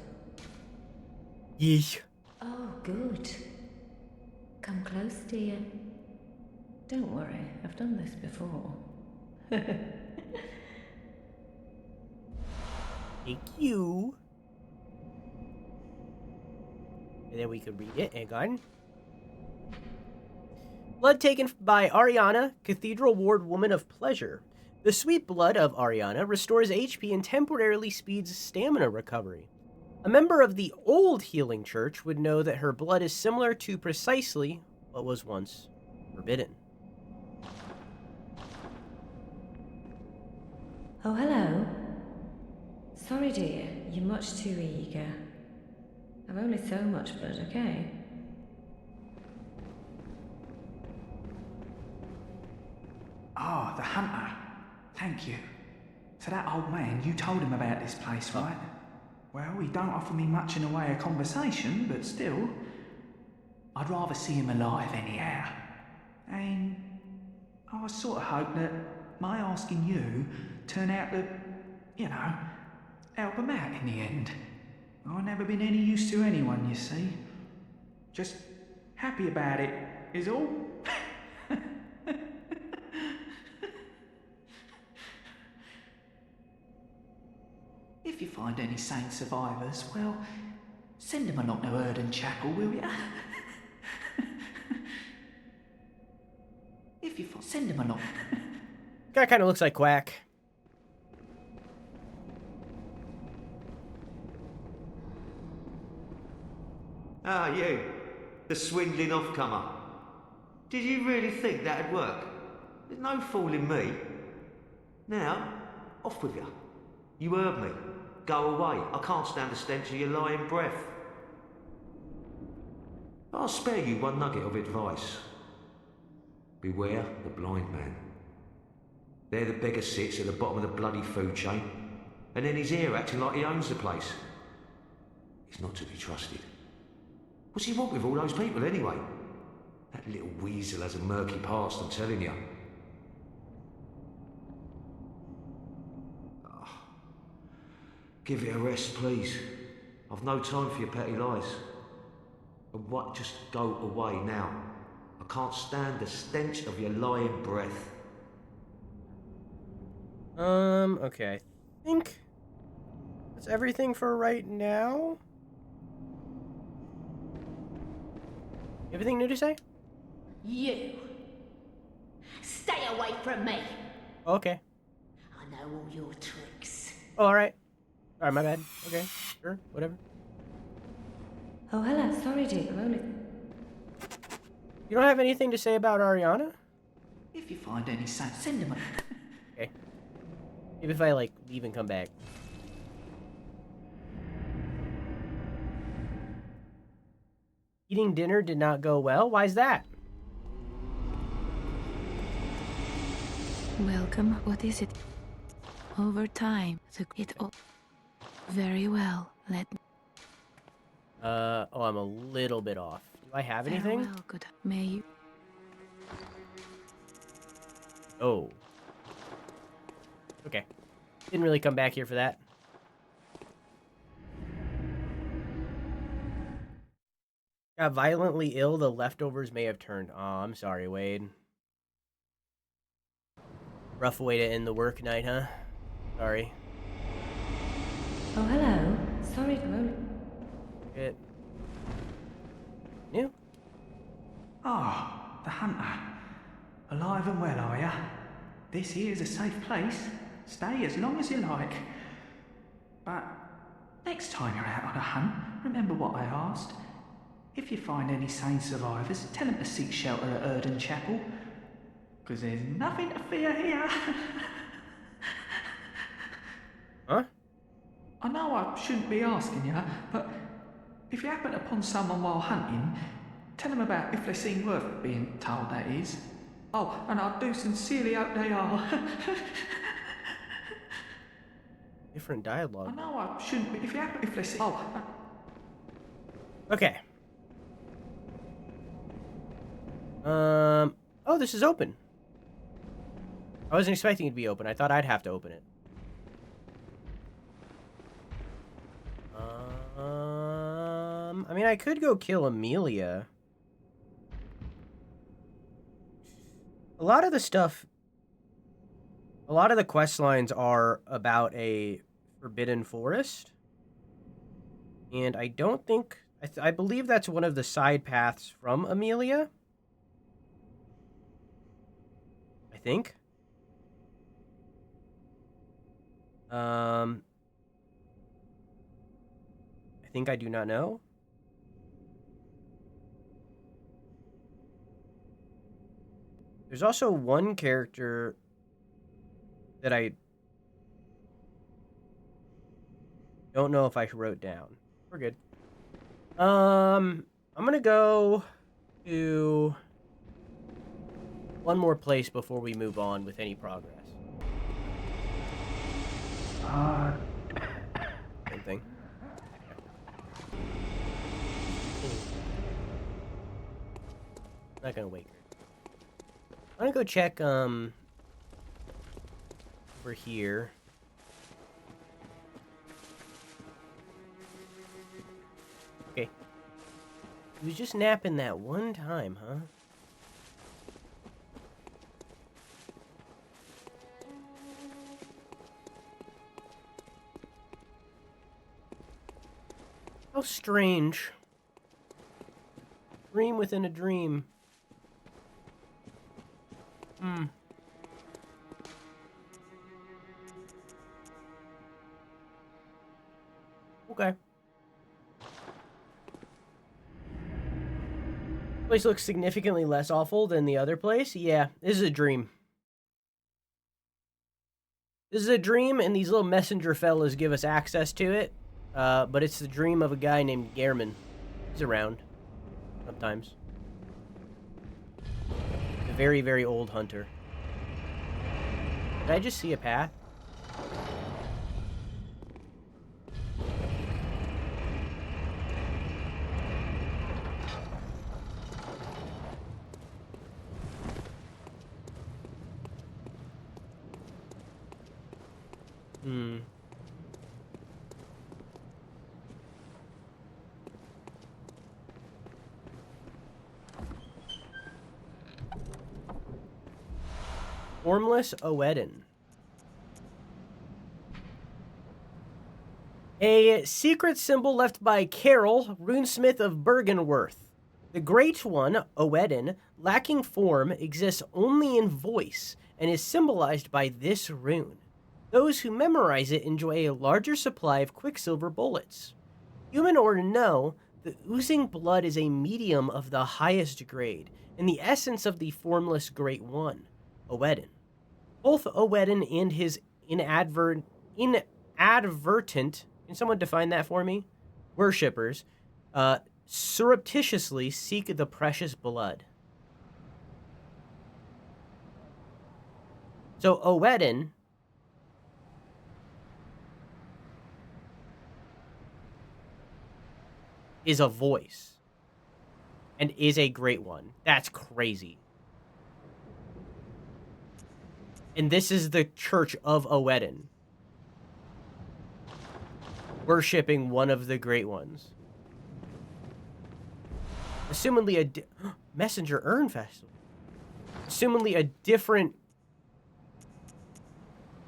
Yeesh. Oh, good. Come close, dear. Don't worry, I've done this before. Thank you. And then we could read it. Hang on. Blood taken by Ariana, Cathedral Ward Woman of Pleasure. The sweet blood of Ariana restores HP and temporarily speeds stamina recovery. A member of the old healing church would know that her blood is similar to precisely what was once forbidden. Oh, hello. Sorry, dear, you're much too eager. I've only so much blood, okay? Ah, the hunter. Thank you. So that old man, you told him about this place, right? Well, he don't offer me much in the way of conversation, but still, I'd rather see him alive anyhow. And I sort of hope that my asking you turn out to, you know, help him out in the end. I've never been any use to anyone, you see. Just happy about it, is all. find any sane survivors, well, send them along to Erdon Chapel, will ya? If you send them along. Guy kind of looks like Quack. Ah, you. The swindling off-comer. Did you really think that'd work? There's no fooling me. Now, off with you. You heard me. Go away. I can't stand the stench of your lying breath. I'll spare you one nugget of advice. Beware the blind man. There the beggar sits at the bottom of the bloody food chain, and then he's here acting like he owns the place. He's not to be trusted. What's he want with all those people anyway? That little weasel has a murky past, I'm telling you. Give it a rest, please. I've no time for your petty lies. And what? Just go away now. I can't stand the stench of your lying breath. Okay. I think that's everything for right now. Everything new to say? You. Stay away from me. Okay. I know all your tricks. Oh, alright. Alright, my bad. Okay, sure, whatever. Oh, hello. Sorry, Duke. I'm only... You don't have anything to say about Ariana? If you find any sane, send them. Okay. Maybe if I, like, leave and come back. Eating dinner did not go well? Why's that? Welcome. What is it? Over time, it all... Very well. Let me... Oh, I'm a little bit off. Do I have anything? Farewell, good. May you... Oh. Okay. Didn't really come back here for that. Got violently ill, the leftovers may have turned. Oh, I'm sorry, Wade. Rough way to end the work night, huh? Sorry. Oh, hello. Sorry, I'm only... It. New? Ah, the hunter. Alive and well, are ya? This here's a safe place. Stay as long as you like. But next time you're out on a hunt, remember what I asked. If you find any sane survivors, tell them to seek shelter at Erdon Chapel. 'Cause there's nothing to fear here. Huh? I know I shouldn't be asking you, but if you happen upon someone while hunting, tell them about if they seem worth being told, that is. Oh, and I do sincerely hope they are. Different I dialogue. know I shouldn't be. If they seem... Oh, Okay. Oh, this is open. I wasn't expecting it to be open. I thought I'd have to open it. I mean, I could go kill Amelia. A lot of the quest lines are about a forbidden forest. And I don't think... I believe that's one of the side paths from Amelia. I think. I think I do not know. There's also one character that I don't know if I wrote down. We're good. I'm gonna go to one more place before we move on with any progress. Same thing. Not gonna wake her. I'm gonna go check over here. Okay. He was just napping that one time, huh? How strange. Dream within a dream. Okay. Place looks significantly less awful than the other place. Yeah, this is a dream. This is a dream, and these little messenger fellas give us access to it. But it's the dream of a guy named Gehrman. He's around. Sometimes. A very, very old hunter. Did I just see a path? Formless Oedden. A secret symbol left by Carol, runesmith of Bergenworth. The Great One, Oedden, lacking form, exists only in voice and is symbolized by this rune. Those who memorize it enjoy a larger supply of quicksilver bullets. Human or no, the oozing blood is a medium of the highest grade, and the essence of the formless Great One, Oedden. Both Oedden and his inadvertent, can someone define that for me? Worshippers, surreptitiously seek the precious blood. So Oedden is a voice and is a great one. That's crazy. And this is the Church of Oedden, worshipping one of the great ones. Assumedly a Messenger Urn Festival. Assumedly a different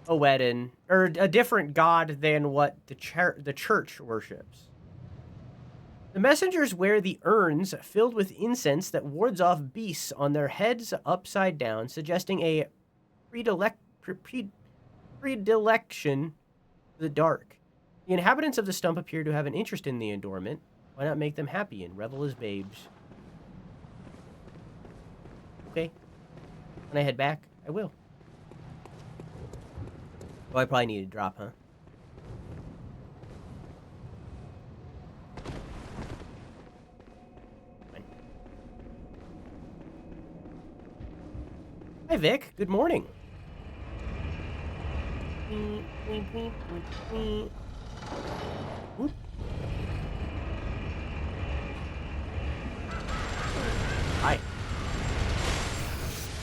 Oedden, or a different god than what the church worships. The messengers wear the urns filled with incense that wards off beasts on their heads upside down, suggesting a predilection to the dark. The inhabitants of the stump appear to have an interest in the adornment. Why not make them happy and revel as babes? Okay. When I head back, I will. Oh, I probably need to drop, huh? Fine. Hi, Vic. Good morning. Whoop. Hi.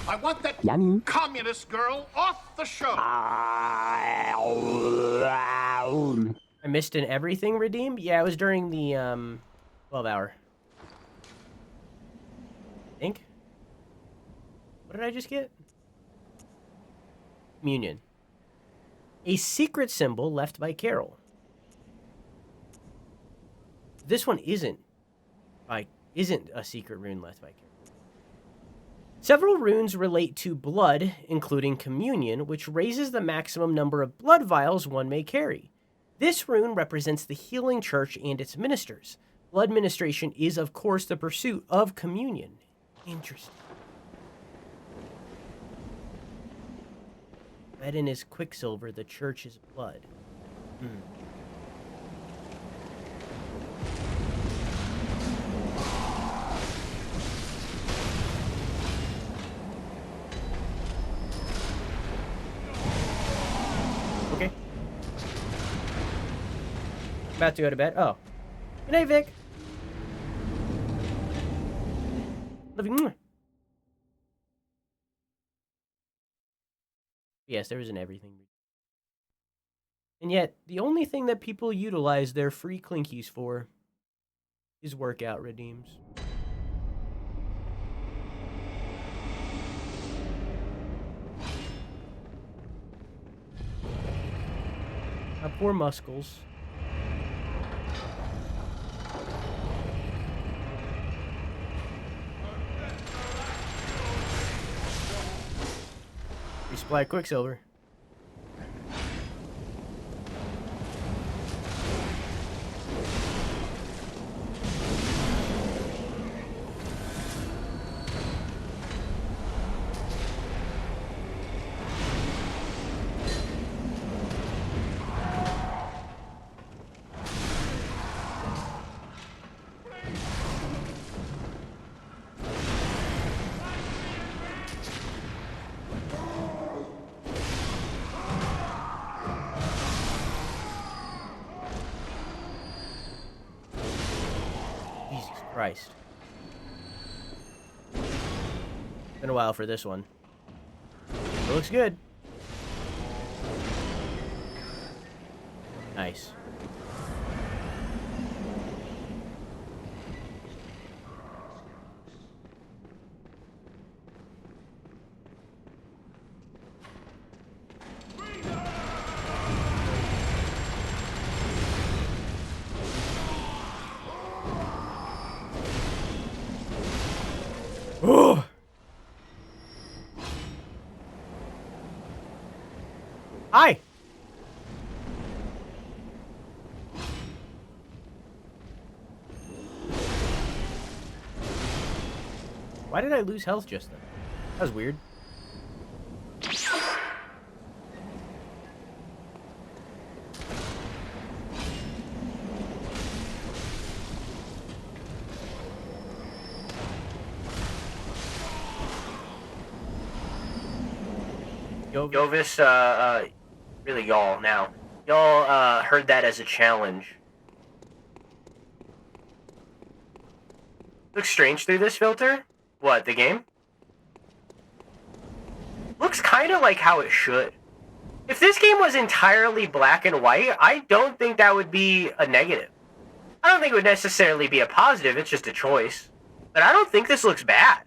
I want that communist girl off the show. I missed an everything redeem? Yeah, it was during the 12 hour. I think. What did I just get? Communion. A secret symbol left by Carol. This one isn't a secret rune left by Carol. Several runes relate to blood, including communion, which raises the maximum number of blood vials one may carry. This rune represents the healing church and its ministers. Blood ministration is, of course, the pursuit of communion. Interesting. Oedden is quicksilver, the church is blood. Okay. About to go to bed. Oh. Good night, Vic. Love you. Yes, there was an everything. And yet, the only thing that people utilize their free clinkies for is workout redeems. My poor muscles. Supply of Quicksilver. Jesus Christ. Been a while for this one. It looks good. Nice. Oh! Hi! Why did I lose health just then? That was weird. Yovis, really y'all now. Y'all, heard that as a challenge. Looks strange through this filter? What, the game? Looks kind of like how it should. If this game was entirely black and white, I don't think that would be a negative. I don't think it would necessarily be a positive, it's just a choice. But I don't think this looks bad.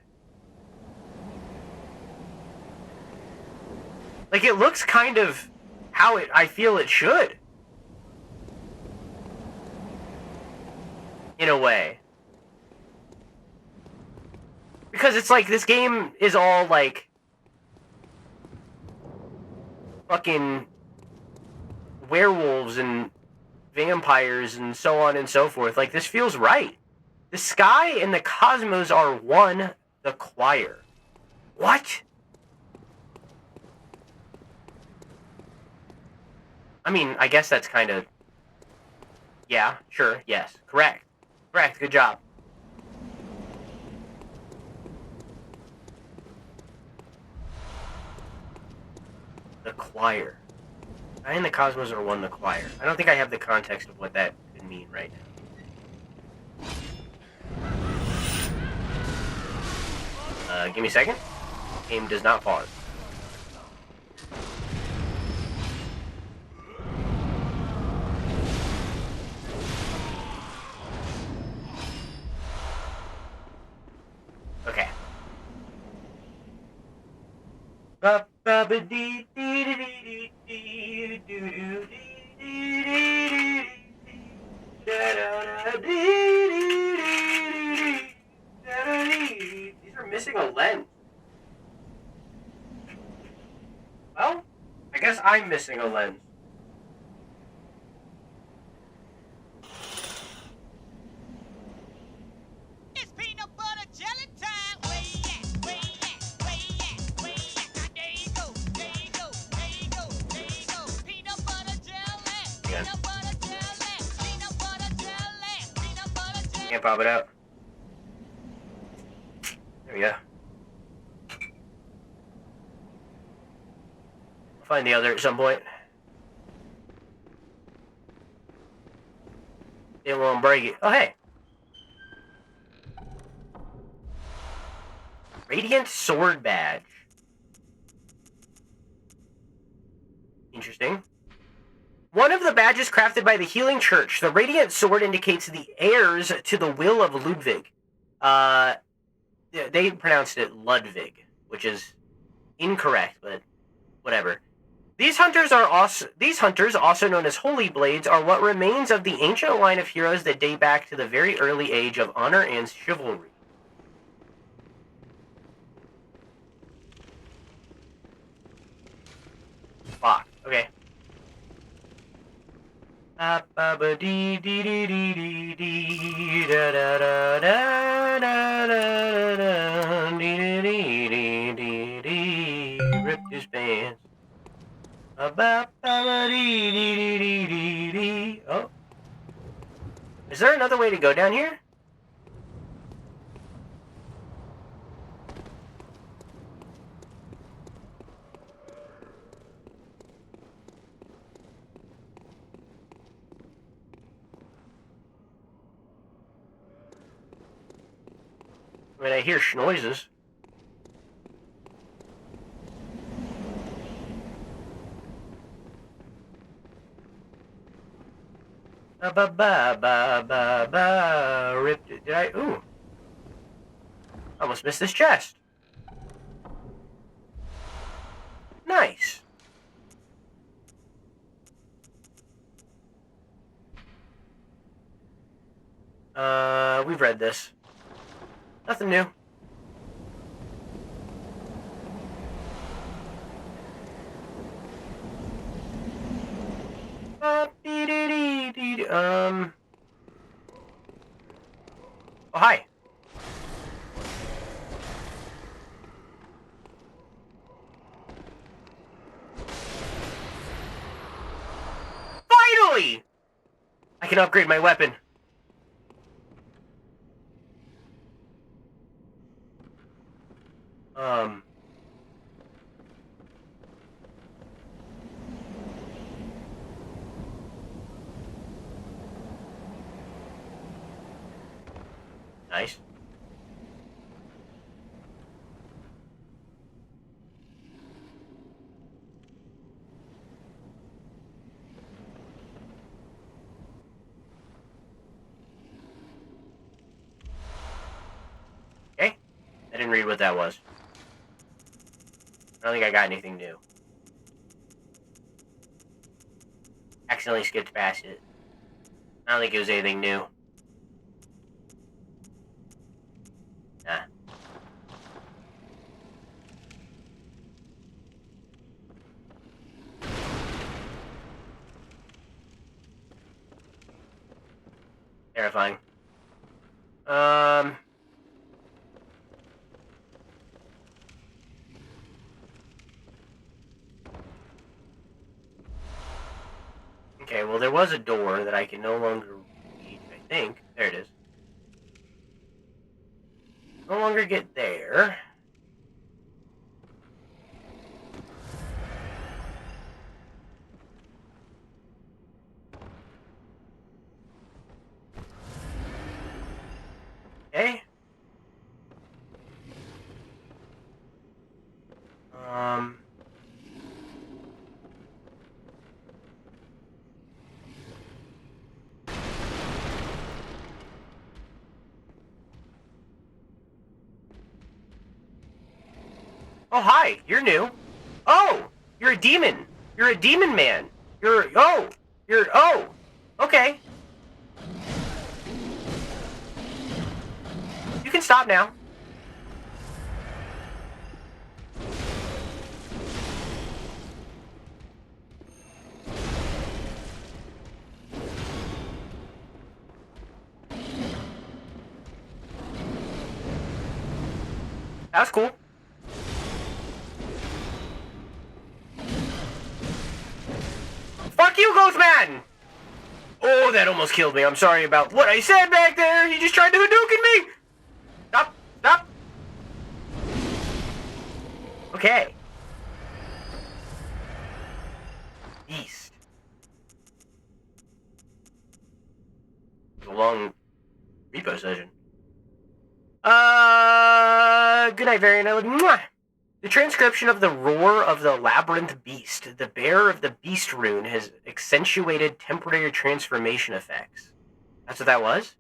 Like, it looks kind of how I feel it should. In a way. Because it's like, this game is all, like, fucking werewolves and vampires and so on and so forth. Like, this feels right. The sky and the cosmos are one, the choir. What? I mean, I guess that's kind of... Yeah, sure, yes. Correct. Correct, good job. The choir. I and the cosmos are one, the choir. I don't think I have the context of what that could mean right now. Give me a second. Game does not pause. Okay. These are missing a lens. Well, I guess I'm missing a lens. It's peanut butter jelly time. Where you at? Where you at? Where you at? Where you at? There you go. There you go. There you go. There you go. Peanut butter jelly. Peanut butter jelly. Peanut butter jelly. Peanut butter jelly. Can't pop it out. There we go. I'll find the other at some point. It won't break it. Oh, hey. Radiant Sword Badge. Interesting. One of the badges crafted by the Healing Church. The Radiant Sword indicates the heirs to the will of Ludwig. They pronounced it Ludwig, which is incorrect, but whatever. These hunters, also known as Holy Blades, are what remains of the ancient line of heroes that date back to the very early age of honor and chivalry. Okay. Ba ba ba dee dee dee dee dee dee da da da da da da da dee dee dee dee dee. Ripped his pants. Ba ba ba dee dee dee dee dee dee. Oh. Is there another way to go down here? I mean, I hear noises. Ba ba ba ba ba ba. Ripped it. Did I? Ooh. I almost missed this chest. Nice. We've read this. Nothing new. Oh, hi. Finally! I can upgrade my weapon. Nice. Okay. I didn't read what that was. I don't think I got anything new. Accidentally skipped past it. I don't think it was anything new. Nah. Terrifying. Okay, well, there was a door that I can no longer reach, I think. There it is. No longer get there. Okay. Oh, hi. You're new. Oh, you're a demon. You're a demon man. Oh, okay. You can stop now. That was cool. Fuck you, Ghost Man! Oh, that almost killed me. I'm sorry about what I said back there. He just tried to Hadouken me. Stop. Stop. Okay. Beast. It was a long repo session. Good night, Varian. Mwah. The transcription of the roar of the labyrinth beast, the bearer of the beast rune, has accentuated temporary transformation effects. That's what that was?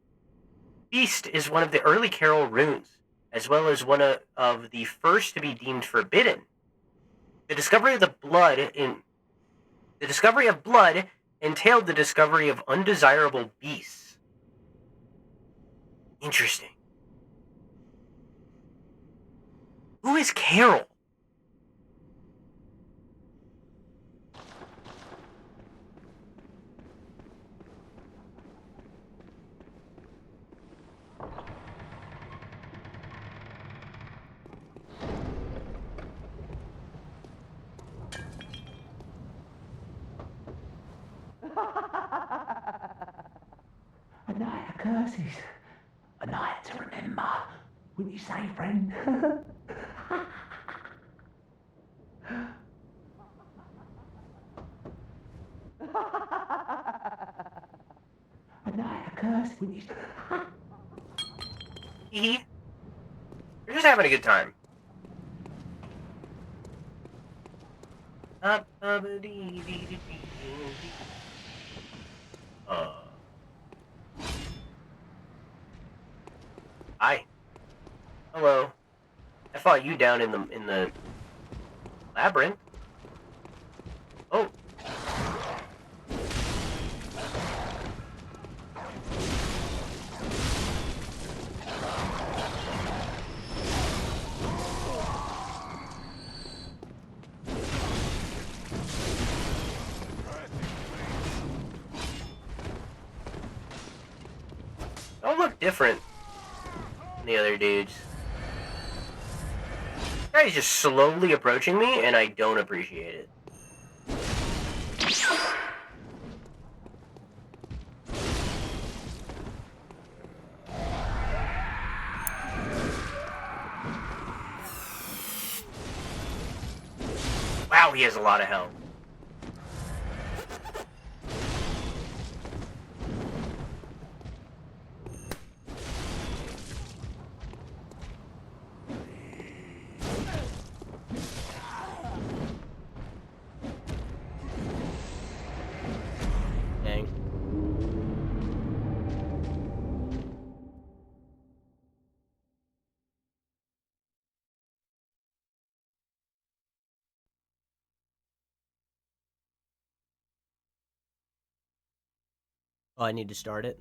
Beast is one of the early Carol runes, as well as one of the first to be deemed forbidden. The discovery of blood entailed the discovery of undesirable beasts. Interesting. Who is Carol? A night of curses. A night to remember. Wouldn't you say, friend? A night of curses. Wouldn't you say? We're just having a good time. Hi. Hello. I fought you down in the labyrinth. Oh. Don't look different than the other dudes. This guy's just slowly approaching me, and I don't appreciate it. Wow, he has a lot of health. Dang. Oh, I need to start it.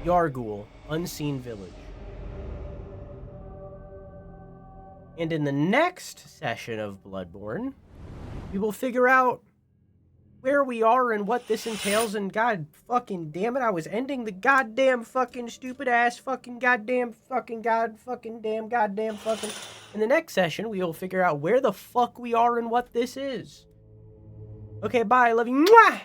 Yargul, Unseen Village. And in the next session of Bloodborne, we will figure out where we are and what this entails. And god fucking damn it, I was ending the goddamn fucking stupid ass fucking goddamn fucking god fucking damn goddamn fucking. In the next session, we will figure out where the fuck we are and what this is. Okay, bye. Love you. Mwah!